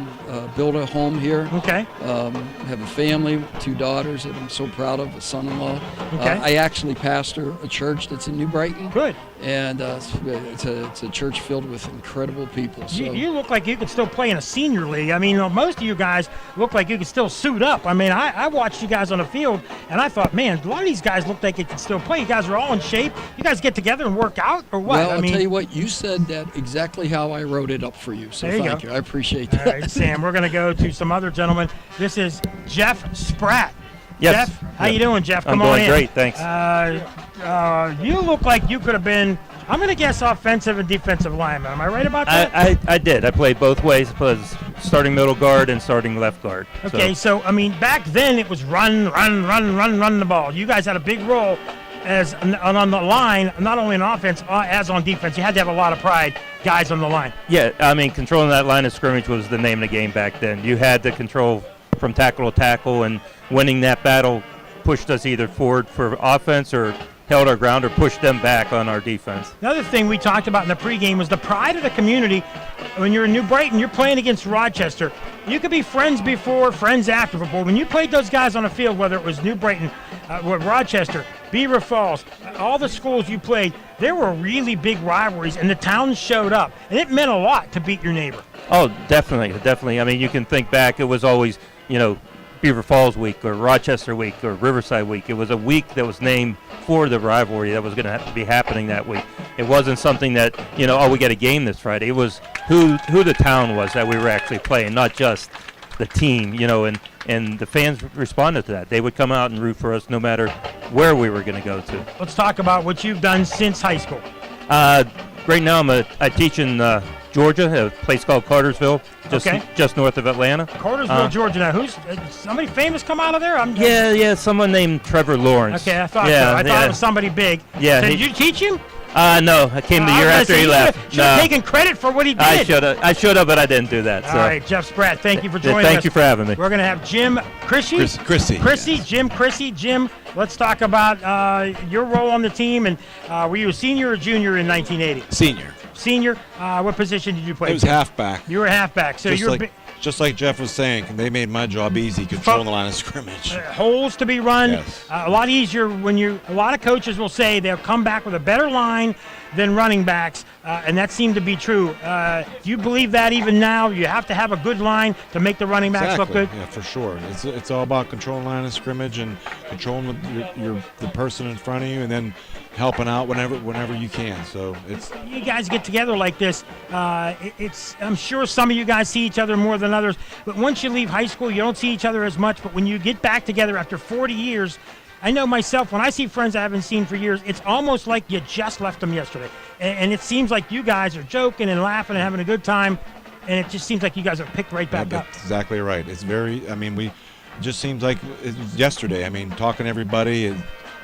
Built a home here. Okay. Have a family, 2 daughters that I'm so proud of, a son-in-law. Okay. I actually pastor a church that's in New Brighton. Good. And it's a church filled with incredible people. So you look like you could still play in a senior league. I mean, most of you guys look like you could still suit up. I mean, I watched you guys on the field, and I thought, man, a lot of these guys look like they could still play. You guys are all in shape. You guys get together and work out, or what? Well, I'll tell you what, you said that exactly how I wrote it up for you. So thank you. I appreciate that. All right, Sam, we're going to go to some other gentlemen. This is Jeff Spratt. Yes. Jeff, how you doing, Jeff? Come I'm on doing in. great, thanks. You look like you could have been, I'm going to guess, offensive and defensive lineman. Am I right about that? I did. I played both ways. I was starting middle guard and starting left guard. Okay, so I mean, back then it was run the ball. You guys had a big role as on the line, not only on offense as on defense. You had to have a lot of pride, guys on the line. Yeah, I mean, controlling that line of scrimmage was the name of the game back then. You had to control from tackle to tackle, and winning that battle pushed us either forward for offense or held our ground or pushed them back on our defense. Another thing we talked about in the pregame was the pride of the community. When you're in New Brighton, you're playing against Rochester. You could be friends before, friends after football. When you played those guys on the field, whether it was New Brighton, Rochester, Beaver Falls, all the schools you played, there were really big rivalries, and the towns showed up. And it meant a lot to beat your neighbor. Oh, definitely. I mean, you can think back. It was always, Beaver Falls week or Rochester week or Riverside week. It was a week that was named for the rivalry that was going to be happening that week. It wasn't something that, we got a game this Friday. It was who the town was that we were actually playing, not just the team, and the fans responded to that. They would come out and root for us no matter where we were going to go to. Let's talk about what you've done since high school. Right now I teach in Georgia, a place called Cartersville, just north of Atlanta. Cartersville, Georgia. Now, who's somebody famous come out of there? Yeah, someone named Trevor Lawrence. Okay, I thought so. I thought it was somebody big. Yeah. So did you teach him? No, I came the year after he left. Should have taken credit for what he did. I should have, but I didn't do that. All right, Jeff Spratt, thank you for joining us. Thank you for having me. We're going to have Jim Chrissy. Jim, let's talk about your role on the team. And were you a senior or junior in 1980? Senior. What position did you play? It was halfback. You were a halfback. So just like Jeff was saying, they made my job easy, controlling the line of scrimmage. Holes to be run. Yes. A lot easier a lot of coaches will say they'll come back with a better line than running backs, and that seemed to be true. Do you believe that even now? You have to have a good line to make the running backs look good? Yeah, for sure. It's all about controlling line of scrimmage and controlling the person in front of you, and then helping out whenever you can. So you guys get together like this. I'm sure some of you guys see each other more than others, but once you leave high school, you don't see each other as much. But when you get back together after 40 years, I know myself, when I see friends I haven't seen for years, it's almost like you just left them yesterday. And it seems like you guys are joking and laughing and having a good time, and it just seems like you guys are picked right back up. That's exactly right. It's it just seems like it was yesterday. Talking to everybody,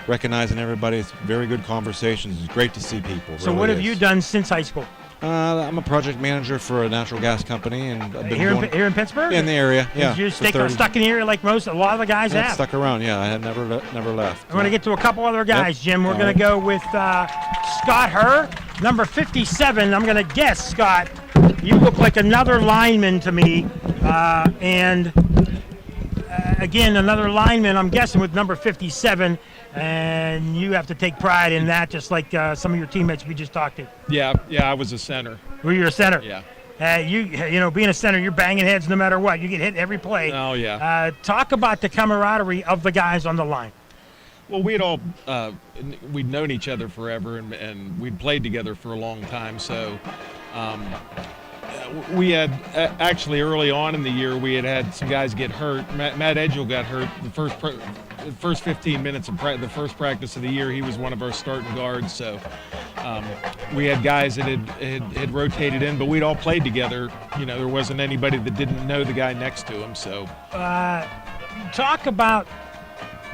recognizing everybody, it's very good conversations. It's great to see people. So what have you done since high school? I'm a project manager for a natural gas company, and I've been here in Pittsburgh. In the area, yeah. You're stuck in the area like a lot of the guys have. Stuck around, yeah. I had never left. I'm going to get to a couple other guys, Jim. We're going to go with Scott Herr, number 57. I'm going to guess, Scott, you look like another lineman to me, and again, another lineman. I'm guessing with number 57. And you have to take pride in that, just like some of your teammates we just talked to. Yeah, I was a center. Were you a center? Yeah. Being a center, you're banging heads no matter what. You get hit every play. Oh, yeah. Talk about the camaraderie of the guys on the line. Well, we'd known each other forever, and we'd played together for a long time. So we had actually early on in the year, we had some guys get hurt. Matt Edgell got hurt the first 15 minutes of the first practice of the year. He was one of our starting guards. So we had guys that had rotated in, but we'd all played together. There wasn't anybody that didn't know the guy next to him. So talk about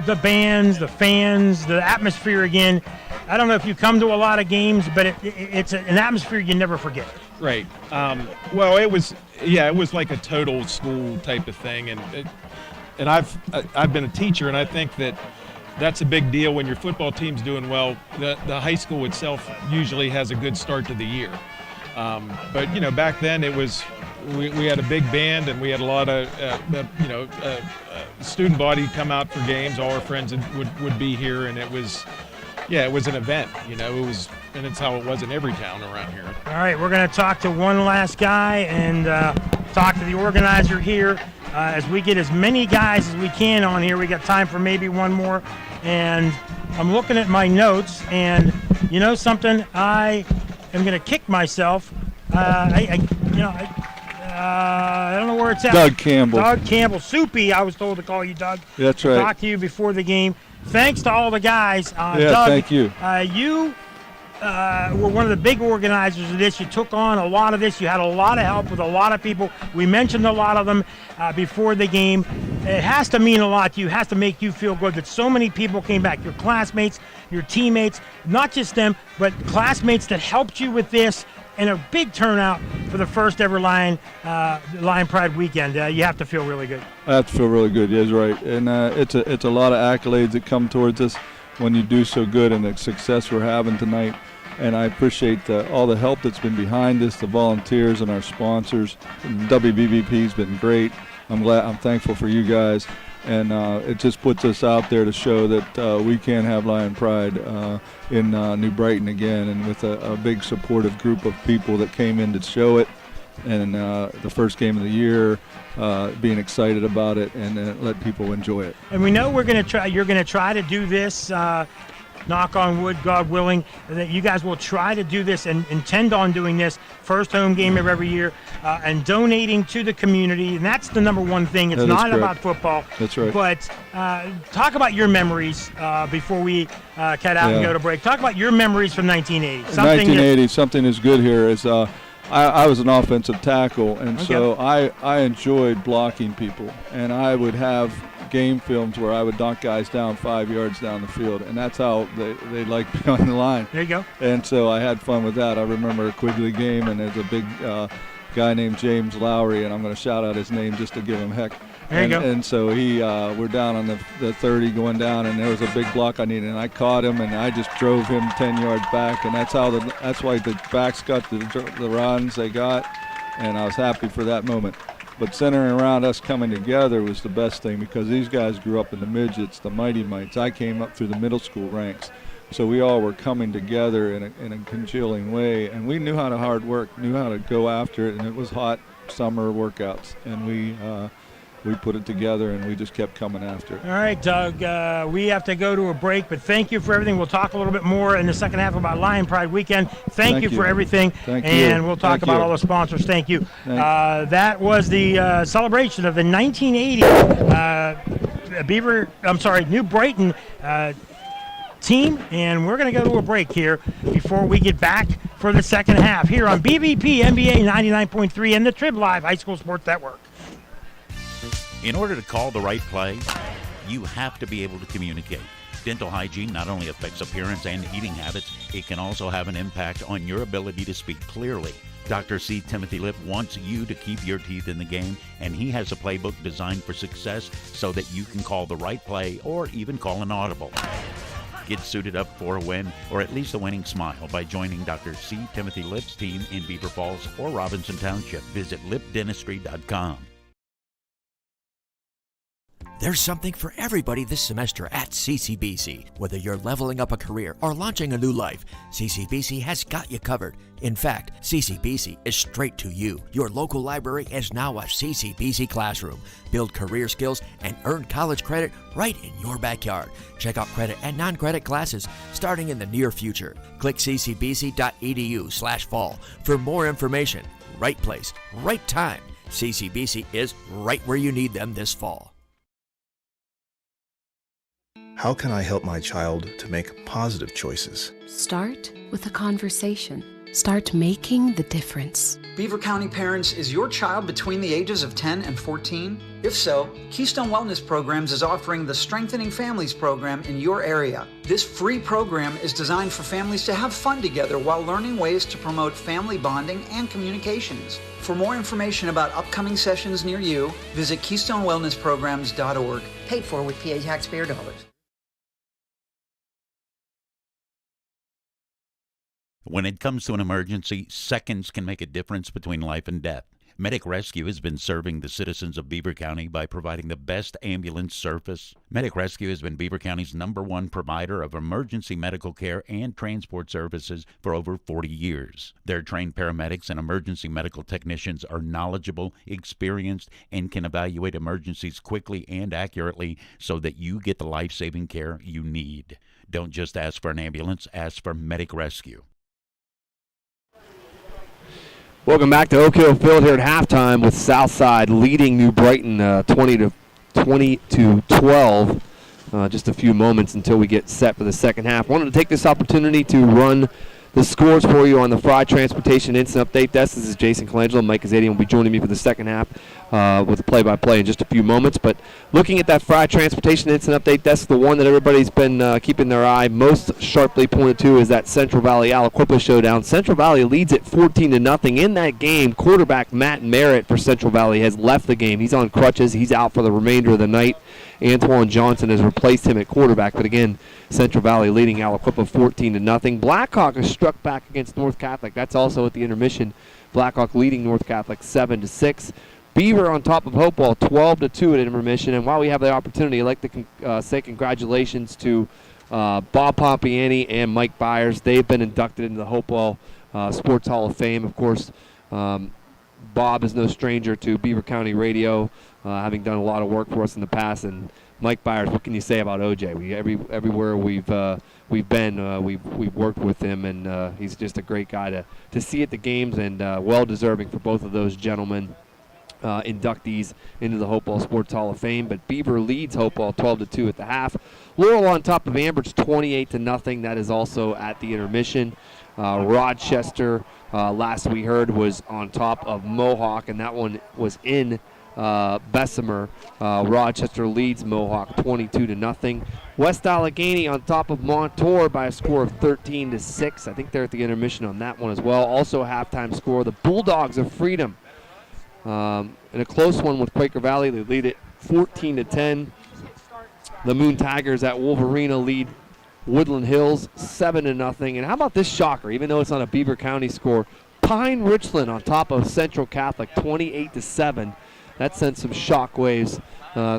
the bands, the fans, the atmosphere again. I don't know if you come to a lot of games, but it's an atmosphere you never forget. Right. Well, it was like a total school type of thing, and I've been a teacher, and I think that's a big deal when your football team's doing well. The high school itself usually has a good start to the year, but back then it was we had a big band, and we had a lot of student body come out for games. All our friends would be here, and it was an event. And it's how it was in every town around here. All right, we're going to talk to one last guy and talk to the organizer here. As we get as many guys as we can on here, we got time for maybe one more. And I'm looking at my notes, and you know something? I am going to kick myself. I I don't know where it's at. Doug Campbell. Doug Campbell. Soupy, I was told to call you Doug. That's right. Talk to you before the game. Thanks to all the guys. Yeah, Doug, thank you. You were one of the big organizers of this. You took on a lot of this. You had a lot of help with a lot of people. We mentioned a lot of them before the game. It has to mean a lot to you. It has to make you feel good that so many people came back. Your classmates, your teammates, not just them, but classmates that helped you with this, and a big turnout for the first ever Lion Pride weekend. You have to feel really good. I have to feel really good. Yes, right. And it's a lot of accolades that come towards us when you do so good, and the success we're having tonight. And I appreciate all the help that's been behind this, the volunteers and our sponsors. And WBBP's been great. I'm thankful for you guys. And it just puts us out there to show that we can have Lion Pride in New Brighton again, and with a big supportive group of people that came in to show it. And the first game of the year, being excited about it, and let people enjoy it. And we know you're going to try to do this, knock on wood, God willing, that you guys will try to do this and intend on doing this first home game of every year, and donating to the community. And that's the number one thing. It's not about football. That's right. But talk about your memories before we cut out and go to break. Talk about your memories from 1980. Something is good here is I was an offensive tackle, and so I enjoyed blocking people, and I would have game films where I would knock guys down 5 yards down the field, and that's how they liked me on the line. There you go. And so I had fun with that. I remember a Quigley game, and there's a big guy named James Lowry, and I'm going to shout out his name just to give him heck. There you go. And so we're down on the 30 going down, and there was a big block I needed, and I caught him, and I just drove him 10 yards back, and that's why the backs got the runs they got, and I was happy for that moment. But centering around us coming together was the best thing, because these guys grew up in the midgets, the mighty mites. I came up through the middle school ranks. So we all were coming together in a congealing way, and we knew how to hard work, knew how to go after it, and it was hot summer workouts, and we put it together, and we just kept coming after it. All right, Doug, we have to go to a break, but thank you for everything. We'll talk a little bit more in the second half about Lion Pride weekend. Thank you for everything, and we'll talk about all the sponsors. Thank you. That was the celebration of the 1980 New Brighton team, and we're going to go to a break here before we get back for the second half here on BBP NBA 99.3 and the Trib Live High School Sports Network. In order to call the right play, you have to be able to communicate. Dental hygiene not only affects appearance and eating habits, it can also have an impact on your ability to speak clearly. Dr. C. Timothy Lip wants you to keep your teeth in the game, and he has a playbook designed for success so that you can call the right play or even call an audible. Get suited up for a win, or at least a winning smile, by joining Dr. C. Timothy Lip's team in Beaver Falls or Robinson Township. Visit lipdentistry.com. There's something for everybody this semester at CCBC. Whether you're leveling up a career or launching a new life, CCBC has got you covered. In fact, CCBC is straight to you. Your local library is now a CCBC classroom. Build career skills and earn college credit right in your backyard. Check out credit and non-credit classes starting in the near future. Click ccbc.edu/fall for more information. Right place, right time. CCBC is right where you need them this fall. How can I help my child to make positive choices? Start with a conversation. Start making the difference. Beaver County Parents, is your child between the ages of 10 and 14? If so, Keystone Wellness Programs is offering the Strengthening Families program in your area. This free program is designed for families to have fun together while learning ways to promote family bonding and communications. For more information about upcoming sessions near you, visit KeystoneWellnessPrograms.org. Paid for with PA taxpayer dollars. When it comes to an emergency, seconds can make a difference between life and death. Medic Rescue has been serving the citizens of Beaver County by providing the best ambulance service. Medic Rescue has been Beaver County's #1 provider of emergency medical care and transport services for over 40 years. Their trained paramedics and emergency medical technicians are knowledgeable, experienced, and can evaluate emergencies quickly and accurately so that you get the life-saving care you need. Don't just ask for an ambulance, ask for Medic Rescue. Welcome back to Oak Hill Field here at halftime with Southside leading New Brighton 20 to 12. Just a few moments until we get set for the second half. Wanted to take this opportunity to run the scores for you on the Fry Transportation Instant Update Desk. This is Jason Colangelo. Mike Azadian will be joining me for the second half with the play-by-play in just a few moments. But looking at that Fry Transportation Instant Update Desk, the one that everybody's been keeping their eye most sharply pointed to is that Central Valley Aliquippa showdown. Central Valley leads it 14-0 in that game. Quarterback Matt Merritt for Central Valley has left the game. He's on crutches. He's out for the remainder of the night. Antoine Johnson has replaced him at quarterback. But again, Central Valley leading Aliquippa 14-0. Blackhawk has struck back against North Catholic. That's also at the intermission. Blackhawk leading North Catholic 7-6. Beaver on top of Hopewell 12-2 at intermission. And while we have the opportunity, I'd like to say congratulations to Bob Pompiani and Mike Byers. They've been inducted into the Hopewell Sports Hall of Fame. Of course, Bob is no stranger to Beaver County Radio, having done a lot of work for us in the past. And Mike Byers, what can you say about OJ? Everywhere we've been, we've worked with him, and he's just a great guy to see at the games, and well deserving for both of those gentlemen. Inductees into the Hopewell Sports Hall of Fame. But Beaver leads Hopewell 12-2 at the half. Laurel on top of Ambridge 28-0. That is also at the intermission. Rochester, last we heard, was on top of Mohawk, and that one was in Bessemer. Rochester leads Mohawk 22-0. West Allegheny on top of Montour by a score of 13-6. I think they're at the intermission on that one as well. Also a halftime score. The Bulldogs of Freedom in a close one with Quaker Valley. They lead it 14-10. The Moon Tigers at Wolverina lead Woodland Hills 7-0. And how about this shocker? Even though it's on a Beaver County score, Pine Richland on top of Central Catholic 28-7. That sent some shockwaves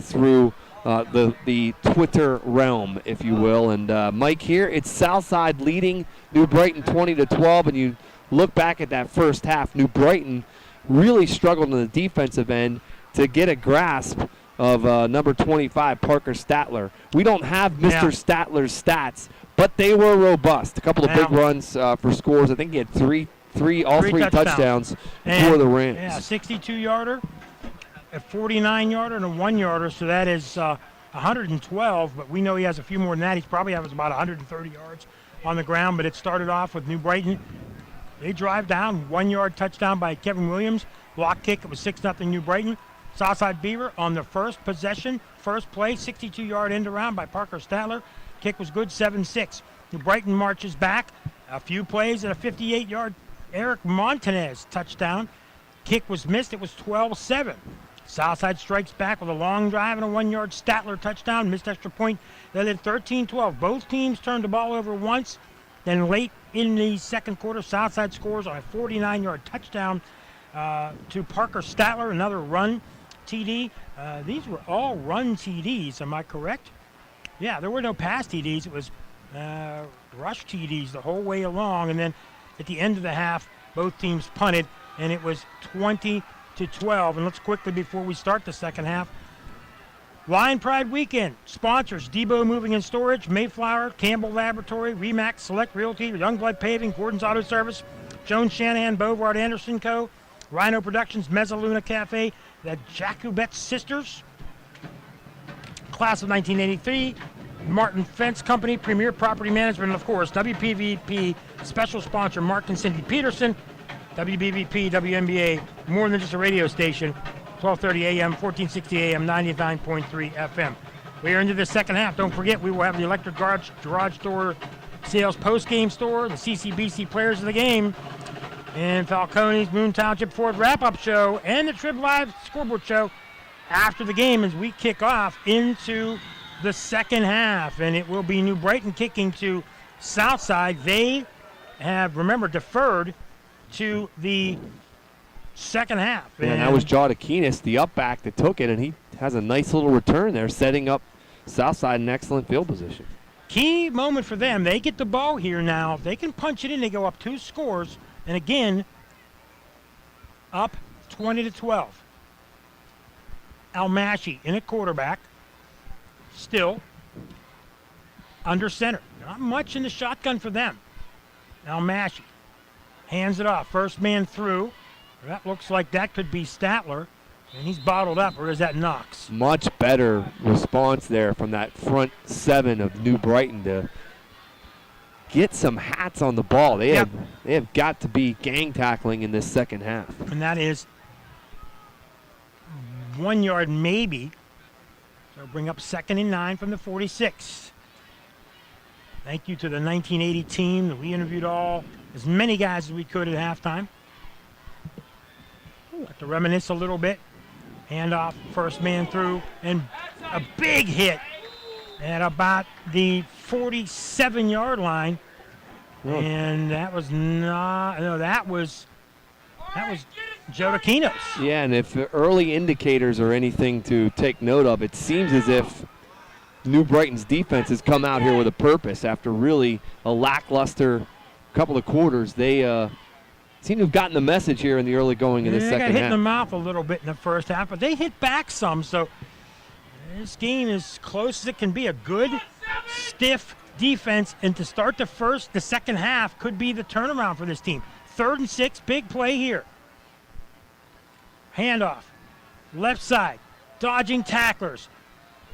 through the Twitter realm, if you will. And Mike, here it's Southside leading New Brighton 20-12. And you look back at that first half, New Brighton really struggled on the defensive end to get a grasp of number 25, Parker Statler. We don't have Mr. Statler's stats, but they were robust. A couple of big runs for scores. I think he had three touchdowns for the Rams. Yeah, 62-yarder, a 49-yarder, and a 1-yarder. So that is 112, but we know he has a few more than that. He probably has about 130 yards on the ground, but it started off with New Brighton. They drive down, 1-yard touchdown by Kevin Williams. Block kick, it was 6-0 New Brighton. Southside Beaver on the first possession, first play, 62-yard end around by Parker Statler. Kick was good, 7-6. New Brighton marches back. A few plays and a 58-yard Eric Montanez touchdown. Kick was missed, it was 12-7. Southside strikes back with a long drive and a 1-yard Statler touchdown. Missed extra point. They led 13-12. Both teams turned the ball over once. Then late in the second quarter, Southside scores on a 49-yard touchdown to Parker Statler, another run TD. These were all run TDs, am I correct? Yeah, there were no pass TDs. It was rush TDs the whole way along. And then at the end of the half, both teams punted, and it was 20-12. And let's quickly, before we start the second half, Lion Pride Weekend sponsors Debo Moving and Storage, Mayflower, Campbell Laboratory, Remax Select Realty, Youngblood Paving, Gordon's Auto Service, Jones Shanahan, Bovard Anderson Co., Rhino Productions, Mezzaluna Cafe, the Jacobet Sisters, Class of 1983, Martin Fence Company, Premier Property Management, and of course, WPVP special sponsor Mark and Cindy Peterson, WBVP, WNBA, more than just a radio station. 12:30 a.m., 1460 a.m., 99.3 FM. We are into the second half. Don't forget, we will have the Electric Garage Store Sales post-game store, the CCBC Players of the Game, and Falcone's Moon Township Ford wrap-up show, and the Trib Live scoreboard show after the game as we kick off into the second half. And it will be New Brighton kicking to Southside. They have, remember, deferred to the second half. And that was Jadakinis, the up back that took it, and he has a nice little return there, setting up Southside in excellent field position. Key moment for them. They get the ball here now. If they can punch it in, they go up 2 scores, and again, up 20-12. Almashi in at quarterback, still under center. Not much in the shotgun for them. Almashi hands it off. First man through. That looks like that could be Statler, and he's bottled up, or is that Knox? Much better response there from that front 7 of New Brighton to get some hats on the ball. They have got to be gang tackling in this second half. And that is 1 yard maybe. So bring up 2nd and 9 from the 46. Thank you to the 1980 team that we interviewed as many guys as we could at halftime. Like to reminisce a little bit. Handoff, first man through, and a big hit at about the 47-yard line. Oh. And that was that was Joe DeCinos. Yeah, and if the early indicators are anything to take note of, it seems as if New Brighton's defense has come out here with a purpose after really a lackluster couple of quarters. They seem to have gotten the message here in the early going of the second half. They got hit in the mouth a little bit in the first half, but they hit back some. So this game is close as it can be. A good, stiff defense, and to start the second half could be the turnaround for this team. 3rd and 6, big play here. Handoff, left side, dodging tacklers,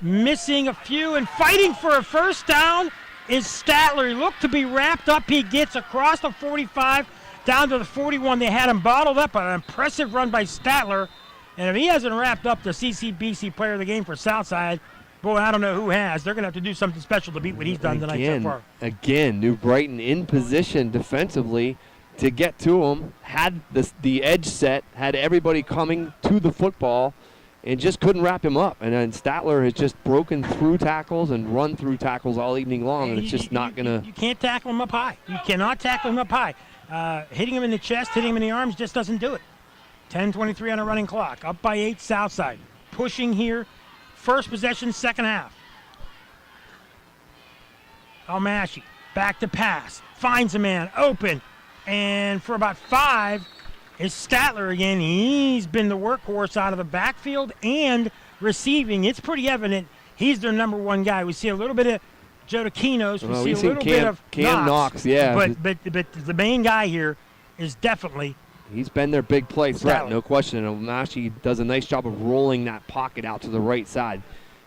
missing a few, and fighting for a first down is Statler. He looked to be wrapped up. He gets across the 45 down to the 41. They had him bottled up. An impressive run by Statler. And if he hasn't wrapped up the CCBC player of the game for Southside, boy, I don't know who has. They're going to have to do something special to beat what he's done tonight so far. Again, New Brighton in position defensively to get to him, had the edge set, had everybody coming to the football, and just couldn't wrap him up. And then Statler has just broken through tackles and run through tackles all evening long, and it's just not going to. You can't tackle him up high. You cannot tackle him up high. Hitting him in the chest, hitting him in the arms just doesn't do it. 10:23 on a running clock. Up by 8, Southside. Pushing here. First possession, second half. Almashi back to pass. Finds a man open. And for about 5 is Statler again. He's been the workhorse out of the backfield and receiving. It's pretty evident he's their number one guy. We see a little bit of Joe DeCinos. We see a little bit of Cam Knox, yeah. But the main guy here is definitely he's been their big play threat, Statler. no question. And Omashi does a nice job of rolling that pocket out to the right side,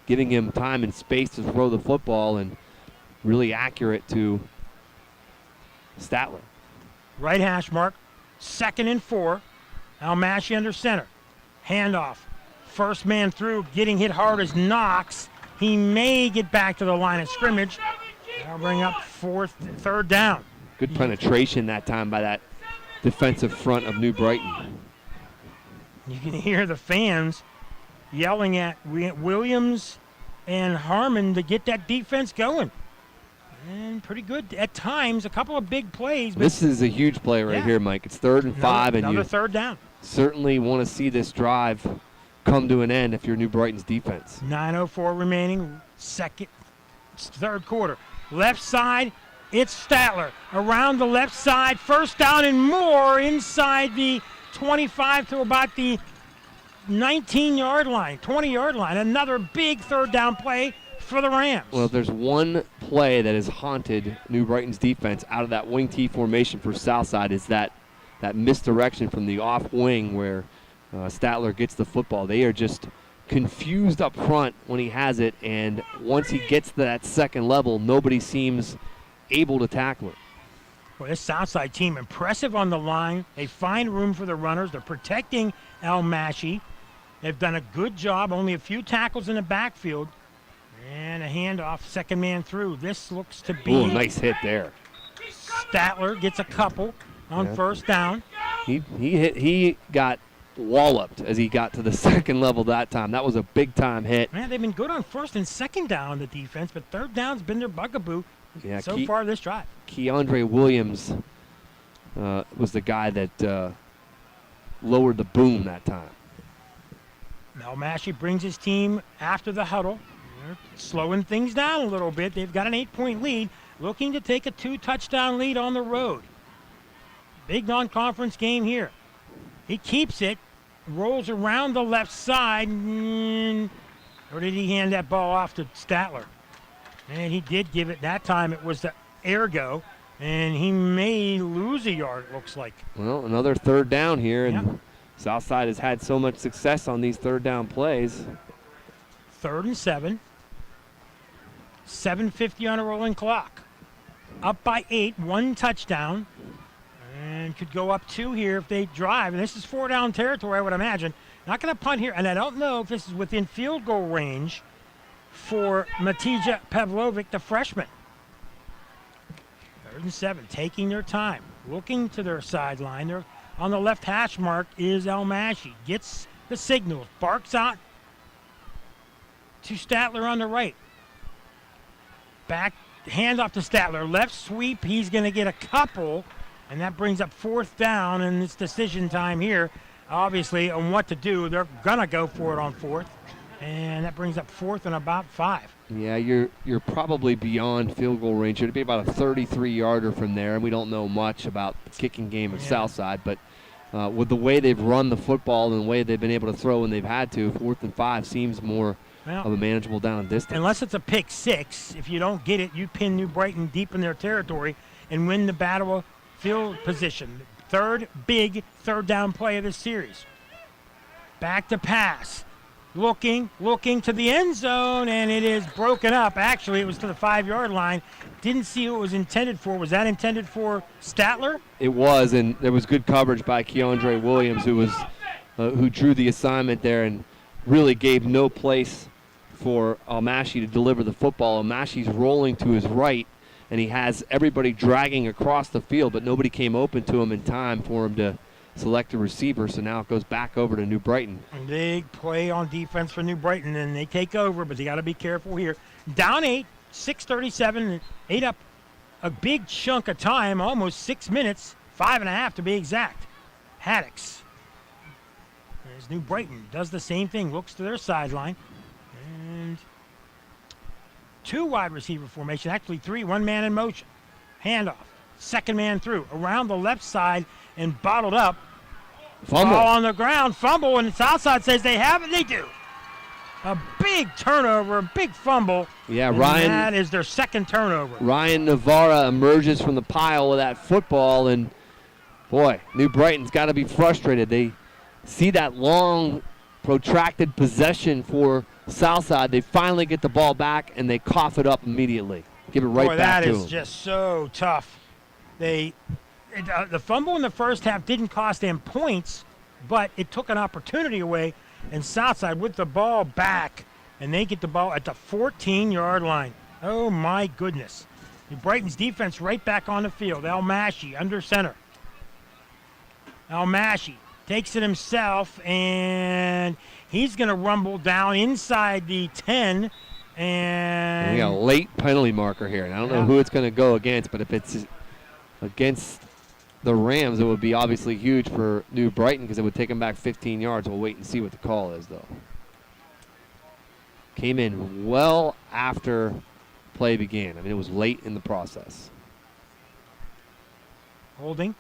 giving him time and space to throw the football, and really accurate to Statler. Right hash mark, 2nd and 4. Almashi under center. Handoff. First man through, getting hit hard is Knox. He may get back to the line of scrimmage. That'll bring up 3rd down. Good penetration that time by that defensive front of New Brighton. You can hear the fans yelling at Williams and Harmon to get that defense going. And pretty good at times, a couple of big plays. But this is a huge play right here, Mike. It's 3rd and 5, and another you 3rd down. Certainly want to see this drive come to an end if you're New Brighton's defense. 9:04 remaining, 3rd quarter. Left side, it's Statler. Around the left side, first down and more inside the 25 to about the 19-yard line, 20-yard line. Another big 3rd down play for the Rams. Well, if there's one play that has haunted New Brighton's defense out of that wing T formation for Southside, is that misdirection from the off wing where Statler gets the football. They are just confused up front when he has it, and once he gets to that second level, nobody seems able to tackle it. Well, this Southside team, impressive on the line. They find room for the runners. They're protecting Almashi. They've done a good job, only a few tackles in the backfield. And a handoff, 2nd man through. This looks to be... Ooh, nice hit there. Statler gets a couple on 1st down. He got walloped as he got to the second level that time. That was a big-time hit. Man, they've been good on 1st and 2nd down on the defense, but 3rd down's been their bugaboo so far this drive. Keandre Williams was the guy that lowered the boom that time. Almashi brings his team after the huddle. They're slowing things down a little bit. They've got an 8-point lead, looking to take a 2-touchdown lead on the road. Big non-conference game here. He keeps it, rolls around the left side, or did he hand that ball off to Statler? And he did give it. That time it was the and he may lose a yard, it looks like. Well, another 3rd down here, and Southside has had so much success on these third down plays. 3rd and 7. 7:50 on a rolling clock. Up by 8, 1 touchdown. And could go up 2 here if they drive. And this is 4-down territory, I would imagine. Not going to punt here. And I don't know if this is within field goal range for Matija Pavlovic, the freshman. 3rd and 7, taking their time. Looking to their sideline. They're on the left hash mark is Almashi. Gets the signal. Barks out to Statler on the right. Back, hand off to Statler. Left sweep. He's going to get a couple. And that brings up 4th down, and it's decision time here, obviously, on what to do. They're going to go for it on 4th, and that brings up 4th and about 5. Yeah, you're probably beyond field goal range. It'd be about a 33-yarder from there, and we don't know much about the kicking game of Southside, but with the way they've run the football and the way they've been able to throw when they've had to, 4th and 5 seems more of a manageable down and distance. Unless it's a pick 6, if you don't get it, you pin New Brighton deep in their territory and win the battle of field position. 3rd big 3rd down play of this series. Back to pass. Looking to the end zone, and it is broken up. Actually, it was to the 5-yard line. Didn't see who it was intended for. Was that intended for Statler? It was, and there was good coverage by Keandre Williams, who drew the assignment there and really gave no place for Almashi to deliver the football. Almashi's rolling to his right, and he has everybody dragging across the field, but nobody came open to him in time for him to select a receiver, so now it goes back over to New Brighton. Big play on defense for New Brighton, and they take over, but they got to be careful here. Down 8, 6:37, 8 up a big chunk of time, almost 6 minutes, 5.5 to be exact. Haddix. There's New Brighton, does the same thing, looks to their sideline, and 2 wide receiver formation, actually 3, 1 man in motion. Handoff, 2nd man through, around the left side and bottled up. Fumble. Ball on the ground, fumble, and the Southside says they have it, they do. A big turnover, a big fumble. Yeah, and Ryan. that is their 2nd turnover. Ryan Navarra emerges from the pile with that football, and boy, New Brighton's got to be frustrated. They see that long, protracted possession for Southside. They finally get the ball back, and they cough it up immediately. Give it right back to them. That is just so tough. The fumble in the first half didn't cost them points, but it took an opportunity away, and Southside with the ball back, and they get the ball at the 14-yard line. Oh, my goodness. Brighton's defense right back on the field. Almashi under center. Almashi takes it himself, and he's going to rumble down inside the 10. And we got a late penalty marker here, and I don't know who it's going to go against, but if it's against the Rams, it would be obviously huge for New Brighton because it would take them back 15 yards. We'll wait and see what the call is, though. Came in well after play began. I mean, it was late in the process. Holding.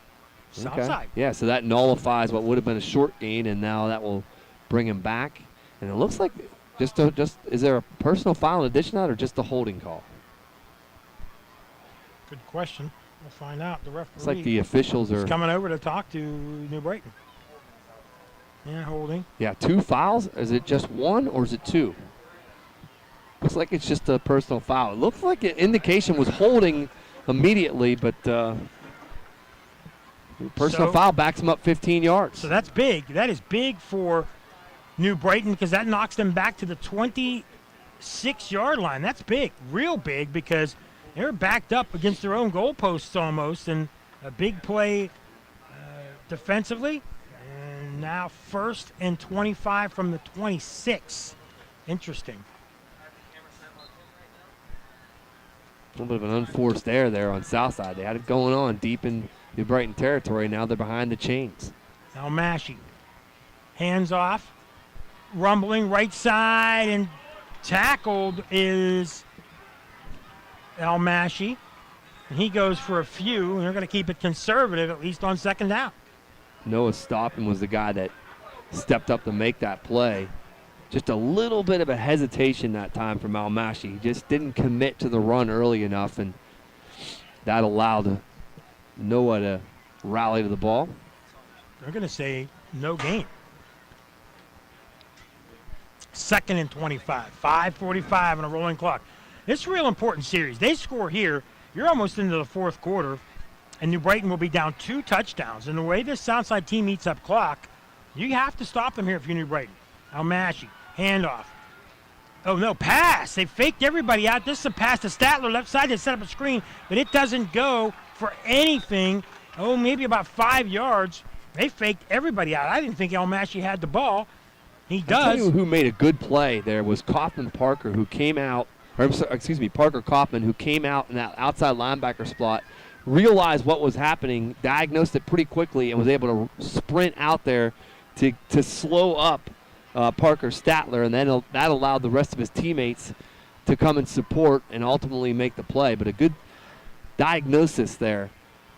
Southside. Yeah, so that nullifies what would have been a short gain, and now that will bring him back. And it looks like just is there a personal foul in addition to that, or just a holding call? Good question. We'll find out. The referee. It's like the officials are coming over to talk to New Brighton. Yeah, holding. Yeah, 2 fouls. Is it just 1 or is it 2? Looks like it's just a personal foul. It looks like an indication was holding immediately, but personal foul backs him up 15 yards. So that's big. That is big for New Brighton because that knocks them back to the 26-yard line. That's big, real big, because they're backed up against their own goalposts almost, and a big play defensively. And now 1st and 25 from the 26. Interesting. A little bit of an unforced error there on Southside. They had it going on deep in New Brighton territory. Now they're behind the chains. Almashi. Hands off. Rumbling right side, and tackled is Almashi. And he goes for a few, and they're going to keep it conservative, at least on 2nd down. Noah Stoppin was the guy that stepped up to make that play. Just a little bit of a hesitation that time from Almashi. He just didn't commit to the run early enough, and that allowed Noah to rally to the ball. They're going to say no gain. 2nd and 25. 5:45 on a rolling clock. It's a real important series. They score here. You're almost into the fourth quarter, and New Brighton will be down 2 touchdowns. And the way this Southside team eats up clock, you have to stop them here if you're New Brighton. Almashi, handoff. Oh, no, pass. They faked everybody out. This is a pass to Statler, left side. They set up a screen, but it doesn't go for anything. Oh, maybe about 5 yards. They faked everybody out. I didn't think Almashi had the ball. He does. I'll tell you who made a good play there was Kaufman Parker, who came out, Parker Kaufman, who came out in that outside linebacker spot, realized what was happening, diagnosed it pretty quickly, and was able to sprint out there to slow up Parker Statler, and then that allowed the rest of his teammates to come and support and ultimately make the play. But a good diagnosis there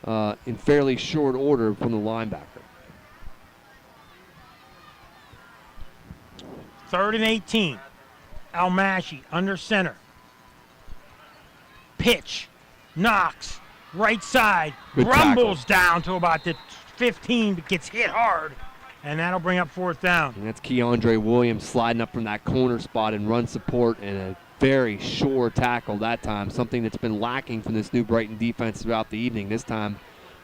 in fairly short order from the linebacker. 3rd and 18. Almashi under center. Pitch. Knocks. Right side. Good rumbles down to about the 15, but gets hit hard. And that'll bring up 4th down. And that's Keandre Williams sliding up from that corner spot and run support, and a very sure tackle that time, something that's been lacking from this New Brighton defense throughout the evening. This time,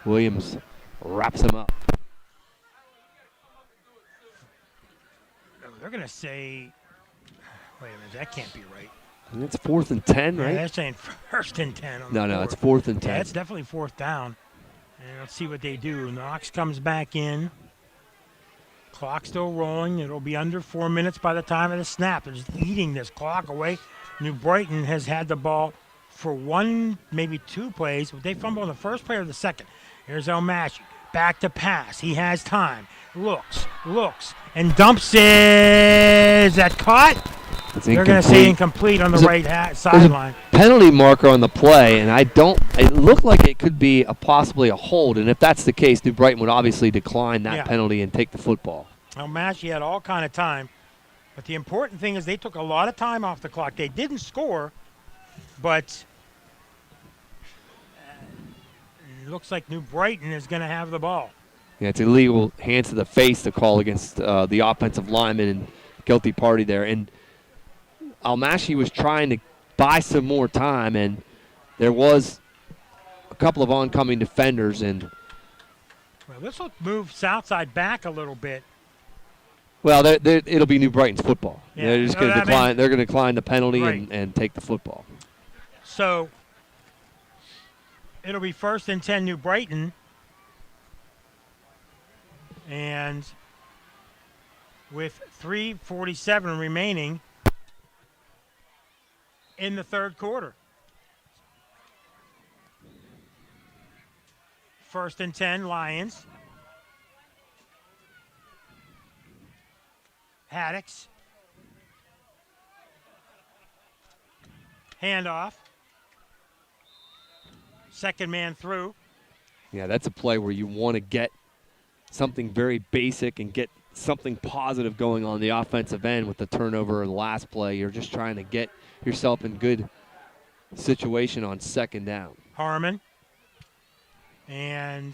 Williams wraps him up. They're going to say, wait a minute, that can't be right. And it's 4th and 10, right? Yeah, they're saying 1st and 10. No, it's 4th and 10. Yeah, it's definitely 4th down. And let's see what they do. Knox comes back in. Clock still rolling. It'll be under 4 minutes by the time of the snap. They're just eating this clock away. New Brighton has had the ball for 1, maybe 2 plays, but they fumble on the first play or the second. Here's Almashi. Back to pass. He has time. Looks, and dumps it. Is that caught? They're going to say incomplete on the right sideline. Penalty marker on the play, and it looked like it could be possibly a hold, and if that's the case, New Brighton would obviously decline that penalty and take the football. Almashi had all kind of time, but the important thing is they took a lot of time off the clock. They didn't score, but it looks like New Brighton is going to have the ball. Yeah, it's illegal hands to the face to call against the offensive lineman and guilty party there. And Almashi was trying to buy some more time, and there was a couple of oncoming defenders. And well, this will move Southside back a little bit. Well, it'll be New Brighton's football. Yeah. They're just going to decline. They're going to decline the penalty and take the football. So it'll be 1st and 10 New Brighton. And with 3:47 remaining in the 3rd quarter. 1st and 10, Lions. Haddix. Handoff. Second man through. Yeah, that's a play where you want to get something very basic and get something positive going on the offensive end with the turnover in the last play. You're just trying to get yourself in good situation on 2nd down. Harmon. And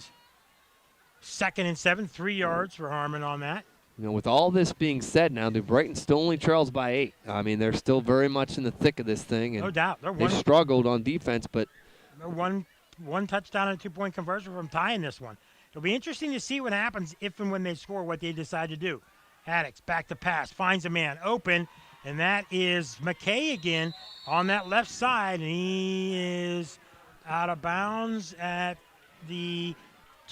2nd and 7, 3 yards for Harmon on that. You know, with all this being said now, New Brighton still only trails by 8. I mean, they're still very much in the thick of this thing. And no doubt. They struggled on defense, but they're one touchdown and a 2-point conversion from tying this one. It'll be interesting to see what happens if and when they score, what they decide to do. Haddix back to pass, finds a man open, and that is McKay again on that left side, and he is out of bounds at the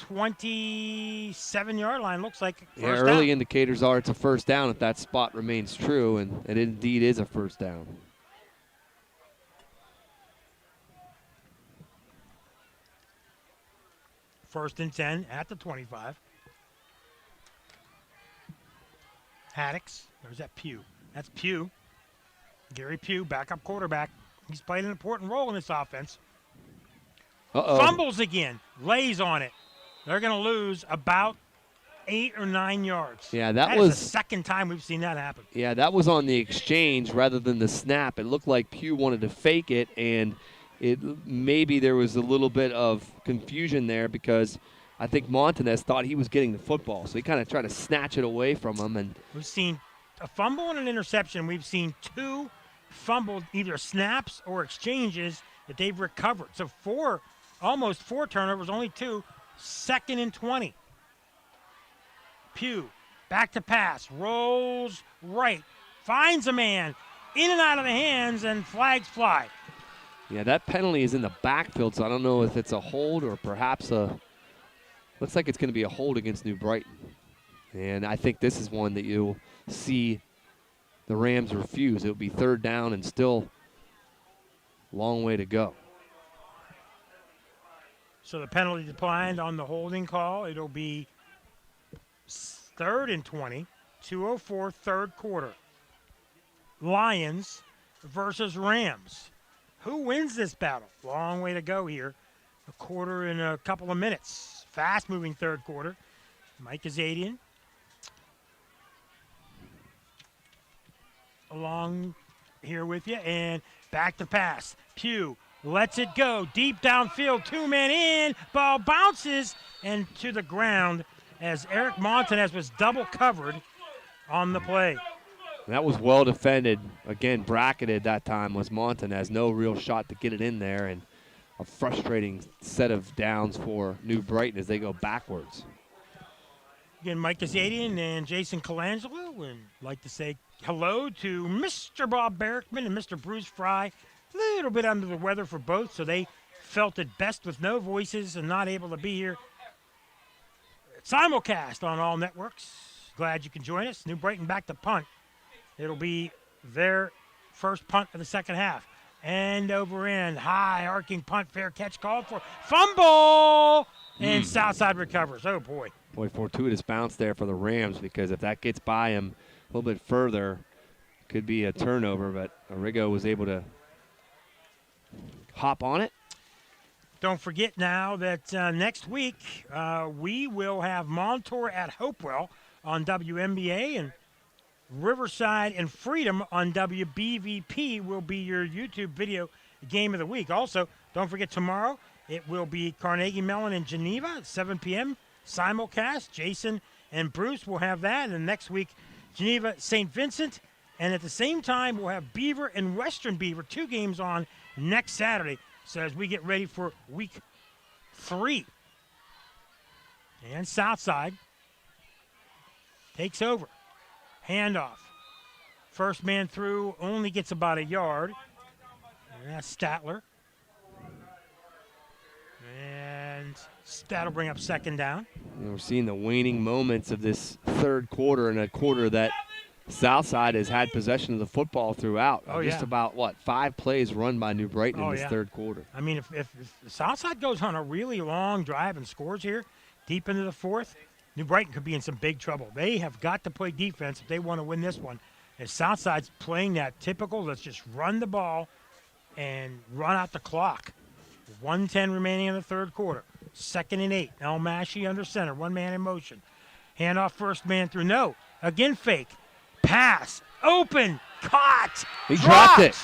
27-yard line. Looks like first early down. indicators are it's a first down if that spot remains true, and it indeed is a first down. First and 10 at the 25. Haddix. There's that Pugh. That's Pugh. Gary Pugh, backup quarterback. He's played an important role in this offense. Fumbles again. Lays on it. They're going to lose about 8 or 9 yards. Yeah, that was the second time we've seen that happen. Yeah, that was on the exchange rather than the snap. It looked like Pugh wanted to fake it, and maybe there was a little bit of confusion there because I think Montanez thought he was getting the football, so he kind of tried to snatch it away from him. And we've seen a fumble and an interception. We've seen 2 fumbled either snaps or exchanges that they've recovered. So almost 4 turnovers, only 2. 2nd and 20. Pugh, back to pass, rolls right, finds a man, in and out of the hands, and flags fly. Yeah, that penalty is in the backfield, so I don't know if it's a hold or perhaps looks like it's going to be a hold against New Brighton. And I think this is one that you'll see the Rams refuse. It'll be 3rd down and still a long way to go. So the penalty declined on the holding call. It'll be 3rd and 20, 2:04, 3rd quarter. Lions versus Rams. Who wins this battle? Long way to go here. A quarter in a couple of minutes. Fast-moving 3rd quarter. Mike Azadian along here with you, and back to pass. Pugh lets it go deep downfield. 2-man in. Ball bounces and to the ground as Eric Montanez was double covered on the play. That was well defended. Again, bracketed that time was Montanez. No real shot to get it in there, and a frustrating set of downs for New Brighton as they go backwards. Again, Mike Azadian and Jason Colangelo, and I'd like to say hello to Mr. Bob Barrickman and Mr. Bruce Fry. A little bit under the weather for both, so they felt it best with no voices and not able to be here. Simulcast on all networks. Glad you can join us. New Brighton back to punt. It'll be their first punt of the second half. End over end, high arcing punt, fair catch called for. Fumble! And Southside recovers. Oh, boy. Boy, fortuitous bounce there for the Rams, because if that gets by him a little bit further, could be a turnover, but Arrigo was able to hop on it. Don't forget now that next week we will have Montour at Hopewell on WNBA, and Riverside and Freedom on WBVP will be your YouTube video game of the week. Also, don't forget tomorrow it will be Carnegie Mellon in Geneva at 7 p.m. simulcast. Jason and Bruce will have that, and next week Geneva St. Vincent, and at the same time we'll have Beaver and Western Beaver, 2 games on next Saturday. So as we get ready for week 3, and Southside takes over. Handoff. First man through only gets about a yard. And that's Statler. And that'll bring up 2nd down. And we're seeing the waning moments of this 3rd quarter, and a quarter that Southside has had possession of the football throughout. Just about, 5 plays run by New Brighton in this 3rd quarter. I mean, if Southside goes on a really long drive and scores here deep into the 4th, New Brighton could be in some big trouble. They have got to play defense if they want to win this one. As Southside's playing that typical, let's just run the ball and run out the clock. 1:10 remaining in the 3rd quarter. 2nd and 8. El Mashi under center. 1 man in motion. Handoff, first man through. No. Again, fake. Pass. Open. Caught. He dropped it.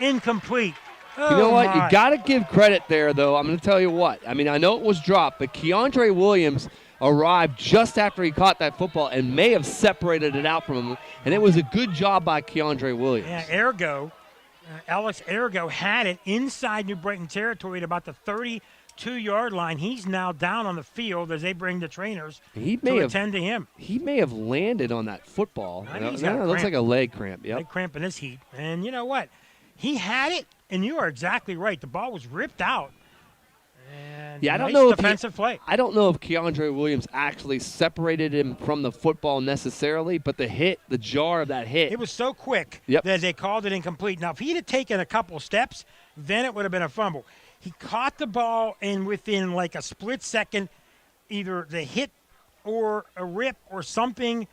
Incomplete. You know what? You got to give credit there, though. I'm going to tell you what. I mean, I know it was dropped, but Keandre Williams arrived just after he caught that football and may have separated it out from him. And it was a good job by Keandre Williams. Yeah, Alex Ergo had it inside New Brighton territory at about the 32-yard line. He's now down on the field as they bring the trainers to attend to him. He may have landed on that football. It looks like a leg cramp. Yep. Leg cramp in this heat. And you know what? He had it, and you are exactly right. The ball was ripped out. And I don't know defensive play. I don't know if Keandre Williams actually separated him from the football necessarily, but the jar of that hit. It was so quick that they called it incomplete. Now, if he'd have taken a couple steps, then it would have been a fumble. He caught the ball, and within like a split second, either the hit or a rip or something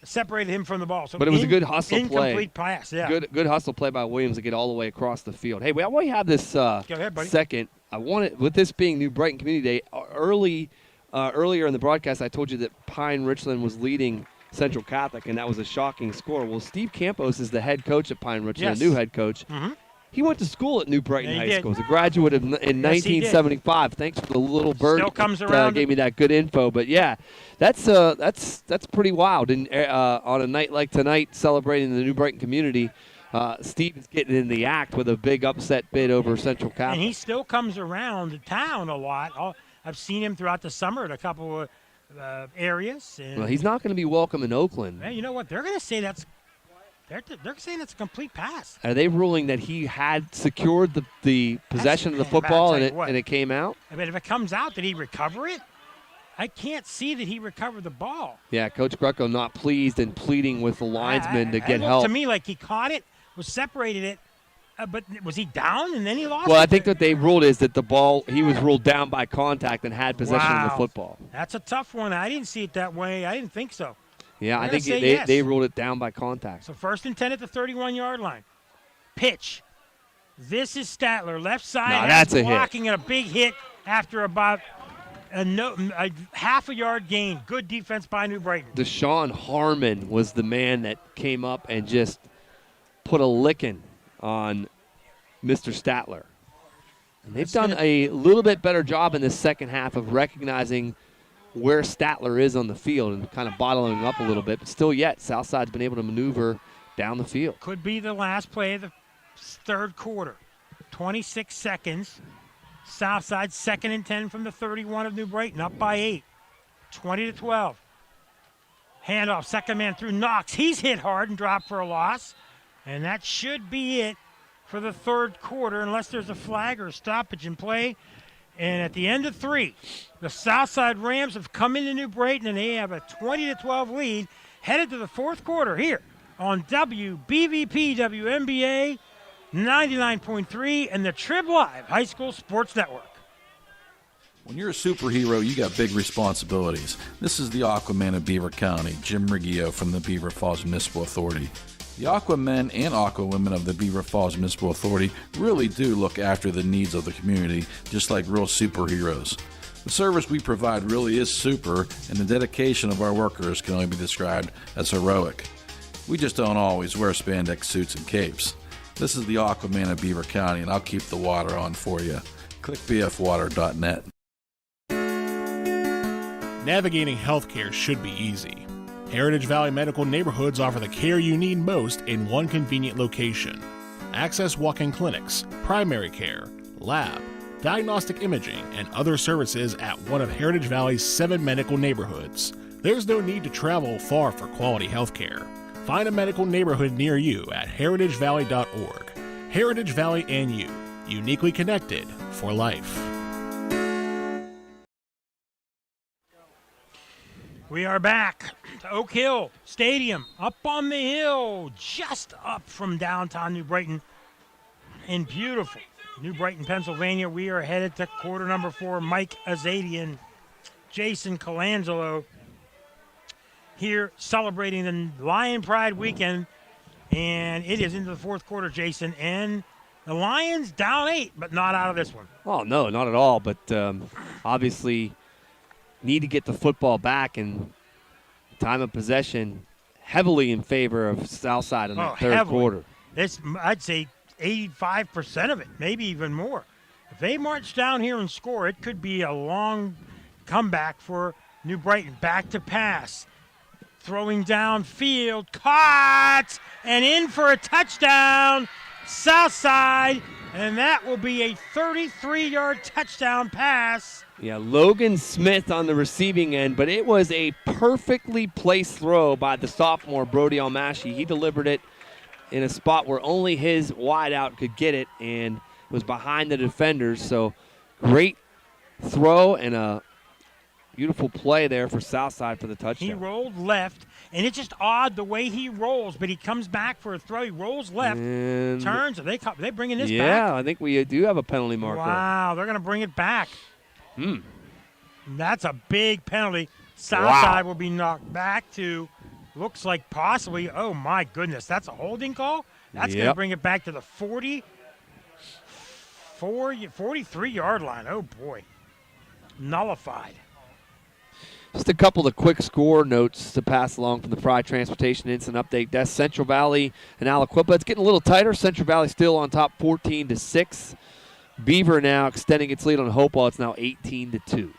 separated him from the ball. So but it was a good hustle play. Incomplete pass, yeah. Good hustle play by Williams to get all the way across the field. Hey, we have this Go ahead, buddy. second. I want it, with this being New Brighton Community Day, earlier in the broadcast I told you that Pine Richland was leading Central Catholic, and that was a shocking score. Well, Steve Campos is the head coach at Pine Richland, a new head coach. Mm-hmm. He went to school at New Brighton Yeah, he High did. School. He's a graduate in 1975. Thanks for the little bird Still comes that around. gave me that good info. But yeah, that's pretty wild. And on a night like tonight, celebrating the New Brighton community, Steve is getting in the act with a big upset bid over Central Capital. And he still comes around the town a lot. I've seen him throughout the summer at a couple of areas. And Well, he's not going to be welcome in Oakland. Man, you know what? They're going to say they're saying that's a complete pass. Are they ruling that he had secured the possession of the football and it came out? I mean, if it comes out, did he recover it? I can't see that he recovered the ball. Yeah, Coach Greco not pleased and pleading with the linesman to get it looked help. to me like he caught it, was separated it, but was he down and then he lost it? Well, I think what they ruled is that the ball, he was ruled down by contact and had possession of the Wow. football. That's a tough one. I didn't see it that way. I didn't think so. Yeah, I'm I gonna think say yes. they ruled it down by contact. So 1st and 10 at the 31-yard line. Pitch. This is Statler, left side. Now that's a hit. blocking and a big hit after about a half a yard gain. Good defense by New Brighton. Deshaun Harmon was the man that came up and just put a licking on Mr. Statler. And they've done a little bit better job in the second half of recognizing where Statler is on the field and kind of bottling up a little bit. But still yet, Southside's been able to maneuver down the field. Could be the last play of the third quarter. 26 seconds. Southside 2nd and 10 from the 31 of New Brighton, up by 8. 20-12. Handoff, second man through Knox. He's hit hard and dropped for a loss. And that should be it for the third quarter, unless there's a flag or a stoppage in play. And at the end of 3, the Southside Rams have come into New Brighton, and they have a 20-12 lead, headed to the fourth quarter here on WBVP WNBA 99.3 and the Trib Live High School Sports Network. When you're a superhero, you got big responsibilities. This is the Aquaman of Beaver County, Jim Riggio from the Beaver Falls Municipal Authority. The Aquamen and Aquawomen of the Beaver Falls Municipal Authority really do look after the needs of the community, just like real superheroes. The service we provide really is super, and the dedication of our workers can only be described as heroic. We just don't always wear spandex suits and capes. This is the Aquaman of Beaver County, and I'll keep the water on for you. Click bfwater.net. Navigating healthcare should be easy. Heritage Valley Medical Neighborhoods offer the care you need most in one convenient location. Access walk-in clinics, primary care, lab, diagnostic imaging, and other services at one of Heritage Valley's 7 medical neighborhoods. There's no need to travel far for quality healthcare. Find a medical neighborhood near you at heritagevalley.org. Heritage Valley and you, uniquely connected for life. We are back to Oak Hill Stadium, up on the hill, just up from downtown New Brighton in beautiful New Brighton, Pennsylvania. We are headed to quarter number 4. Mike Azadian, Jason Colangelo here celebrating the Lion Pride weekend, and it is into the fourth quarter, Jason, and the Lions down 8, but not out of this one. Oh, no, not at all, but obviously need to get the football back, and time of possession heavily in favor of Southside in the third quarter. I'd say 85% of it, maybe even more. If they march down here and score, it could be a long comeback for New Brighton. Back to pass. Throwing downfield. Caught! And in for a touchdown. Southside. And that will be a 33-yard touchdown pass. Yeah, Logan Smith on the receiving end, but it was a perfectly placed throw by the sophomore Brody Almashi. He delivered it in a spot where only his wideout could get it, and it was behind the defenders. So great throw and a beautiful play there for Southside for the touchdown. He rolled left, and it's just odd the way he rolls, but he comes back for a throw. He rolls left, And turns. Are they bringing this back? Yeah, I think we do have a penalty marker. Wow, they're going to bring it back. That's a big penalty. Southside will be knocked back to, looks like possibly, oh my goodness, that's a holding call? That's going to bring it back to the 43-yard line. Oh boy. Nullified. Just a couple of quick score notes to pass along from the Fry Transportation Incident Update Desk. Central Valley and Aliquippa. It's getting a little tighter. Central Valley still on top 14-6. Beaver now extending its lead on Hopewell. It's now 18-2.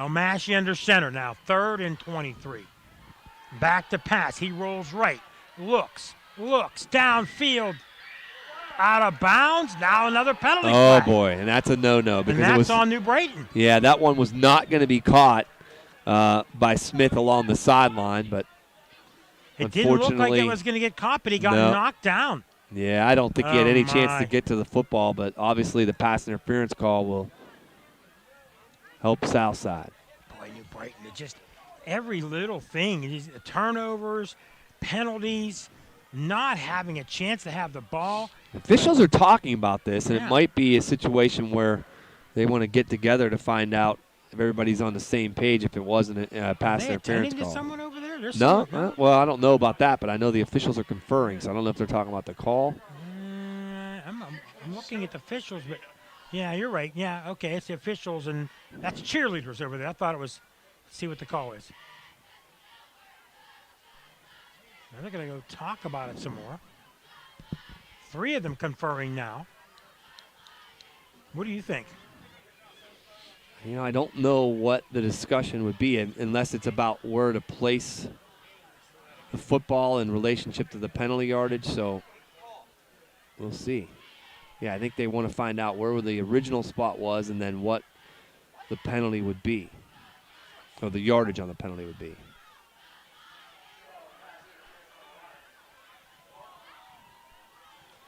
Massey under center now, 3rd and 23. Back to pass. He rolls right. Looks downfield. Out of bounds. Now another penalty flag. Boy, and that's a no-no. And that's on New Brighton. Yeah, that one was not going to be caught by Smith along the sideline, but it didn't look like it was going to get caught, but he got knocked down. Yeah, I don't think he had any chance to get to the football, but obviously the pass interference call will help Southside. Boy, New Brighton, just every little thing. Turnovers, penalties, not having a chance to have the ball. Officials are talking about this, and it might be a situation where they want to get together to find out if everybody's on the same page if it wasn't a pass interference call. To someone over there? No? Well, I don't know about that, but I know the officials are conferring, so I don't know if they're talking about the call. I'm looking at the officials, but yeah, you're right. Yeah, okay, it's the officials, and that's cheerleaders over there. I thought it was, see what the call is. Now they're going to go talk about it some more. 3 of them conferring now. What do you think? I don't know what the discussion would be unless it's about where to place the football in relationship to the penalty yardage, so we'll see. Yeah, I think they want to find out where the original spot was and then what the penalty would be, or the yardage on the penalty would be.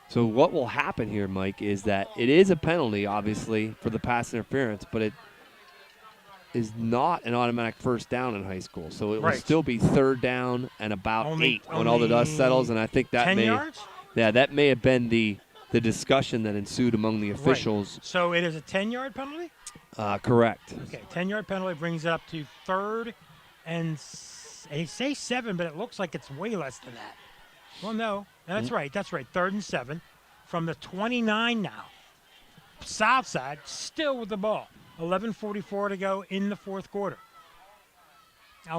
So what will happen here, Mike, is that it is a penalty, obviously, for the pass interference, but it is not an automatic first down in high school. So it will still be 3rd down and about 8 when all the dust settles, and I think that 10 yards? Yeah, that may have been the discussion that ensued among the officials. Right. So it is a 10-yard penalty? Correct. Okay, 10-yard penalty brings it up to 3rd and they say 7, but it looks like it's way less than that. Well, no, that's right. 3rd and 7 from the 29 now. Southside still with the ball. 11:44 to go in the 4th quarter.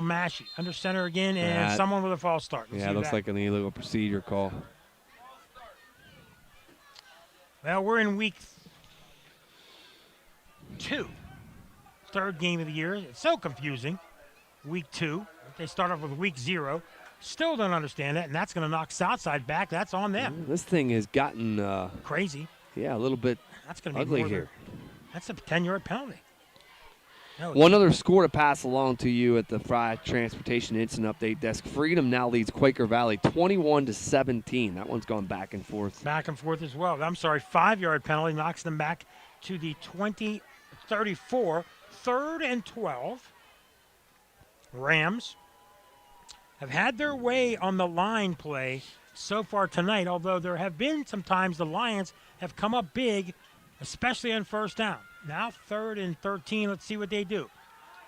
Massey under center again, and someone with a false start. Yeah, it looks like an illegal procedure call. Well, we're in week 2. 3rd game of the year. It's so confusing. Week 2. They start off with week 0. Still don't understand that, and that's going to knock Southside back. That's on them. This thing has gotten crazy. Yeah, a little bit ugly here. That's a 10-yard penalty. One other score to pass along to you at the Fry Transportation Incident Update Desk. Freedom now leads Quaker Valley 21-17. That one's gone back and forth. Back and forth as well. 5-yard penalty knocks them back to the 20-34. 3rd and 12. Rams have had their way on the line play so far tonight, although there have been some times the Lions have come up big, especially on 1st down. Now 3rd and 13. Let's see what they do.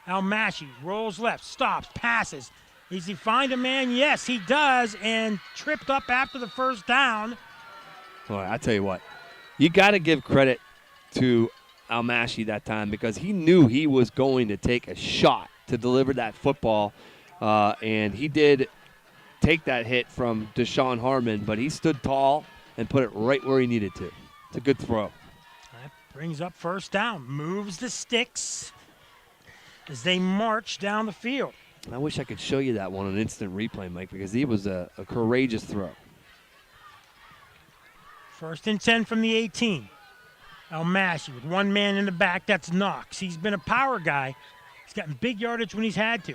Massey rolls left, stops, passes. Does he find a man? Yes, he does, and tripped up after the 1st down. Boy, I tell you what, you got to give credit to Massey that time because he knew he was going to take a shot to deliver that football, and he did take that hit from Deshaun Harmon, but he stood tall and put it right where he needed to. It's a good throw. That brings up 1st down, moves the sticks as they march down the field. I wish I could show you that one on instant replay, Mike, because he was a courageous throw. 1st and 10 from the 18. Massey with one man in the back. That's Knox. He's been a power guy. He's gotten big yardage when he's had to.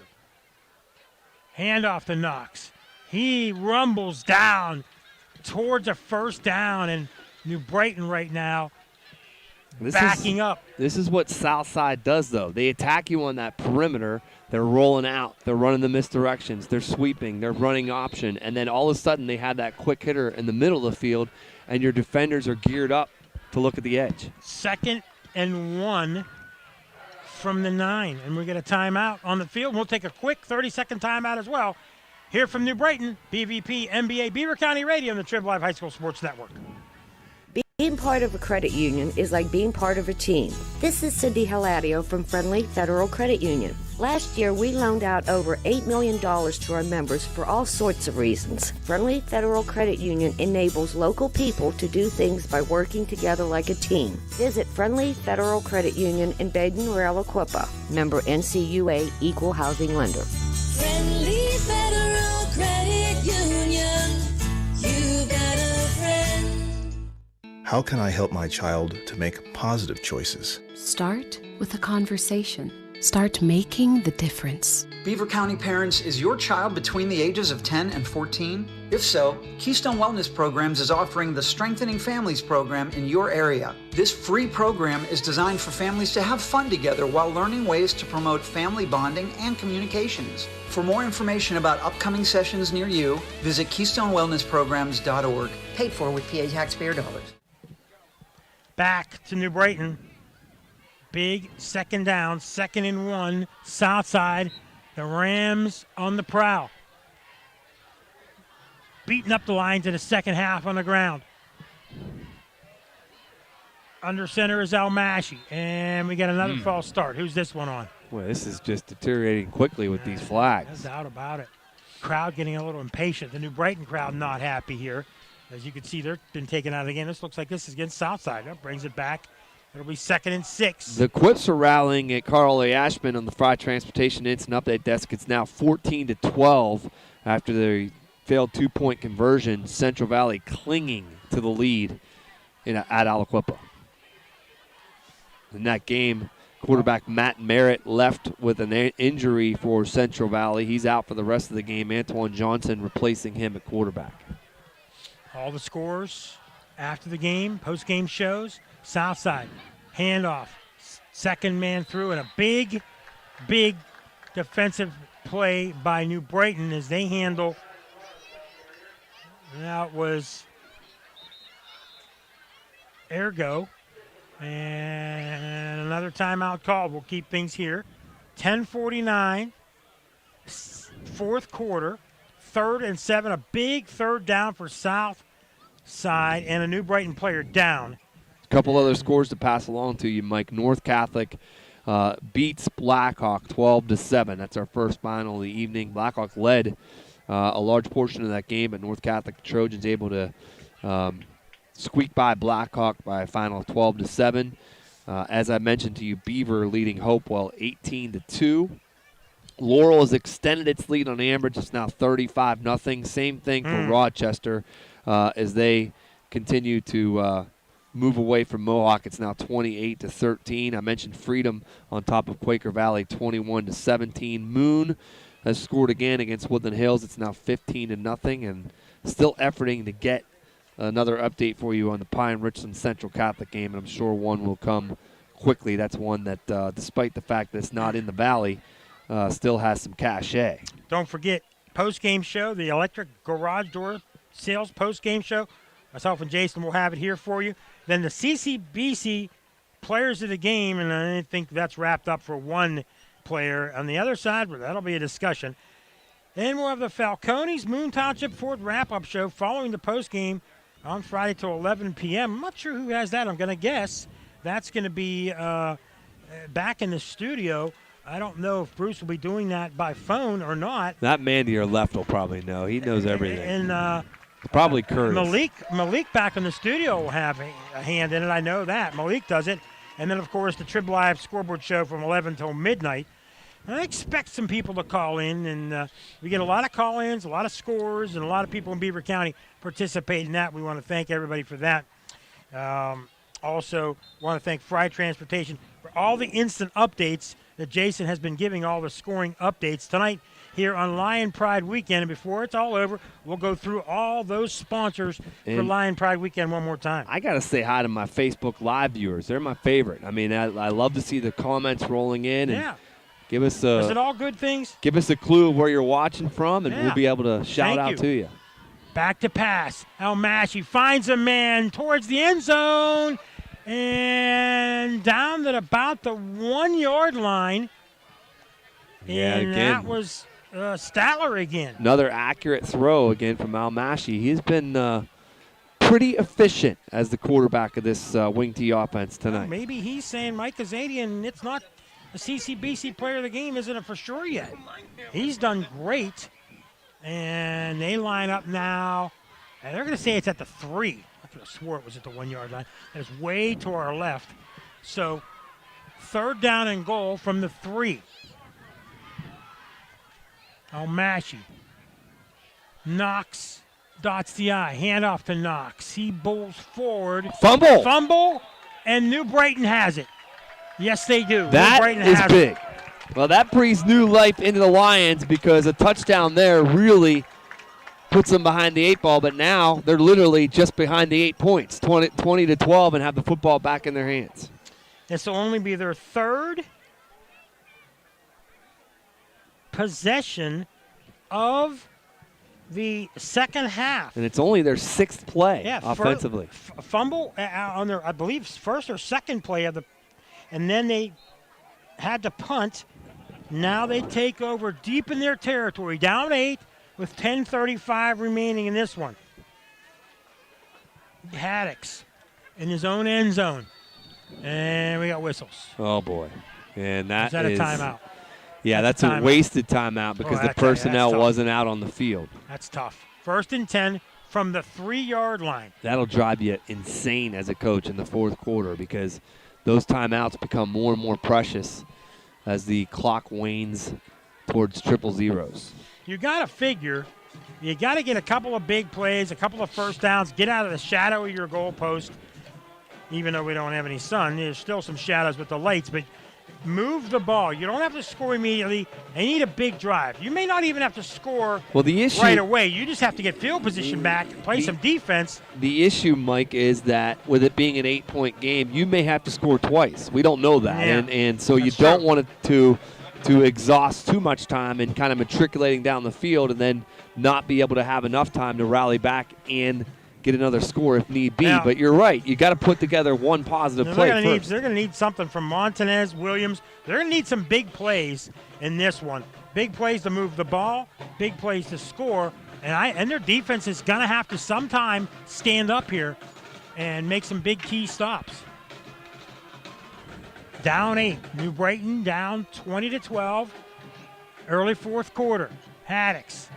Hand off to Knox. He rumbles down towards a 1st down, and New Brighton right now backing up. This is what Southside does, though. They attack you on that perimeter. They're rolling out. They're running the misdirections. They're sweeping. They're running option. And then all of a sudden they have that quick hitter in the middle of the field, and your defenders are geared up to look at the edge. 2nd and 1 from the 9. And we get a timeout on the field. We'll take a quick 30-second timeout as well. Here from New Brighton, BVP NBA Beaver County Radio and the Trib Live High School Sports Network. Being part of a credit union is like being part of a team. This is Cindy Hilario from Friendly Federal Credit Union. Last year, we loaned out over $8 million to our members for all sorts of reasons. Friendly Federal Credit Union enables local people to do things by working together like a team. Visit Friendly Federal Credit Union in Baden-Rouergue-Quippa. Member NCUA Equal Housing Lender. Friendly Federal Credit Union. You got a friend. How can I help my child to make positive choices? Start with a conversation. Start making the difference. Beaver County Parents, is your child between the ages of 10 and 14? If so, Keystone Wellness Programs is offering the Strengthening Families program in your area. This free program is designed for families to have fun together while learning ways to promote family bonding and communications. For more information about upcoming sessions near you, visit KeystoneWellnessPrograms.org. Paid for with PA taxpayer dollars. Back to New Brighton. Big second down, 2nd and 1, south side. The Rams on the prowl. Beating up the Lions in the second half on the ground. Under center is Almashi. And we got another false start. Who's this one on? Boy, this is just deteriorating quickly with these flags. No doubt about it. Crowd getting a little impatient. The New Brighton crowd not happy here. As you can see, they've been taken out again. This looks like this is against Southside. That brings it back. It'll be 2nd and 6. The Quips are rallying at Carl A. Ashman on the Fry Transportation Instant Update Desk. It's now 14-12 after the failed 2-point conversion. Central Valley clinging to the lead at Aliquippa. In that game, quarterback Matt Merritt left with an injury for Central Valley. He's out for the rest of the game. Antoine Johnson replacing him at quarterback. All the scores after the game, post-game shows. Southside, handoff, second man through, and a big, big defensive play by New Brighton as they handle. That was Ergo. And another timeout called. We'll keep things here. 10:49, fourth quarter, 3rd and 7. A big third down for Southside and a New Brighton player down. Couple other scores to pass along to you, Mike. North Catholic beats Blackhawk 12-7. That's our first final of the evening. Blackhawk led a large portion of that game, but North Catholic Trojans able to squeak by Blackhawk by a final of 12-7. As I mentioned to you, Beaver leading Hopewell 18-2. Laurel has extended its lead on Ambridge. It's now 35-0. Same thing for Rochester as they continue to move away from Mohawk. It's now 28-13. I mentioned Freedom on top of Quaker Valley, 21-17. Moon has scored again against Woodland Hills. It's now 15-0, and still efforting to get another update for you on the Pine Richland Central Catholic game, and I'm sure one will come quickly. That's one that, despite the fact that it's not in the Valley, still has some cachet. Don't forget, post-game show, the electric garage door sales post-game show. Myself and Jason will have it here for you. Then the CCBC players of the game, and I think that's wrapped up for one player. On the other side, that'll be a discussion. Then we'll have the Falcones Moon Township Ford wrap-up show following the postgame on Friday till 11 p.m. I'm not sure who has that. I'm going to guess that's going to be back in the studio. I don't know if Bruce will be doing that by phone or not. That man to your left will probably know. He knows everything. And probably Curtis. Malik back in the studio will have a hand in it. I know that. Malik does it. And then, of course, the Trib Live scoreboard show from 11 till midnight. And I expect some people to call in, and we get a lot of call-ins, a lot of scores, and a lot of people in Beaver County participate in that. We want to thank everybody for that. Also, want to thank Fry Transportation for all the instant updates that Jason has been giving, all the scoring updates tonight here on Lion Pride Weekend. And before it's all over, we'll go through all those sponsors for Lion Pride Weekend one more time. I got to say hi to my Facebook Live viewers. They're my favorite. I mean, I love to see the comments rolling in. And give us Is it all good things? Give us a clue of where you're watching from, and we'll be able to shout out to you. Back to pass. Almashi finds a man towards the end zone and down at about the 1 yard line. Yeah, and again. that was Statler again. Another accurate throw again from Almashi. He's been pretty efficient as the quarterback of this wing T offense tonight. Maybe he's saying Mike Kazadian, it's not the CCBC player of the game, isn't it for sure yet? He's done great. And they line up now. And they're going to say it's at the 3. I could have swore it was at the 1 yard line. It's way to our left. So 3rd down and goal from the 3. Almashi. Knox dots the I. Hand off to Knox. He bowls forward. Fumble. And New Brighton has it. Yes, they do. That is big. Well, that breathes new life into the Lions because a touchdown there really puts them behind the 8 ball, but now they're literally just behind the 8 points, 20 to 12, and have the football back in their hands. This will only be their 3rd possession of the second half. And it's only their 6th play offensively. Fumble on their, I believe, first or second play of the, and then they had to punt. Now they take over deep in their territory, down 8 with 10:35 remaining in this one. Haddix in his own end zone. And we got whistles. Oh, boy. And that is that a timeout? Yeah, that's a wasted timeout because the personnel wasn't out on the field. That's tough. 1st and 10 from the 3-yard line. That'll drive you insane as a coach in the 4th quarter because those timeouts become more and more precious as the clock wanes towards 000s. You got to figure, you got to get a couple of big plays, a couple of first downs, get out of the shadow of your goalpost. Even though we don't have any sun, there's still some shadows with the lights, but move the ball. You don't have to score immediately. They need a big drive. You may not even have to score right away. You just have to get field position back, play some defense. The issue, Mike, is that with it being an 8-point game, you may have to score twice. We don't know that. Yeah. And so you don't want it to exhaust too much time and kind of matriculating down the field and then not be able to have enough time to rally back and get another score if need be. Now, but you're right. You got to put together one positive play first. They're going to need something from Montanez, Williams. They're going to need some big plays in this one. Big plays to move the ball, big plays to score. And their defense is going to have to sometime stand up here and make some big key stops. Down 8. New Brighton down 20 to 12. Early 4th quarter. Haddix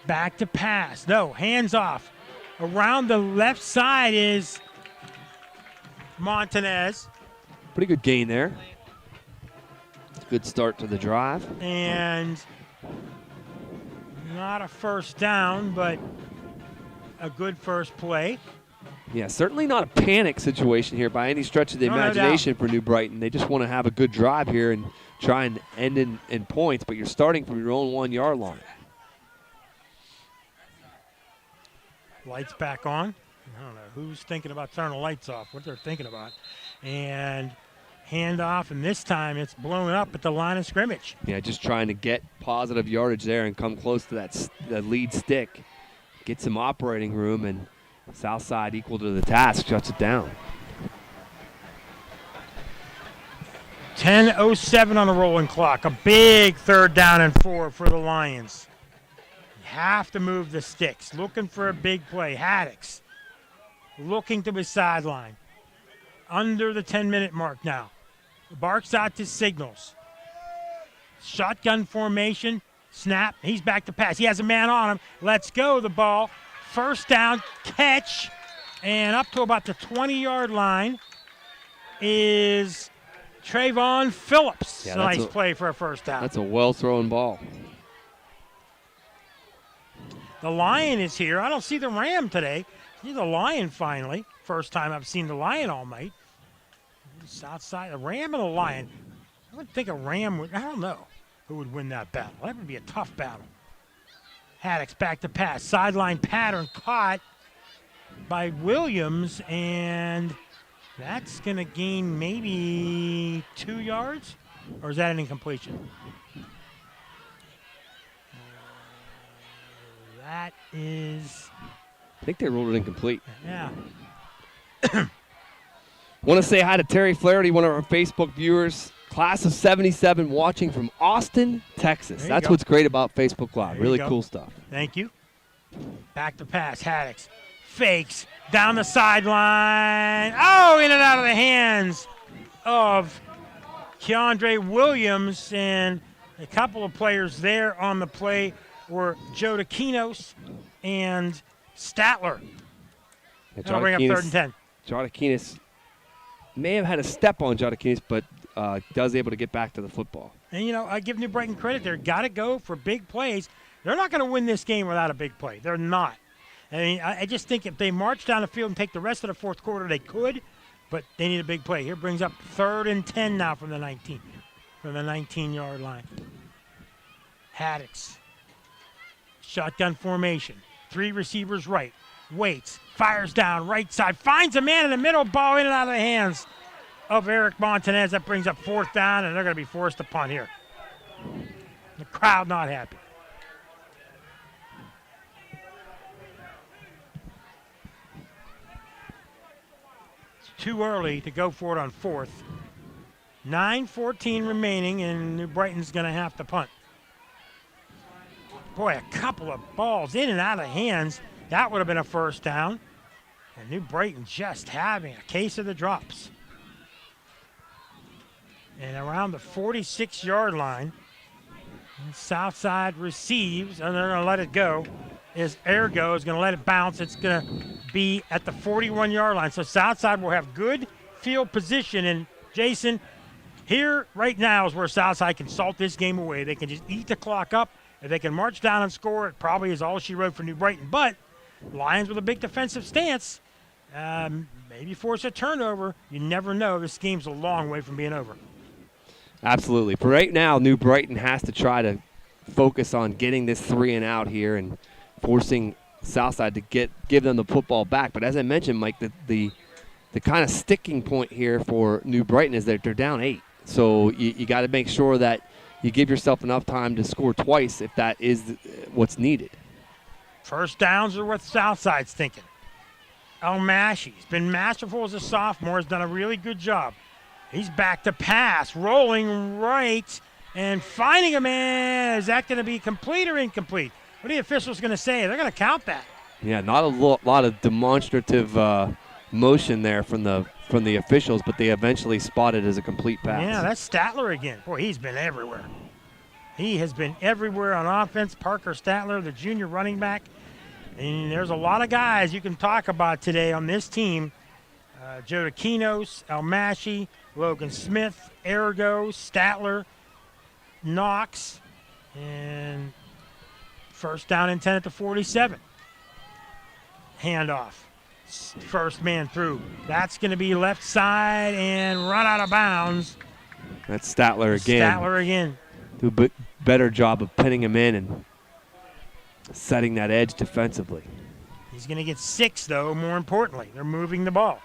back to pass. No, hands off. Around the left side is Montanez. Pretty good gain there. Good start to the drive. And not a first down, but a good first play. Yeah, certainly not a panic situation here by any stretch of the imagination for New Brighton. They just want to have a good drive here and try and end in points, but you're starting from your own 1-yard line. Lights back on. I don't know who's thinking about turning the lights off, what they're thinking about. And handoff, and this time it's blown up at the line of scrimmage. Yeah, just trying to get positive yardage there and come close to that lead stick. Get some operating room, and Southside equal to the task, shuts it down. 10:07 on the rolling clock. A big 3rd down and 4 for the Lions. Have to move the sticks. Looking for a big play. Haddix looking to his sideline. Under the 10-minute mark now. Barks out to signals. Shotgun formation. Snap. He's back to pass. He has a man on him. Let's go. The ball. First down. Catch. And up to about the 20-yard line is Trayvon Phillips. Yeah, nice play for a first down. That's a well-thrown ball. The Lion is here. I don't see the Ram today. See the Lion finally. First time I've seen the Lion all night. Southside, the Ram and the Lion. I would think a Ram would, I don't know who would win that battle. That would be a tough battle. Haddix back to pass. Sideline pattern caught by Williams, and that's going to gain maybe 2 yards? Or is that an incompletion? That is... I think they ruled it incomplete. Yeah. Want to say hi to Terry Flaherty, one of our Facebook viewers. Class of 77 watching from Austin, Texas. That's what's great about Facebook Live. Really cool stuff. Thank you. Back to pass. Haddix fakes, down the sideline. Oh, in and out of the hands of Keandre Williams, and a couple of players there on the play were Jodakinos and Statler. That'll bring up 3rd and 10. Jodakinos may have had a step on Jodakinos, but does able to get back to the football. And, you know, I give New Brighton credit. They've got to go for big plays. They're not going to win this game without a big play. They're not. I mean, I just think if they march down the field and take the rest of the fourth quarter, they could, but they need a big play. Here brings up 3rd and 10 now from the 19-yard line. Haddix. Shotgun formation. 3 receivers right. Waits. Fires down right side. Finds a man in the middle. Ball in and out of the hands of Eric Montanez. That brings up 4th down, and they're going to be forced to punt here. The crowd not happy. Too early to go for it on 4th. 9:14 remaining, and New Brighton's going to have to punt. Boy, a couple of balls in and out of hands. That would have been a 1st down. And New Brighton just having a case of the drops. And around the 46-yard line, Southside receives, and they're going to let it go. Ergo is going to let it bounce. It's going to be at the 41-yard line. So Southside will have good field position. And, Jason, here right now is where Southside can salt this game away. They can just eat the clock up. If they can march down and score, it probably is all she wrote for New Brighton. But Lions with a big defensive stance, maybe force a turnover. You never know. This game's a long way from being over. Absolutely. For right now, New Brighton has to try to focus on getting this 3 and out here and forcing Southside to give them the football back. But as I mentioned, Mike, the kind of sticking point here for New Brighton is that they're down 8. So you got to make sure that you give yourself enough time to score twice if that is what's needed. First downs are what Southside's thinking. Almashi's been masterful as a sophomore, has done a really good job. He's back to pass, rolling right, and finding a man. Is that going to be complete or incomplete? What are the officials going to say? They're going to count that. Yeah, not a lot of demonstrative motion there from the officials, but they eventually spotted as a complete pass. Yeah, that's Statler again. Boy, he's been everywhere. He has been everywhere on offense. Parker Statler, the junior running back. And there's a lot of guys you can talk about today on this team. Jodakinos, Almashi, Logan Smith, Ergo, Statler, Knox, and first down and 10 at the 47. Handoff. First man through. That's going to be left side and run out of bounds. That's Statler again. Statler again. Do a better job of pinning him in and setting that edge defensively. He's going to get 6, though, more importantly. They're moving the ball.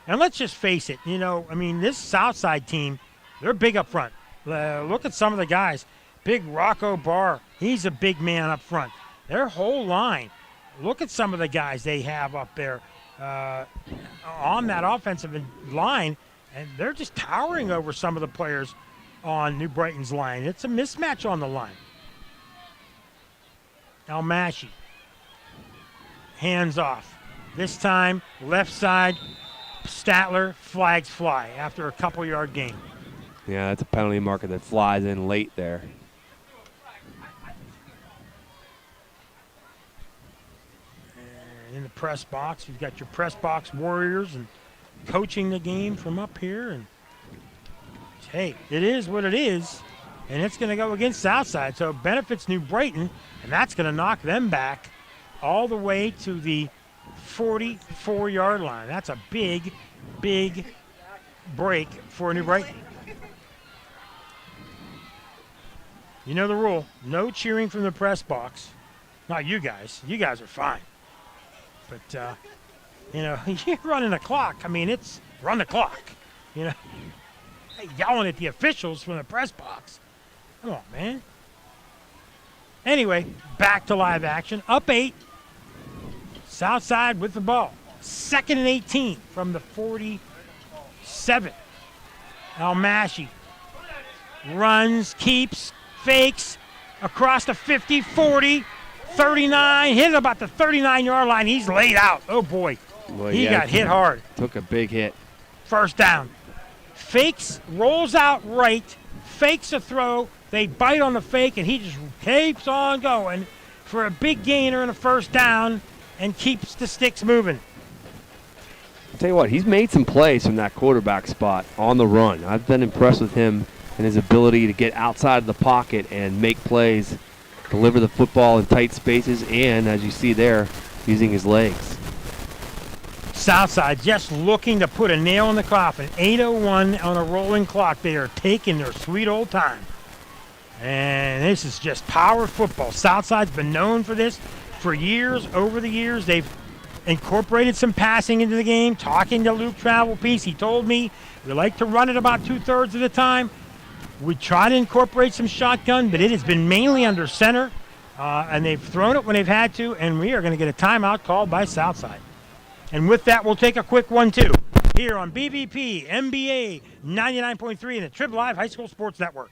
And let's just face it, this Southside team, they're big up front. Look at some of the guys. Big Rocco Barr, he's a big man up front. Their whole line, look at some of the guys they have up there on that offensive line, and they're just towering over some of the players on New Brighton's line. It's a mismatch on the line. Almashi, hands off. This time, left side, Statler, flags fly after a couple-yard gain. Yeah, that's a penalty marker that flies in late there. And in the press box, you've got your press box warriors and coaching the game from up here. And hey, it is what it is, and it's going to go against Southside, so it benefits New Brighton, and that's going to knock them back all the way to the 44-yard line. That's a big, big break for New Brighton. You know the rule. No cheering from the press box. Not you guys. You guys are fine. But, you're running the clock. I mean, it's run the clock. Yelling at the officials from the press box. Come on, man. Anyway, back to live action. Up 8. Southside with the ball. 2nd and 18 from the 47. Almashi runs, keeps, fakes across the 50, 40, 39. Hit about the 39-yard line. He's laid out. Oh, boy. Well, he got hit hard. Took a big hit. First down. Fakes, rolls out right, fakes a throw. They bite on the fake, and he just keeps on going for a big gainer and a first down and keeps the sticks moving. I'll tell you what, he's made some plays from that quarterback spot on the run. I've been impressed with him and his ability to get outside of the pocket and make plays, deliver the football in tight spaces, and, as you see there, using his legs. Southside just looking to put a nail in the coffin. 8:01 on a rolling clock. They are taking their sweet old time. And this is just power football. Southside's been known for this for years. Over the years, they've incorporated some passing into the game. Talking to Luke Travelpiece, he told me we like to run it about 2/3 of the time. We try to incorporate some shotgun, but it has been mainly under center. And they've thrown it when they've had to, and we are going to get a timeout called by Southside. And with that, we'll take a quick one, too, here on BVP MBA 99.3 and the Trib Live High School Sports Network.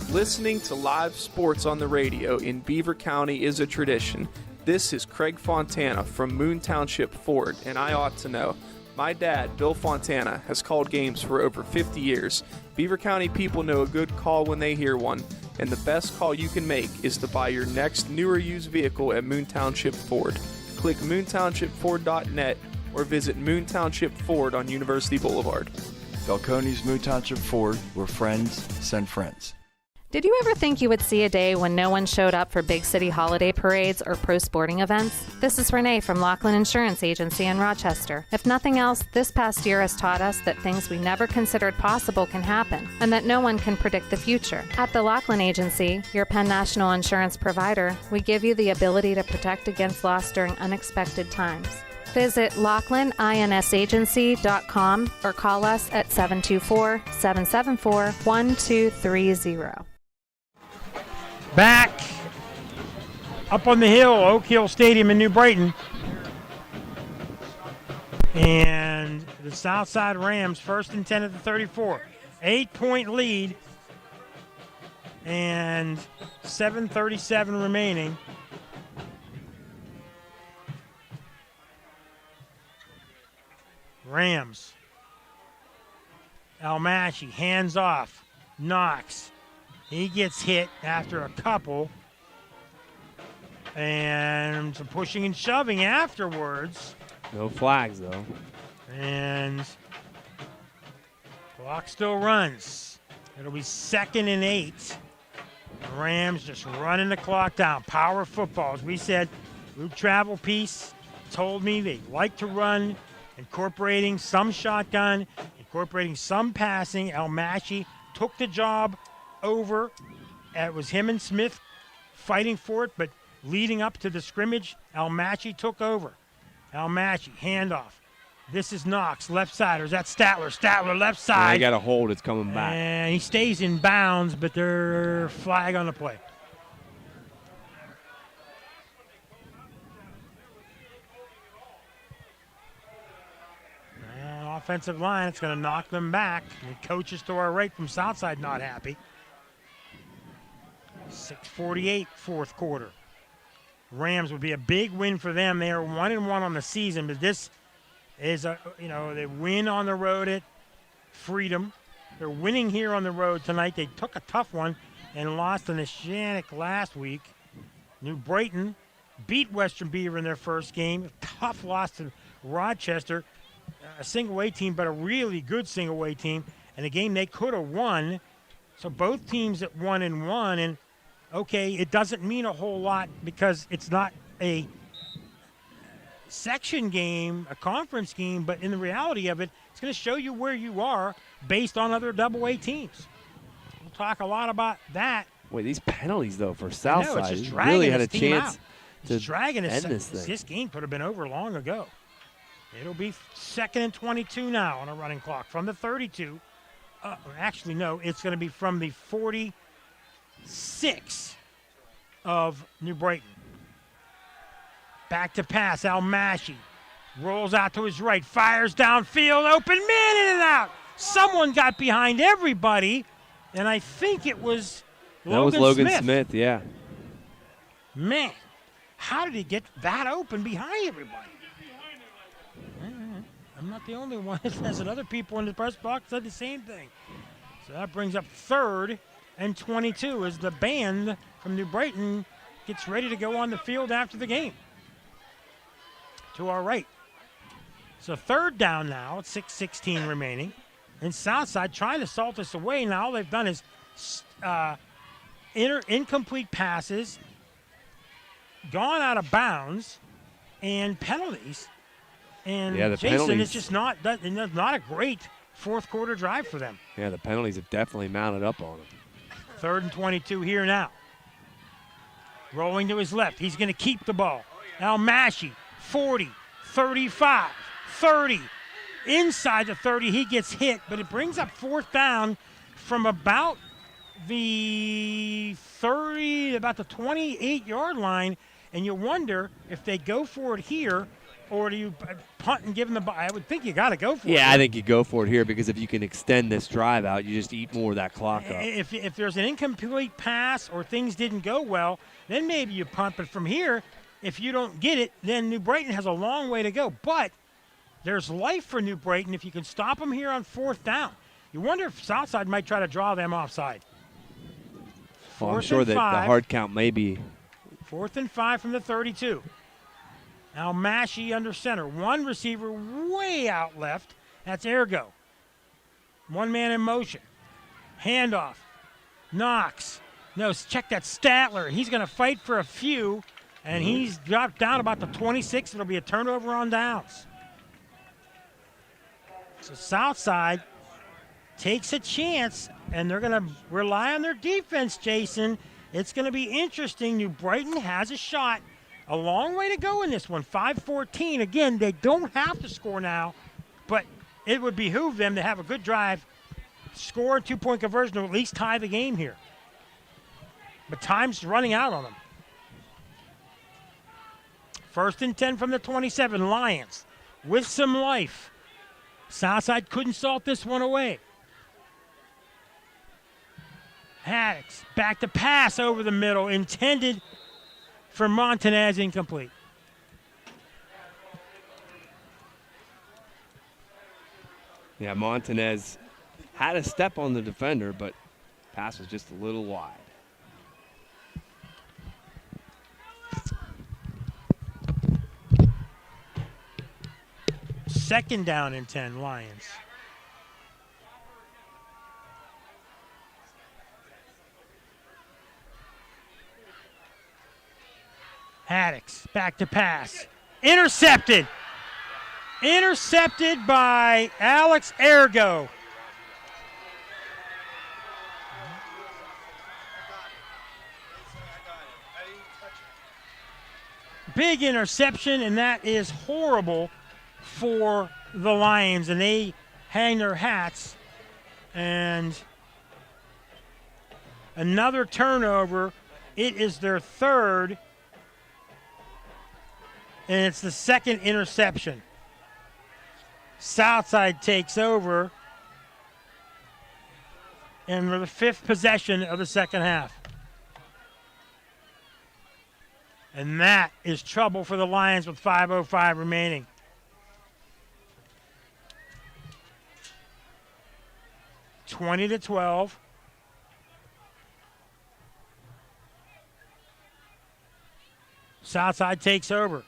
Listening to live sports on the radio in Beaver County is a tradition. This is Craig Fontana from Moon Township Ford, and I ought to know. My dad, Bill Fontana, has called games for over 50 years. Beaver County people know a good call when they hear one, and the best call you can make is to buy your next new or used vehicle at Moon Township Ford. Click moontownshipford.net or visit Moon Township Ford on University Boulevard. Falcone's Moon Township Ford, where friends send friends. Did you ever think you would see a day when no one showed up for big city holiday parades or pro sporting events? This is Renee from Laughlin Insurance Agency in Rochester. If nothing else, this past year has taught us that things we never considered possible can happen, and that no one can predict the future. At the Laughlin Agency, your Penn National Insurance provider, we give you the ability to protect against loss during unexpected times. Visit LaughlinINSAgency.com or call us at 724-774-1230. Back up on the hill, Oak Hill Stadium in New Brighton. And the Southside Rams, 1st and 10 at the 34. 8-point lead and 7:37 remaining. Rams. Almashi, hands off. Knox. He gets hit after a couple. And some pushing and shoving afterwards. No flags, though. And clock still runs. It'll be 2nd and 8. The Rams just running the clock down. Power football. As we said, Luke Travelpiece told me they like to run, incorporating some shotgun, incorporating some passing. Almashi took the job over. It was him and Smith fighting for it, but leading up to the scrimmage, Almashi took over. Almashi, handoff. This is Knox, left side, or is that Statler? Statler, left side. Yeah, he got a hold. It's coming back. And he stays in bounds, but they're flag on the play. Offensive line, it's going to knock them back. The coaches to our right from Southside not happy. 6:48, fourth quarter. Rams would be a big win for them. They are 1-1 on the season, but this is they win on the road at Freedom. They're winning here on the road tonight. They took a tough one and lost to Neshannock last week. New Brighton beat Western Beaver in their first game. A tough loss to Rochester. A single-A team, but a really good single-A team, and a game they could have won. So both teams at 1-1, and okay, it doesn't mean a whole lot because it's not a section game, a conference game, but in the reality of it, it's going to show you where you are based on other double-A teams. We'll talk a lot about that. Wait, these penalties, though, for Southside, it's just really had a dragging his team chance out. to It's dragging end this thing. This game could have been over long ago. It'll be 2nd and 22 now on a running clock from the 32. Actually, no, it's going to be from the 46 of New Brighton. Back to pass, Almashi rolls out to his right, fires downfield, open man, in and out. Someone got behind everybody, and I think it was Logan Smith, yeah. Man, how did he get that open behind everybody? I'm not the only one. There's other people in the press box said the same thing. So that brings up 3rd and 22 as the band from New Brighton gets ready to go on the field after the game. To our right. So 3rd down now, 6:16 remaining. And Southside trying to salt this away. Now all they've done is incomplete passes, gone out of bounds, and penalties. And Yeah, the Jason, penalties. it's just not a great fourth quarter drive for them. Yeah, the penalties have definitely mounted up on them. 3rd and 22 here now. Rolling to his left. He's going to keep the ball. Almashi, 40, 35, 30. Inside the 30, he gets hit, but it brings up 4th down from about the 30, about the 28-yard line, and you wonder if they go for it here or do you punt and give them the ball. I would think you got to go for it. Yeah, I think you go for it here because if you can extend this drive out, you just eat more of that clock up. If there's an incomplete pass or things didn't go well, then maybe you punt. But from here, if you don't get it, then New Brighton has a long way to go. But there's life for New Brighton if you can stop them here on 4th down. You wonder if Southside might try to draw them offside. Well, I'm sure that the hard count may be. 4th and 5 from the 32. Almashi under center. One receiver way out left. That's Ergo. One man in motion. Handoff. Knox. No, check that Statler. He's going to fight for a few, and he's dropped down about the 26. It'll be a turnover on downs. So Southside takes a chance, and they're going to rely on their defense, Jason. It's going to be interesting. New Brighton has a shot. A long way to go in this one. 5-14. Again, they don't have to score now, but it would behoove them to have a good drive, score a 2-point conversion, or at least tie the game here. But time's running out on them. 1st and 10 from the 27. Lions with some life. Southside couldn't salt this one away. Haddix back to pass over the middle, intended for Montanez, incomplete. Yeah, Montanez had a step on the defender, but pass was just a little wide. Second down and 10, Lions. Haddix back to pass. Intercepted. Intercepted by Alex Ergo. Big interception, and that is horrible for the Lions, and they hang their hats. And another turnover. It is their 3rd. And it's the 2nd interception. Southside takes over. And we're the 5th possession of the second half. And that is trouble for the Lions with 5:05 remaining. (20-12). Southside takes over.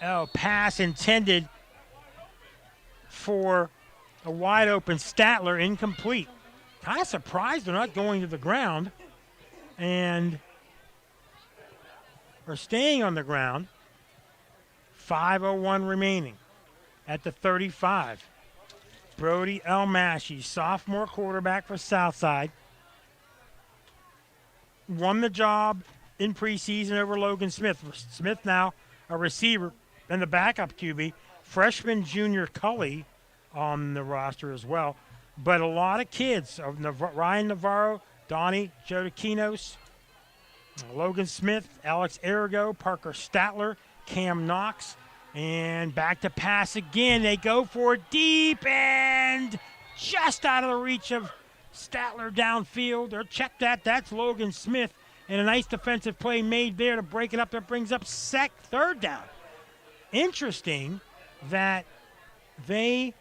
Oh, pass intended for a wide open Statler, incomplete. Kind of surprised they're not going to the ground and are staying on the ground. 5:01 remaining at the 35. Brody Almashi, sophomore quarterback for Southside, won the job in preseason over Logan Smith. Smith now a receiver and the backup QB. Freshman Junior Cully on the roster as well. But a lot of kids, Ryan Navarro, Donnie Jodakinos, Logan Smith, Alex Ergo, Parker Statler, Cam Knox, and back to pass again. They go for it deep and just out of the reach of Statler downfield. They're checked that. That's Logan Smith And a nice defensive play made there to break it up. That brings up third down. Interesting that they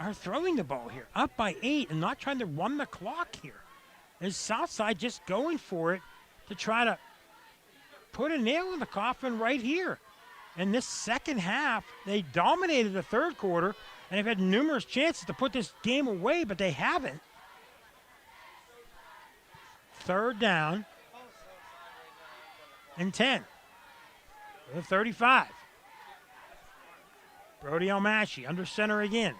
are throwing the ball here, up by 8 and not trying to run the clock here. Is Southside just going for it to try to put a nail in the coffin right here. In this second half, they dominated the third quarter and have had numerous chances to put this game away, but they haven't. Third down and 10. The 35. Brody Almashi under center again.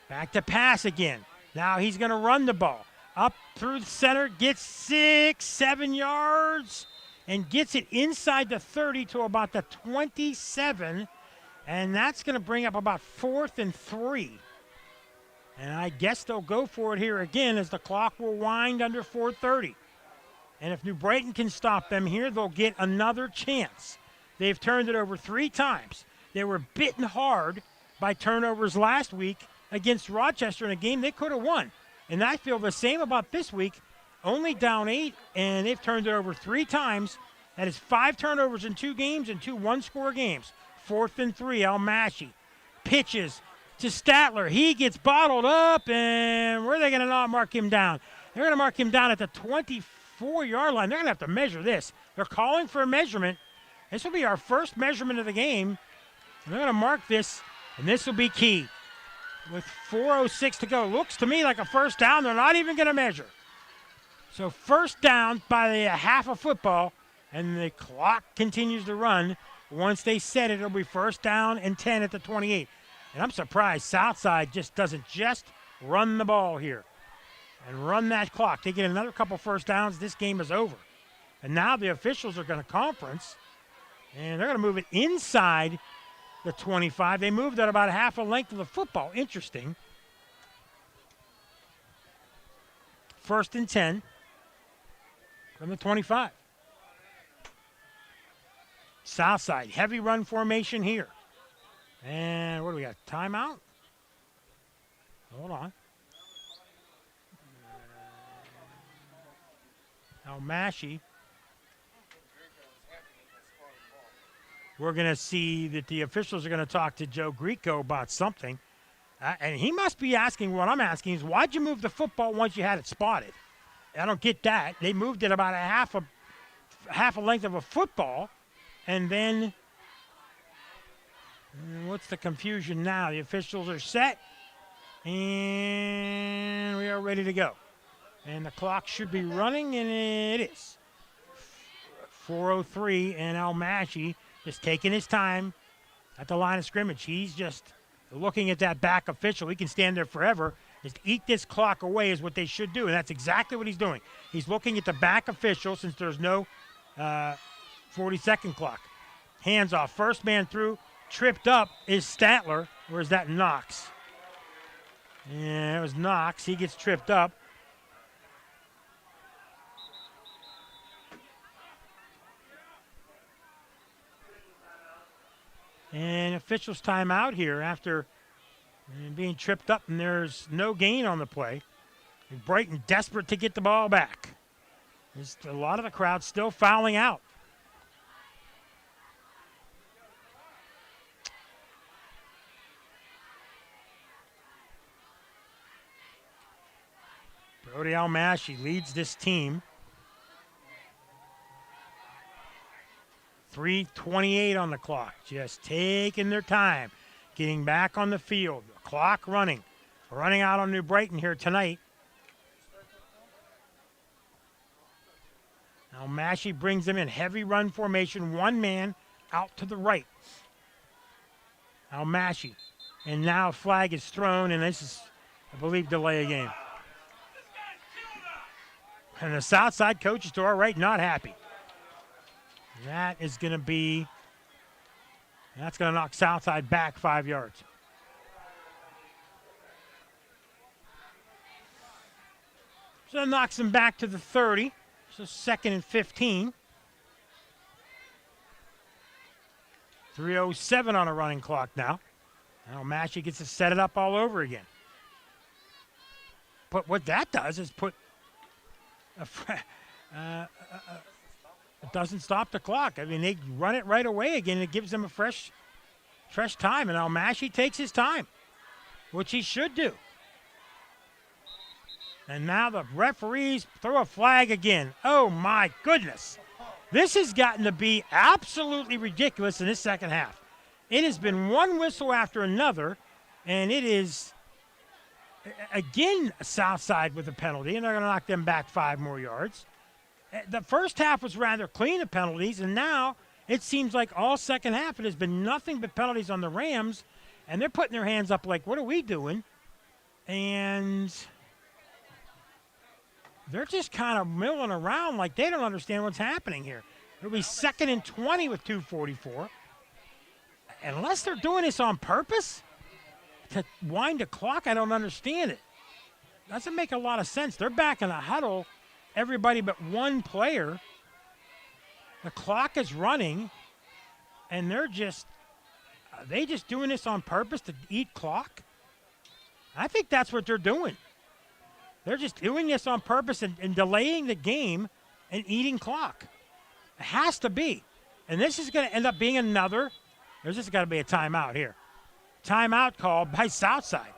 Back to pass again. Now he's going to run the ball. Up through the center, gets 6, 7 yards, and gets it inside the 30 to about the 27. And that's going to bring up about 4th and 3. And I guess they'll go for it here again as the clock will wind under 4:30. And if New Brighton can stop them here, they'll get another chance. They've turned it over 3 times. They were bitten hard by turnovers last week against Rochester in a game they could have won. And I feel the same about this week. Only down 8, and they've turned it over 3 times. That is 5 turnovers in 2 games and 2 one-score games. 4th and 3, Almashi pitches to Statler. He gets bottled up, and where are they going to not mark him down? They're going to mark him down at the 24-yard line. They're going to have to measure this. They're calling for a measurement. This will be our first measurement of the game. And they're going to mark this, and this will be key. With 4:06 to go. Looks to me like a first down. They're not even going to measure. So first down by the half of football, and the clock continues to run. Once they set it, it'll be first down and 10 at the 28. And I'm surprised Southside just doesn't run the ball here and run that clock. They get another couple first downs, this game is over. And now the officials are going to conference, and they're going to move it inside the 25. They moved at about half a length of the football. Interesting. First and 10 from the 25. Southside, heavy run formation here. And what do we got? Timeout? Hold on. Almashi. We're going to see that the officials are going to talk to Joe Grieco about something. And he must be asking, what I'm asking is, why'd you move the football once you had it spotted? I don't get that. They moved it about half a length of a football. And then, what's the confusion now? The officials are set. And we are ready to go. And the clock should be running, and it is. 4:03, and Almashi just taking his time at the line of scrimmage. He's just looking at that back official. He can stand there forever. Just eat this clock away is what they should do, and that's exactly what he's doing. He's looking at the back official since there's no 40-second clock. Hands off. First man through. Tripped up is Statler, or is that Knox? Yeah, it was Knox. He gets tripped up. And officials timeout here after being tripped up, and there's no gain on the play. Brighton desperate to get the ball back. There's a lot of the crowd still fouling out. Brody Almashi leads this team. 3:28 on the clock. Just taking their time, getting back on the field. The clock running out on New Brighton here tonight. Almashi brings them in heavy run formation. One man out to the right. Almashi. And now a flag is thrown, and this is, I believe, delay a game. And the Southside coaches are right not happy. That is going to be, that's going to knock Southside back 5 yards. So that knocks them back to the 30. So 2nd and 15. 3:07 on a running clock now. Now Massey gets to set it up all over again. But what that does is put it doesn't stop the clock. I mean, they run it right away again. It gives them a fresh time, and Almashi takes his time, which he should do. And now the referees throw a flag again. Oh, my goodness. This has gotten to be absolutely ridiculous in this second half. It has been one whistle after another, and it is, again, Southside with a penalty, and they're going to knock them back 5 more yards. The first half was rather clean of penalties, and now it seems like all second half it has been nothing but penalties on the Rams, and they're putting their hands up like, what are we doing? And they're just kind of milling around like they don't understand what's happening here. It'll be 2nd and 20 with 2:44. Unless they're doing this on purpose to wind the clock, I don't understand it. Doesn't make a lot of sense. They're back in a huddle, everybody but one player. The clock is running, and they're just doing this on purpose to eat clock? I think that's what they're doing. They're just doing this on purpose and delaying the game and eating clock. It has to be. And this is going to end up being another. There's just got to be a timeout here. Timeout called by Southside.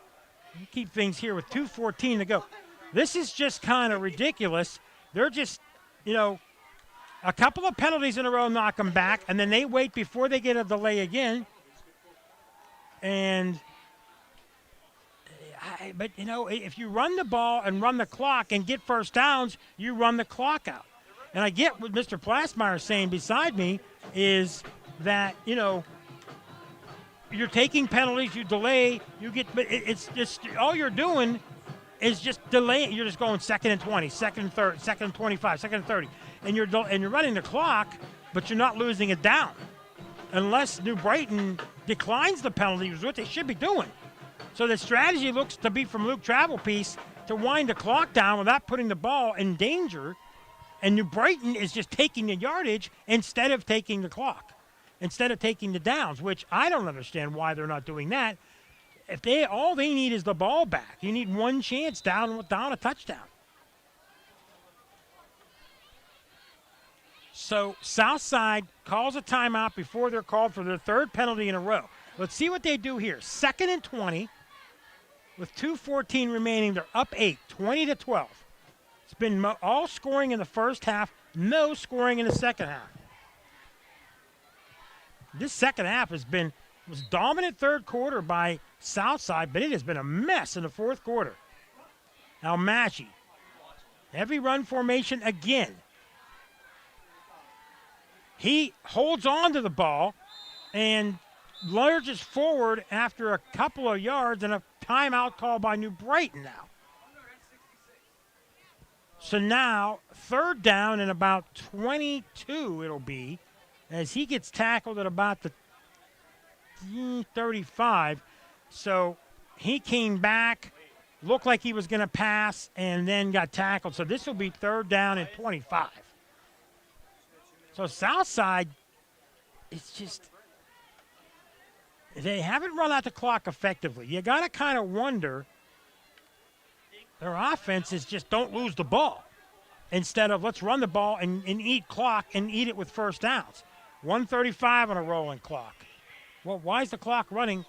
You keep things here with 2:14 to go. This is just kind of ridiculous. They're just, a couple of penalties in a row knock them back, and then they wait before they get a delay again. And if you run the ball and run the clock and get first downs, you run the clock out. And I get what Mr. Plasmeyer is saying beside me is that, you're taking penalties, you delay, but it's just all you're doing is just delaying. You're just going 2nd and 20, 2nd and 30, 2nd and 25, 2nd and 30. And you're running the clock, but you're not losing it down. Unless New Brighton declines the penalty, which is what they should be doing. So the strategy looks to be from Luke Travelpiece to wind the clock down without putting the ball in danger. And New Brighton is just taking the yardage instead of taking the clock, instead of taking the downs, which I don't understand why they're not doing that. If all they need is the ball back. You need one chance down a touchdown. So Southside calls a timeout before they're called for their 3rd penalty in a row. Let's see what they do here. 2nd and 20 with 2:14 remaining. They're up 8, 20-12. It's been all scoring in the first half, no scoring in the second half. This second half was dominant third quarter by Southside, but it has been a mess in the fourth quarter. Almashi, heavy run formation again. He holds on to the ball and lurches forward after a couple of yards and a timeout call by New Brighton now. So now, 3rd down and about 22 it'll be as he gets tackled at about the 35. So he came back, looked like he was going to pass, and then got tackled. So this will be 3rd down and 25. So Southside, it's just, they haven't run out the clock effectively. You got to kind of wonder, their offense is just don't lose the ball instead of let's run the ball and eat clock and eat it with first downs. 1:35 on a rolling clock. Well, why is the clock running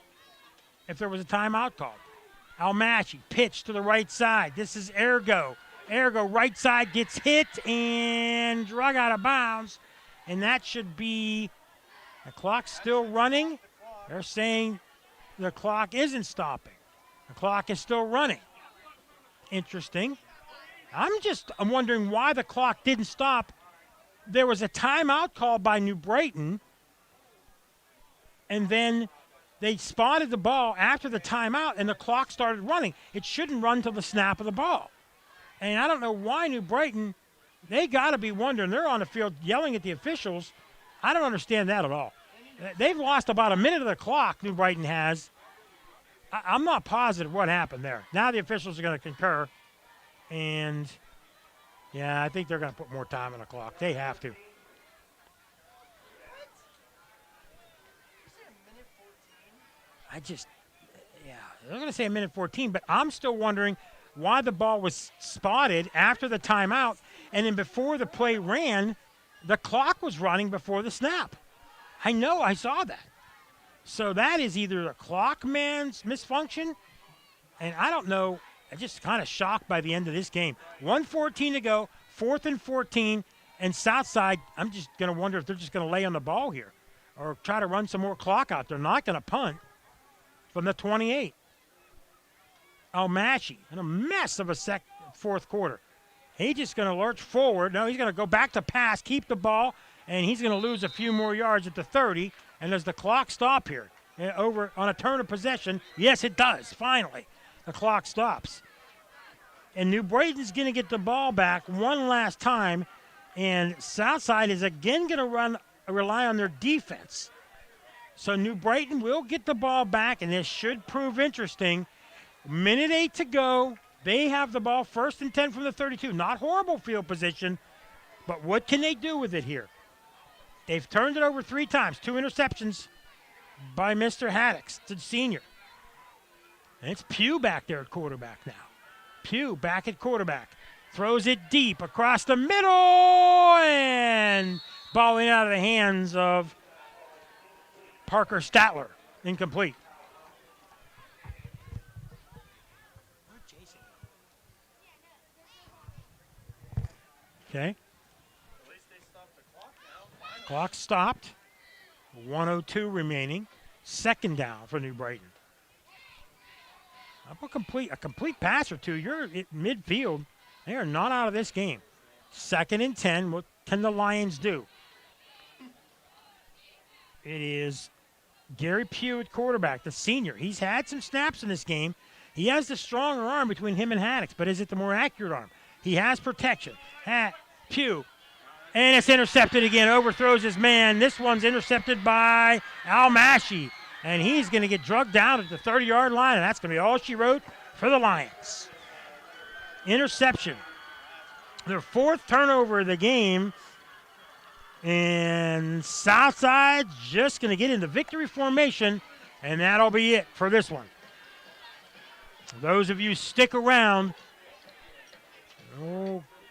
if there was a timeout called? Almashi, pitch to the right side. This is Ergo. Ergo, right side gets hit and drug out of bounds. And that should be, the clock's still running. They're saying the clock isn't stopping. The clock is still running. Interesting. I'm wondering why the clock didn't stop. There was a timeout called by New Brighton, and then they spotted the ball after the timeout, and the clock started running. It shouldn't run till the snap of the ball. And I don't know why New Brighton, they got to be wondering. They're on the field yelling at the officials. I don't understand that at all. They've lost about a minute of the clock, New Brighton has. I'm not positive what happened there. Now the officials are going to concur. And, yeah, I think they're going to put more time on the clock. They have to. They're going to say a minute 14, but I'm still wondering why the ball was spotted after the timeout, and then before the play ran, the clock was running before the snap. I know, I saw that. So that is either a clock man's misfunction, and I don't know. I'm just kind of shocked by the end of this game. 1:14 to go, 4th and 14, and Southside, I'm just going to wonder if they're just going to lay on the ball here or try to run some more clock out. They're not going to punt from the 28. Almashi in a mess of a fourth quarter. He's just going to lurch forward. No, he's going to go back to pass, keep the ball, and he's going to lose a few more yards at the 30. And does the clock stop here? Over on a turn of possession? Yes, it does, finally. The clock stops. And New Brighton's going to get the ball back one last time, and Southside is again going to rely on their defense. So New Brighton will get the ball back, and this should prove interesting. 1:08 to go. They have the ball 1st and 10 from the 32. Not horrible field position, but what can they do with it here? They've turned it over 3 times. 2 interceptions by Mr. Haddix, the senior. And it's Pugh back there at quarterback now. Pugh back at quarterback. Throws it deep across the middle, and ball in out of the hands of Parker Statler. Incomplete. Okay. Clock stopped. 1:02 remaining. 2nd down for New Brighton. Up a complete pass or two. You're at midfield. They are not out of this game. 2nd and 10. What can the Lions do? It is Gary Pugh at quarterback, the senior. He's had some snaps in this game. He has the stronger arm between him and Haddix, but is it the more accurate arm? He has protection. Pugh. And it's intercepted again. Overthrows his man. This one's intercepted by Almashi. And he's going to get drugged down at the 30-yard line, and that's going to be all she wrote for the Lions. Interception. Their 4th turnover of the game. And Southside's just going to get into victory formation, and that'll be it for this one. Those of you stick around,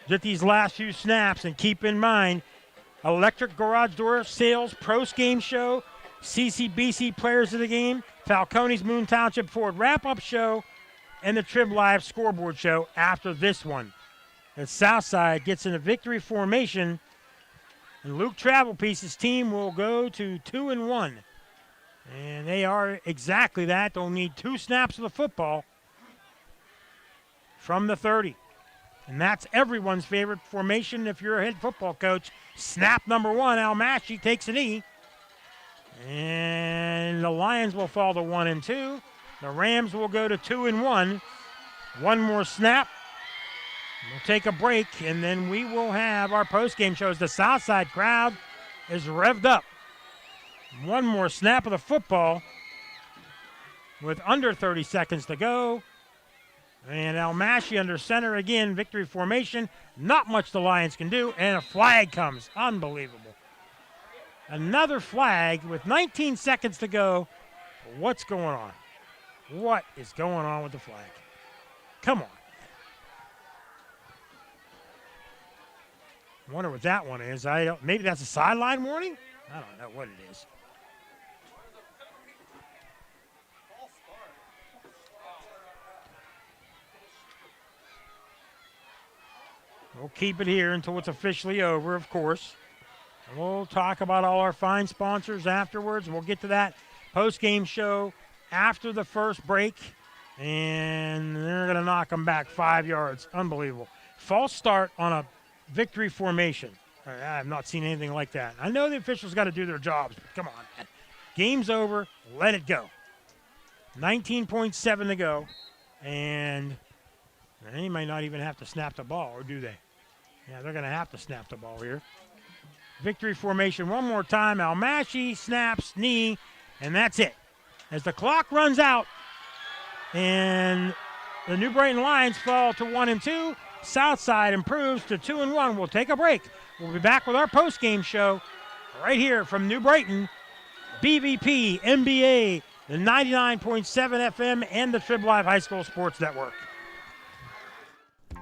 get these last few snaps, and keep in mind, Electric Garage Door Sales Post-Game Show, CCBC Players of the Game, Falcone's Moon Township Ford Wrap-Up Show, and the Trib Live Scoreboard Show after this one. As Southside gets in a victory formation, and Luke Travelpiece's team will go to 2-1. And they are exactly that. They'll need 2 snaps of the football from the 30. And that's everyone's favorite formation if you're a head football coach. Snap number 1, Almashi takes a knee. And the Lions will fall to 1-2. The Rams will go to 2-1. One more snap. We'll take a break, and then we will have our post-game shows. The Southside crowd is revved up. One more snap of the football with under 30 seconds to go. And Almashi under center again, victory formation. Not much the Lions can do, and a flag comes. Unbelievable. Another flag with 19 seconds to go. What's going on? What is going on with the flag? Come on. I wonder what that one is. Maybe that's a sideline warning? I don't know what it is. We'll keep it here until it's officially over, of course. And we'll talk about all our fine sponsors afterwards. We'll get to that post-game show after the first break. And they're going to knock them back 5 yards. Unbelievable. False start on a victory formation. I have not seen anything like that. I know the officials got to do their jobs, but come on, man. Game's over. Let it go. 19.7 to go. And they might not even have to snap the ball, or do they? Yeah, they're going to have to snap the ball here. Victory formation one more time. Almashi snaps, knee, and that's it. As the clock runs out, and the New Brighton Lions fall to 1-2. Southside improves to 2-1. We'll take a break. We'll be back with our post-game show right here from New Brighton, BVP, NBA, the 99.7 FM, and the Trib Live High School Sports Network.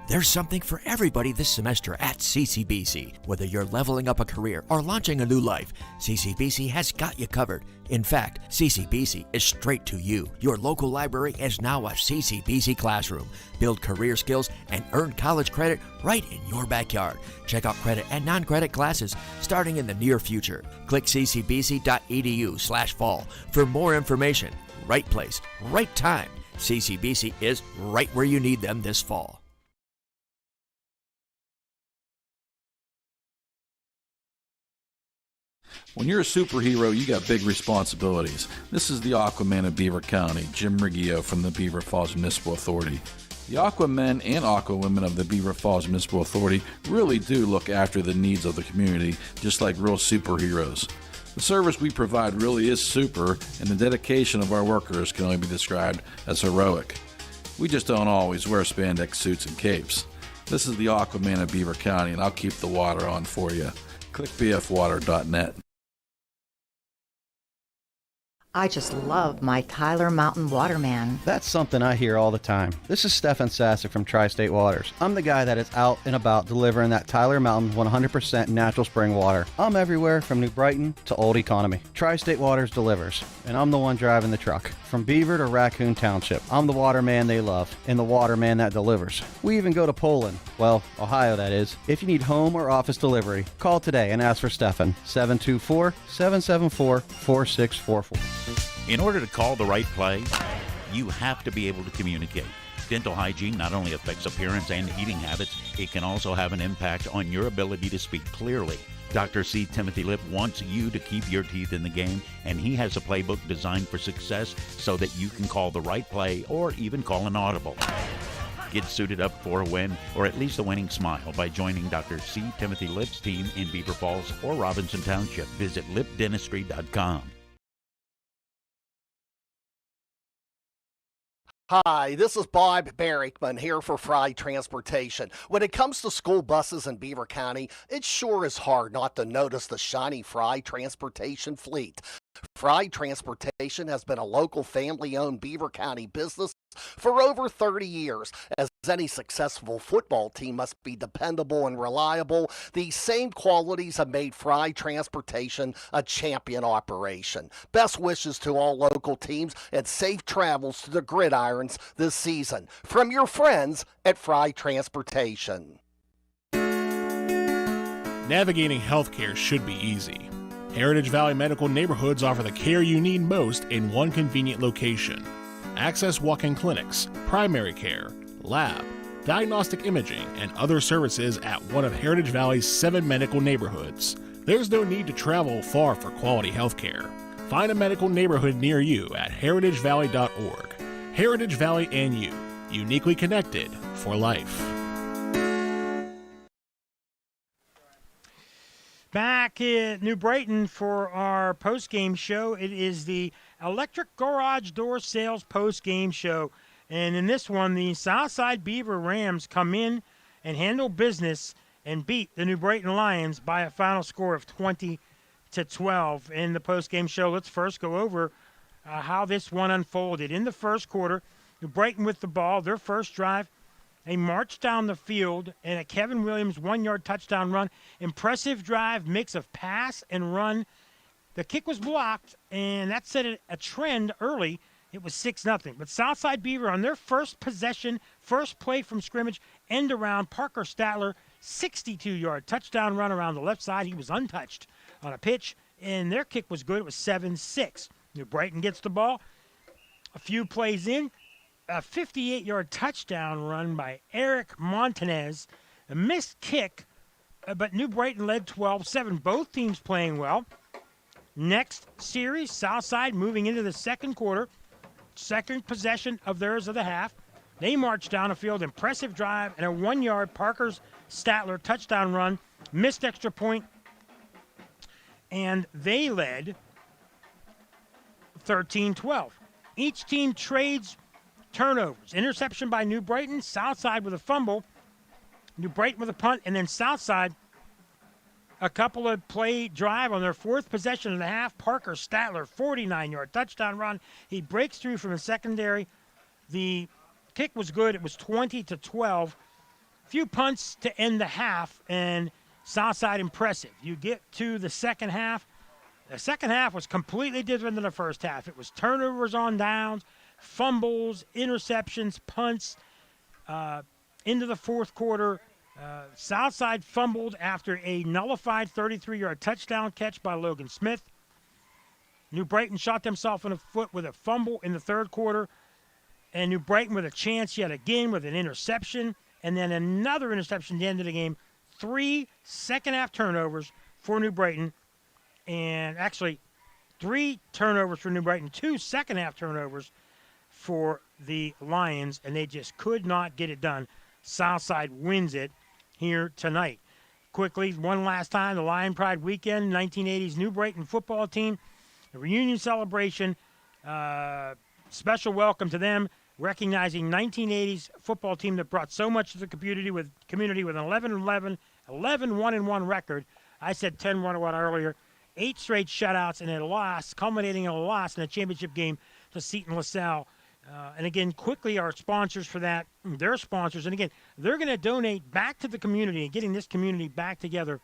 There's something for everybody this semester at CCBC. Whether you're leveling up a career or launching a new life, CCBC has got you covered. In fact, CCBC is straight to you. Your local library is now a CCBC classroom. Build career skills and earn college credit right in your backyard. Check out credit and non-credit classes starting in the near future. Click ccbc.edu/fall for more information. Right place, right time. CCBC is right where you need them this fall. When you're a superhero, you got big responsibilities. This is the Aquaman of Beaver County, Jim Riggio from the Beaver Falls Municipal Authority. The Aquamen and Aquawomen of the Beaver Falls Municipal Authority really do look after the needs of the community, just like real superheroes. The service we provide really is super, and the dedication of our workers can only be described as heroic. We just don't always wear spandex suits and capes. This is the Aquaman of Beaver County, and I'll keep the water on for you. Click bfwater.net. I just love my Tyler Mountain Waterman. That's something I hear all the time. This is Stefan Sasek from Tri-State Waters. I'm the guy that is out and about delivering that Tyler Mountain 100% natural spring water. I'm everywhere from New Brighton to Old Economy. Tri-State Waters delivers, and I'm the one driving the truck. From Beaver to Raccoon Township, I'm the waterman they love and the waterman that delivers. We even go to Poland, well, Ohio that is. If you need home or office delivery, call today and ask for Stefan, 724-774-4644. In order to call the right play, you have to be able to communicate. Dental hygiene not only affects appearance and eating habits, it can also have an impact on your ability to speak clearly. Dr. C. Timothy Lip wants you to keep your teeth in the game, and he has a playbook designed for success so that you can call the right play or even call an audible. Get suited up for a win, or at least a winning smile, by joining Dr. C. Timothy Lip's team in Beaver Falls or Robinson Township. Visit lipdentistry.com. Hi, this is Bob Barrickman here for Fry Transportation. When it comes to school buses in Beaver County, it sure is hard not to notice the shiny Fry Transportation fleet. Fry Transportation has been a local family-owned Beaver County business for over 30 years. As any successful football team must be dependable and reliable, these same qualities have made Fry Transportation a champion operation. Best wishes to all local teams and safe travels to the gridirons this season. From your friends at Fry Transportation. Navigating healthcare should be easy. Heritage Valley Medical Neighborhoods offer the care you need most in one convenient location. Access walk-in clinics, primary care, lab, diagnostic imaging, and other services at one of Heritage Valley's 7 medical neighborhoods. There's no need to travel far for quality health care. Find a medical neighborhood near you at heritagevalley.org. Heritage Valley and you, uniquely connected for life. Back at New Brighton for our post-game show. It is the Electric Garage Door Sales post-game show. And in this one, the Southside Beaver Rams come in and handle business and beat the New Brighton Lions by a final score of 20-12. In the post-game show, let's first go over how this one unfolded. In the first quarter, New Brighton with the ball, their first drive, a march down the field and a Kevin Williams 1-yard touchdown run. Impressive drive, mix of pass and run. The kick was blocked, and that set a trend early. It was 6-0. But Southside Beaver on their first possession, first play from scrimmage, end around, Parker Statler, 62-yard touchdown run around the left side. He was untouched on a pitch, and their kick was good. It was 7-6. New Brighton gets the ball. A few plays in, a 58-yard touchdown run by Eric Montanez. A missed kick, but New Brighton led 12-7. Both teams playing well. Next series, Southside moving into the second quarter. Second possession of theirs of the half. They march down the field. Impressive drive and a 1-yard Parker's Statler touchdown run. Missed extra point. And they led 13-12. Each team trades turnovers. Interception by New Brighton. Southside with a fumble. New Brighton with a punt. And then Southside, a couple of play drive on their fourth possession of the half. Parker Statler, 49-yard touchdown run. He breaks through from the secondary. The kick was good. It was 20-12. few punts to end the half, and Southside impressive. You get to the second half. The second half was completely different than the first half. It was turnovers on downs, fumbles, interceptions, punts. Into the fourth quarter, Southside fumbled after a nullified 33-yard touchdown catch by Logan Smith. New Brighton shot themselves in the foot with a fumble in the third quarter, and New Brighton with a chance yet again with an interception, and then another interception at the end of the game. 3 second-half turnovers for New Brighton, and actually 3 turnovers for New Brighton, 2 second-half turnovers for the Lions, and they just could not get it done. Southside wins it here tonight. Quickly, one last time, the Lion Pride Weekend, 1980s New Brighton football team, the reunion celebration, special welcome to them, recognizing 1980s football team that brought so much to the community with an 11-1-1 record. I said 10-1-1 earlier. 8 straight shutouts and a loss, culminating in a loss in a championship game to Seton LaSalle. And again, quickly, our sponsors for that, their sponsors, and again, they're going to donate back to the community and getting this community back together.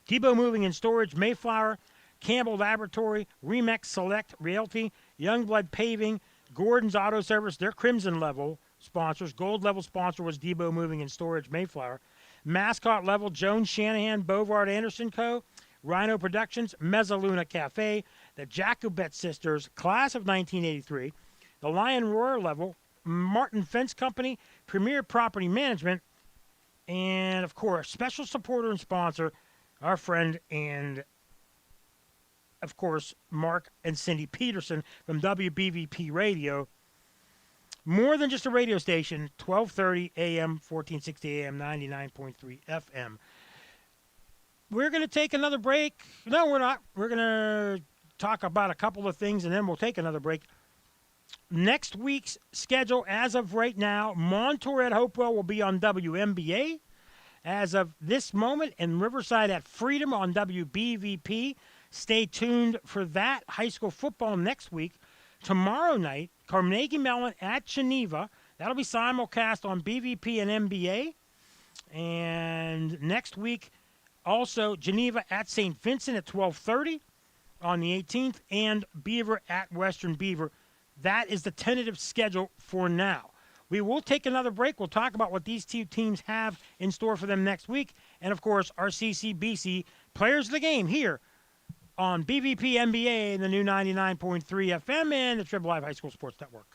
Tebow Moving and Storage, Mayflower, Campbell Laboratory, Remex Select Realty, Youngblood Paving, Gordon's Auto Service, their Crimson Level sponsors. Gold Level sponsor was Tebow Moving and Storage, Mayflower. Mascot Level, Jones Shanahan, Bovard Anderson Co., Rhino Productions, Mezzaluna Cafe, the Jacobet Sisters, Class of 1983, the Lion Roar Level, Martin Fence Company, Premier Property Management, and, of course, special supporter and sponsor, our friend and, of course, Mark and Cindy Peterson from WBVP Radio. More than just a radio station, 1230 AM, 1460 AM, 99.3 FM. We're going to take another break. No, we're not. We're going to talk about a couple of things, and then we'll take another break. Next week's schedule, as of right now, Montour at Hopewell will be on WMBA. As of this moment, and Riverside at Freedom on WBVP. Stay tuned for that. High school football next week. Tomorrow night, Carnegie Mellon at Geneva. That'll be simulcast on BVP and NBA. And next week, also Geneva at St. Vincent at 12:30 on the 18th, and Beaver at Western Beaver. That is the tentative schedule for now. We will take another break. We'll talk about what these two teams have in store for them next week. And, of course, our CCBC Players of the Game here on BVP NBA and the new 99.3 FM and the Triple Live High School Sports Network.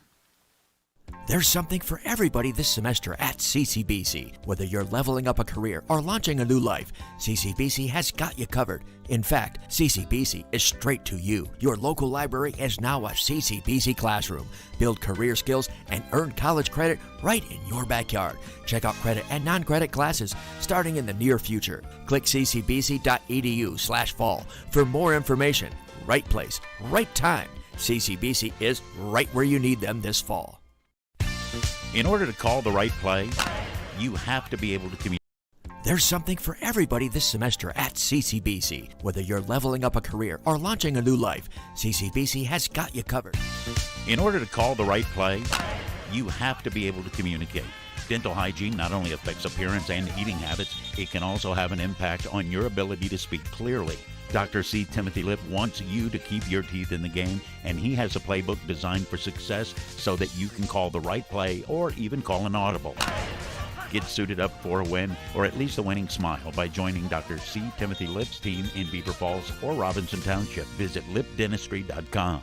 There's something for everybody this semester at CCBC. Whether you're leveling up a career or launching a new life, CCBC has got you covered. In fact, CCBC is straight to you. Your local library is now a CCBC classroom. Build career skills and earn college credit right in your backyard. Check out credit and non-credit classes starting in the near future. Click ccbc.edu/fall for more information. Right place, right time. CCBC is right where you need them this fall. In order to call the right play, you have to be able to communicate. There's something for everybody this semester at CCBC. Whether you're leveling up a career or launching a new life, CCBC has got you covered. In order to call the right play, you have to be able to communicate. Dental hygiene not only affects appearance and eating habits, it can also have an impact on your ability to speak clearly. Dr. C. Timothy Lip wants you to keep your teeth in the game, and he has a playbook designed for success so that you can call the right play or even call an audible. Get suited up for a win, or at least a winning smile, by joining Dr. C. Timothy Lip's team in Beaver Falls or Robinson Township. Visit lipdentistry.com.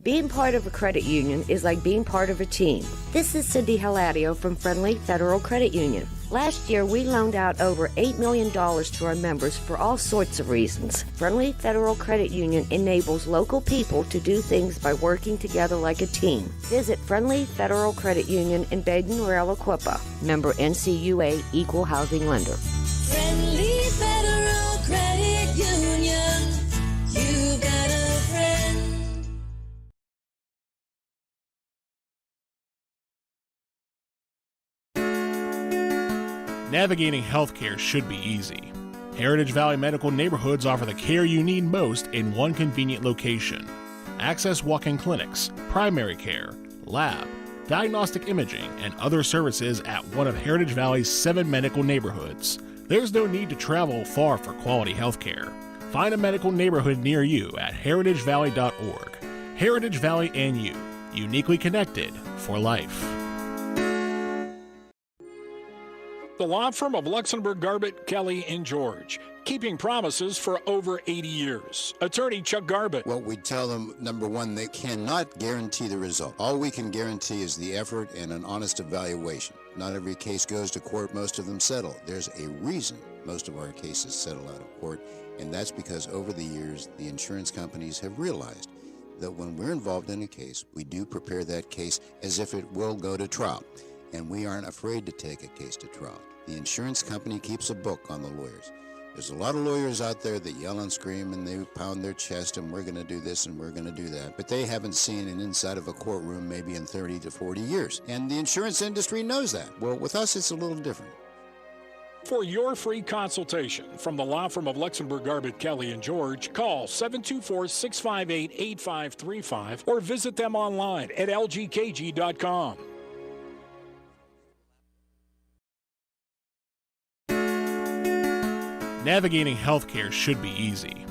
Being part of a credit union is like being part of a team. This is Cindy Haladio from Friendly Federal Credit Union. Last year, we loaned out over $8 million to our members for all sorts of reasons. Friendly Federal Credit Union enables local people to do things by working together like a team. Visit Friendly Federal Credit Union in Baden-Rouge-Equippa. Member NCUA Equal Housing Lender. Friendly Federal Credit Union. You got a friend. Navigating healthcare should be easy. Heritage Valley Medical Neighborhoods offer the care you need most in one convenient location. Access walk-in clinics, primary care, lab, diagnostic imaging, and other services at one of Heritage Valley's 7 medical neighborhoods. There's no need to travel far for quality health care. Find a medical neighborhood near you at heritagevalley.org. Heritage Valley and you, uniquely connected for life. The law firm of Luxembourg, Garbett, Kelly, and George, keeping promises for over 80 years. Attorney Chuck Garbett. Well, we tell them, number one, they cannot guarantee the result. All we can guarantee is the effort and an honest evaluation. Not every case goes to court. Most of them settle. There's a reason most of our cases settle out of court, and that's because over the years, the insurance companies have realized that when we're involved in a case, we do prepare that case as if it will go to trial, and we aren't afraid to take a case to trial. The insurance company keeps a book on the lawyers. There's a lot of lawyers out there that yell and scream and they pound their chest and we're going to do this and we're going to do that. But they haven't seen an inside of a courtroom maybe in 30 to 40 years. And the insurance industry knows that. Well, with us, it's a little different. For your free consultation from the law firm of Luxembourg, Garbett, Kelly, and George, call 724-658-8535 or visit them online at lgkg.com. Navigating healthcare should be easy.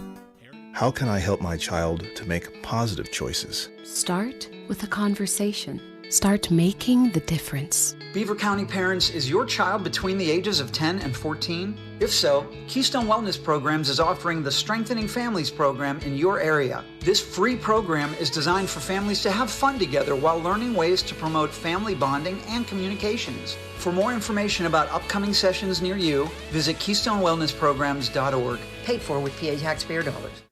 How can I help my child to make positive choices? Start with a conversation. Start making the difference. Beaver County Parents, is your child between the ages of 10 and 14? If so, Keystone Wellness Programs is offering the Strengthening Families program in your area. This free program is designed for families to have fun together while learning ways to promote family bonding and communications. For more information about upcoming sessions near you, visit KeystoneWellnessPrograms.org. Paid for with PA taxpayer dollars.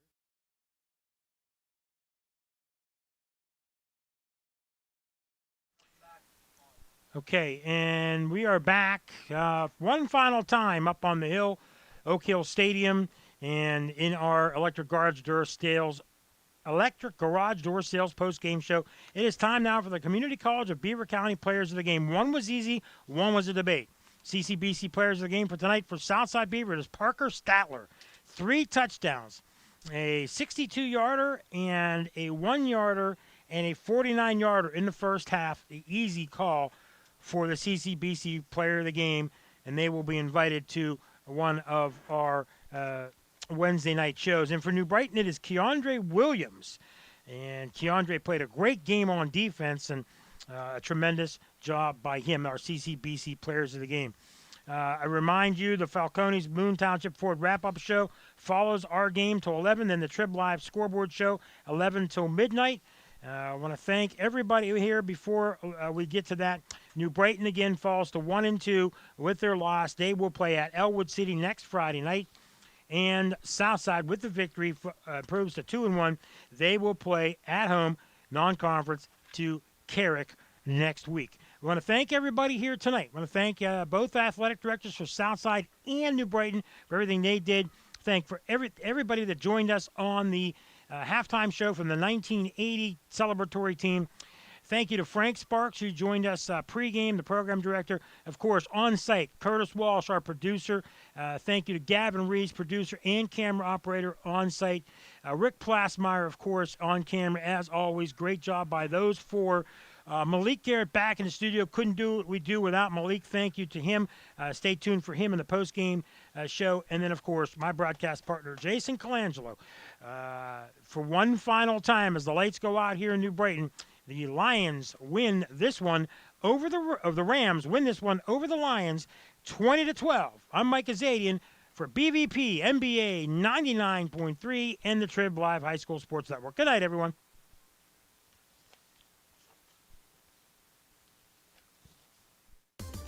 Okay, and we are back one final time up on the hill, Oak Hill Stadium, and in our Electric Garage Door Sales post-game show. It is time now for the Community College of Beaver County Players of the Game. One was easy, one was a debate. CCBC Players of the Game for tonight for Southside Beaver, it is Parker Statler. 3 touchdowns, a 62-yarder and a 1-yarder and a 49-yarder in the first half. The easy call for the CCBC Player of the Game, and they will be invited to one of our Wednesday night shows. And for New Brighton, it is Keandre Williams. And Keandre played a great game on defense, and a tremendous job by him, our CCBC Players of the Game. I remind you, the Falcones Moon Township Ford wrap-up show follows our game till 11, then the Trib Live scoreboard show, 11 till midnight. I want to thank everybody here before we get to that. New Brighton again falls to 1-2 with their loss. They will play at Elwood City next Friday night. And Southside, with the victory, improves to 2-1. They will play at home, non-conference, to Carrick next week. We want to thank everybody here tonight. I want to thank both athletic directors for Southside and New Brighton for everything they did. Thank for everybody that joined us on the halftime show from the 1980 celebratory team. Thank you to Frank Sparks, who joined us pregame, the program director. Of course, on site, Curtis Walsh, our producer. Thank you to Gavin Reeves, producer and camera operator on site. Rick Plasmeyer, of course, on camera, as always. Great job by those 4. Malik Garrett back in the studio. Couldn't do what we do without Malik. Thank you to him. Stay tuned for him in the postgame show. And then, of course, my broadcast partner, Jason Colangelo. For one final time, as the lights go out here in New Brighton, the Lions win this one over the Rams win this one over the Lions, 20-12. I'm Mike Azadian for BVP NBA 99.3 and the Trib Live High School Sports Network. Good night, everyone.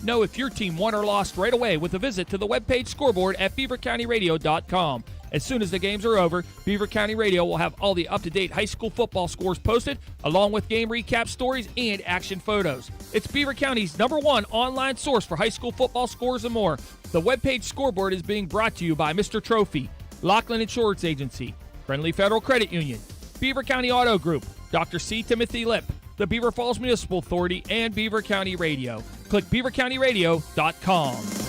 Know if your team won or lost right away with a visit to the webpage scoreboard at beavercountyradio.com. As soon as the games are over, Beaver County Radio will have all the up-to-date high school football scores posted, along with game recap stories and action photos. It's Beaver County's #1 online source for high school football scores and more. The webpage scoreboard is being brought to you by Mr. Trophy, Laughlin Insurance Agency, Friendly Federal Credit Union, Beaver County Auto Group, Dr. C. Timothy Lipp, the Beaver Falls Municipal Authority, and Beaver County Radio. Click beavercountyradio.com.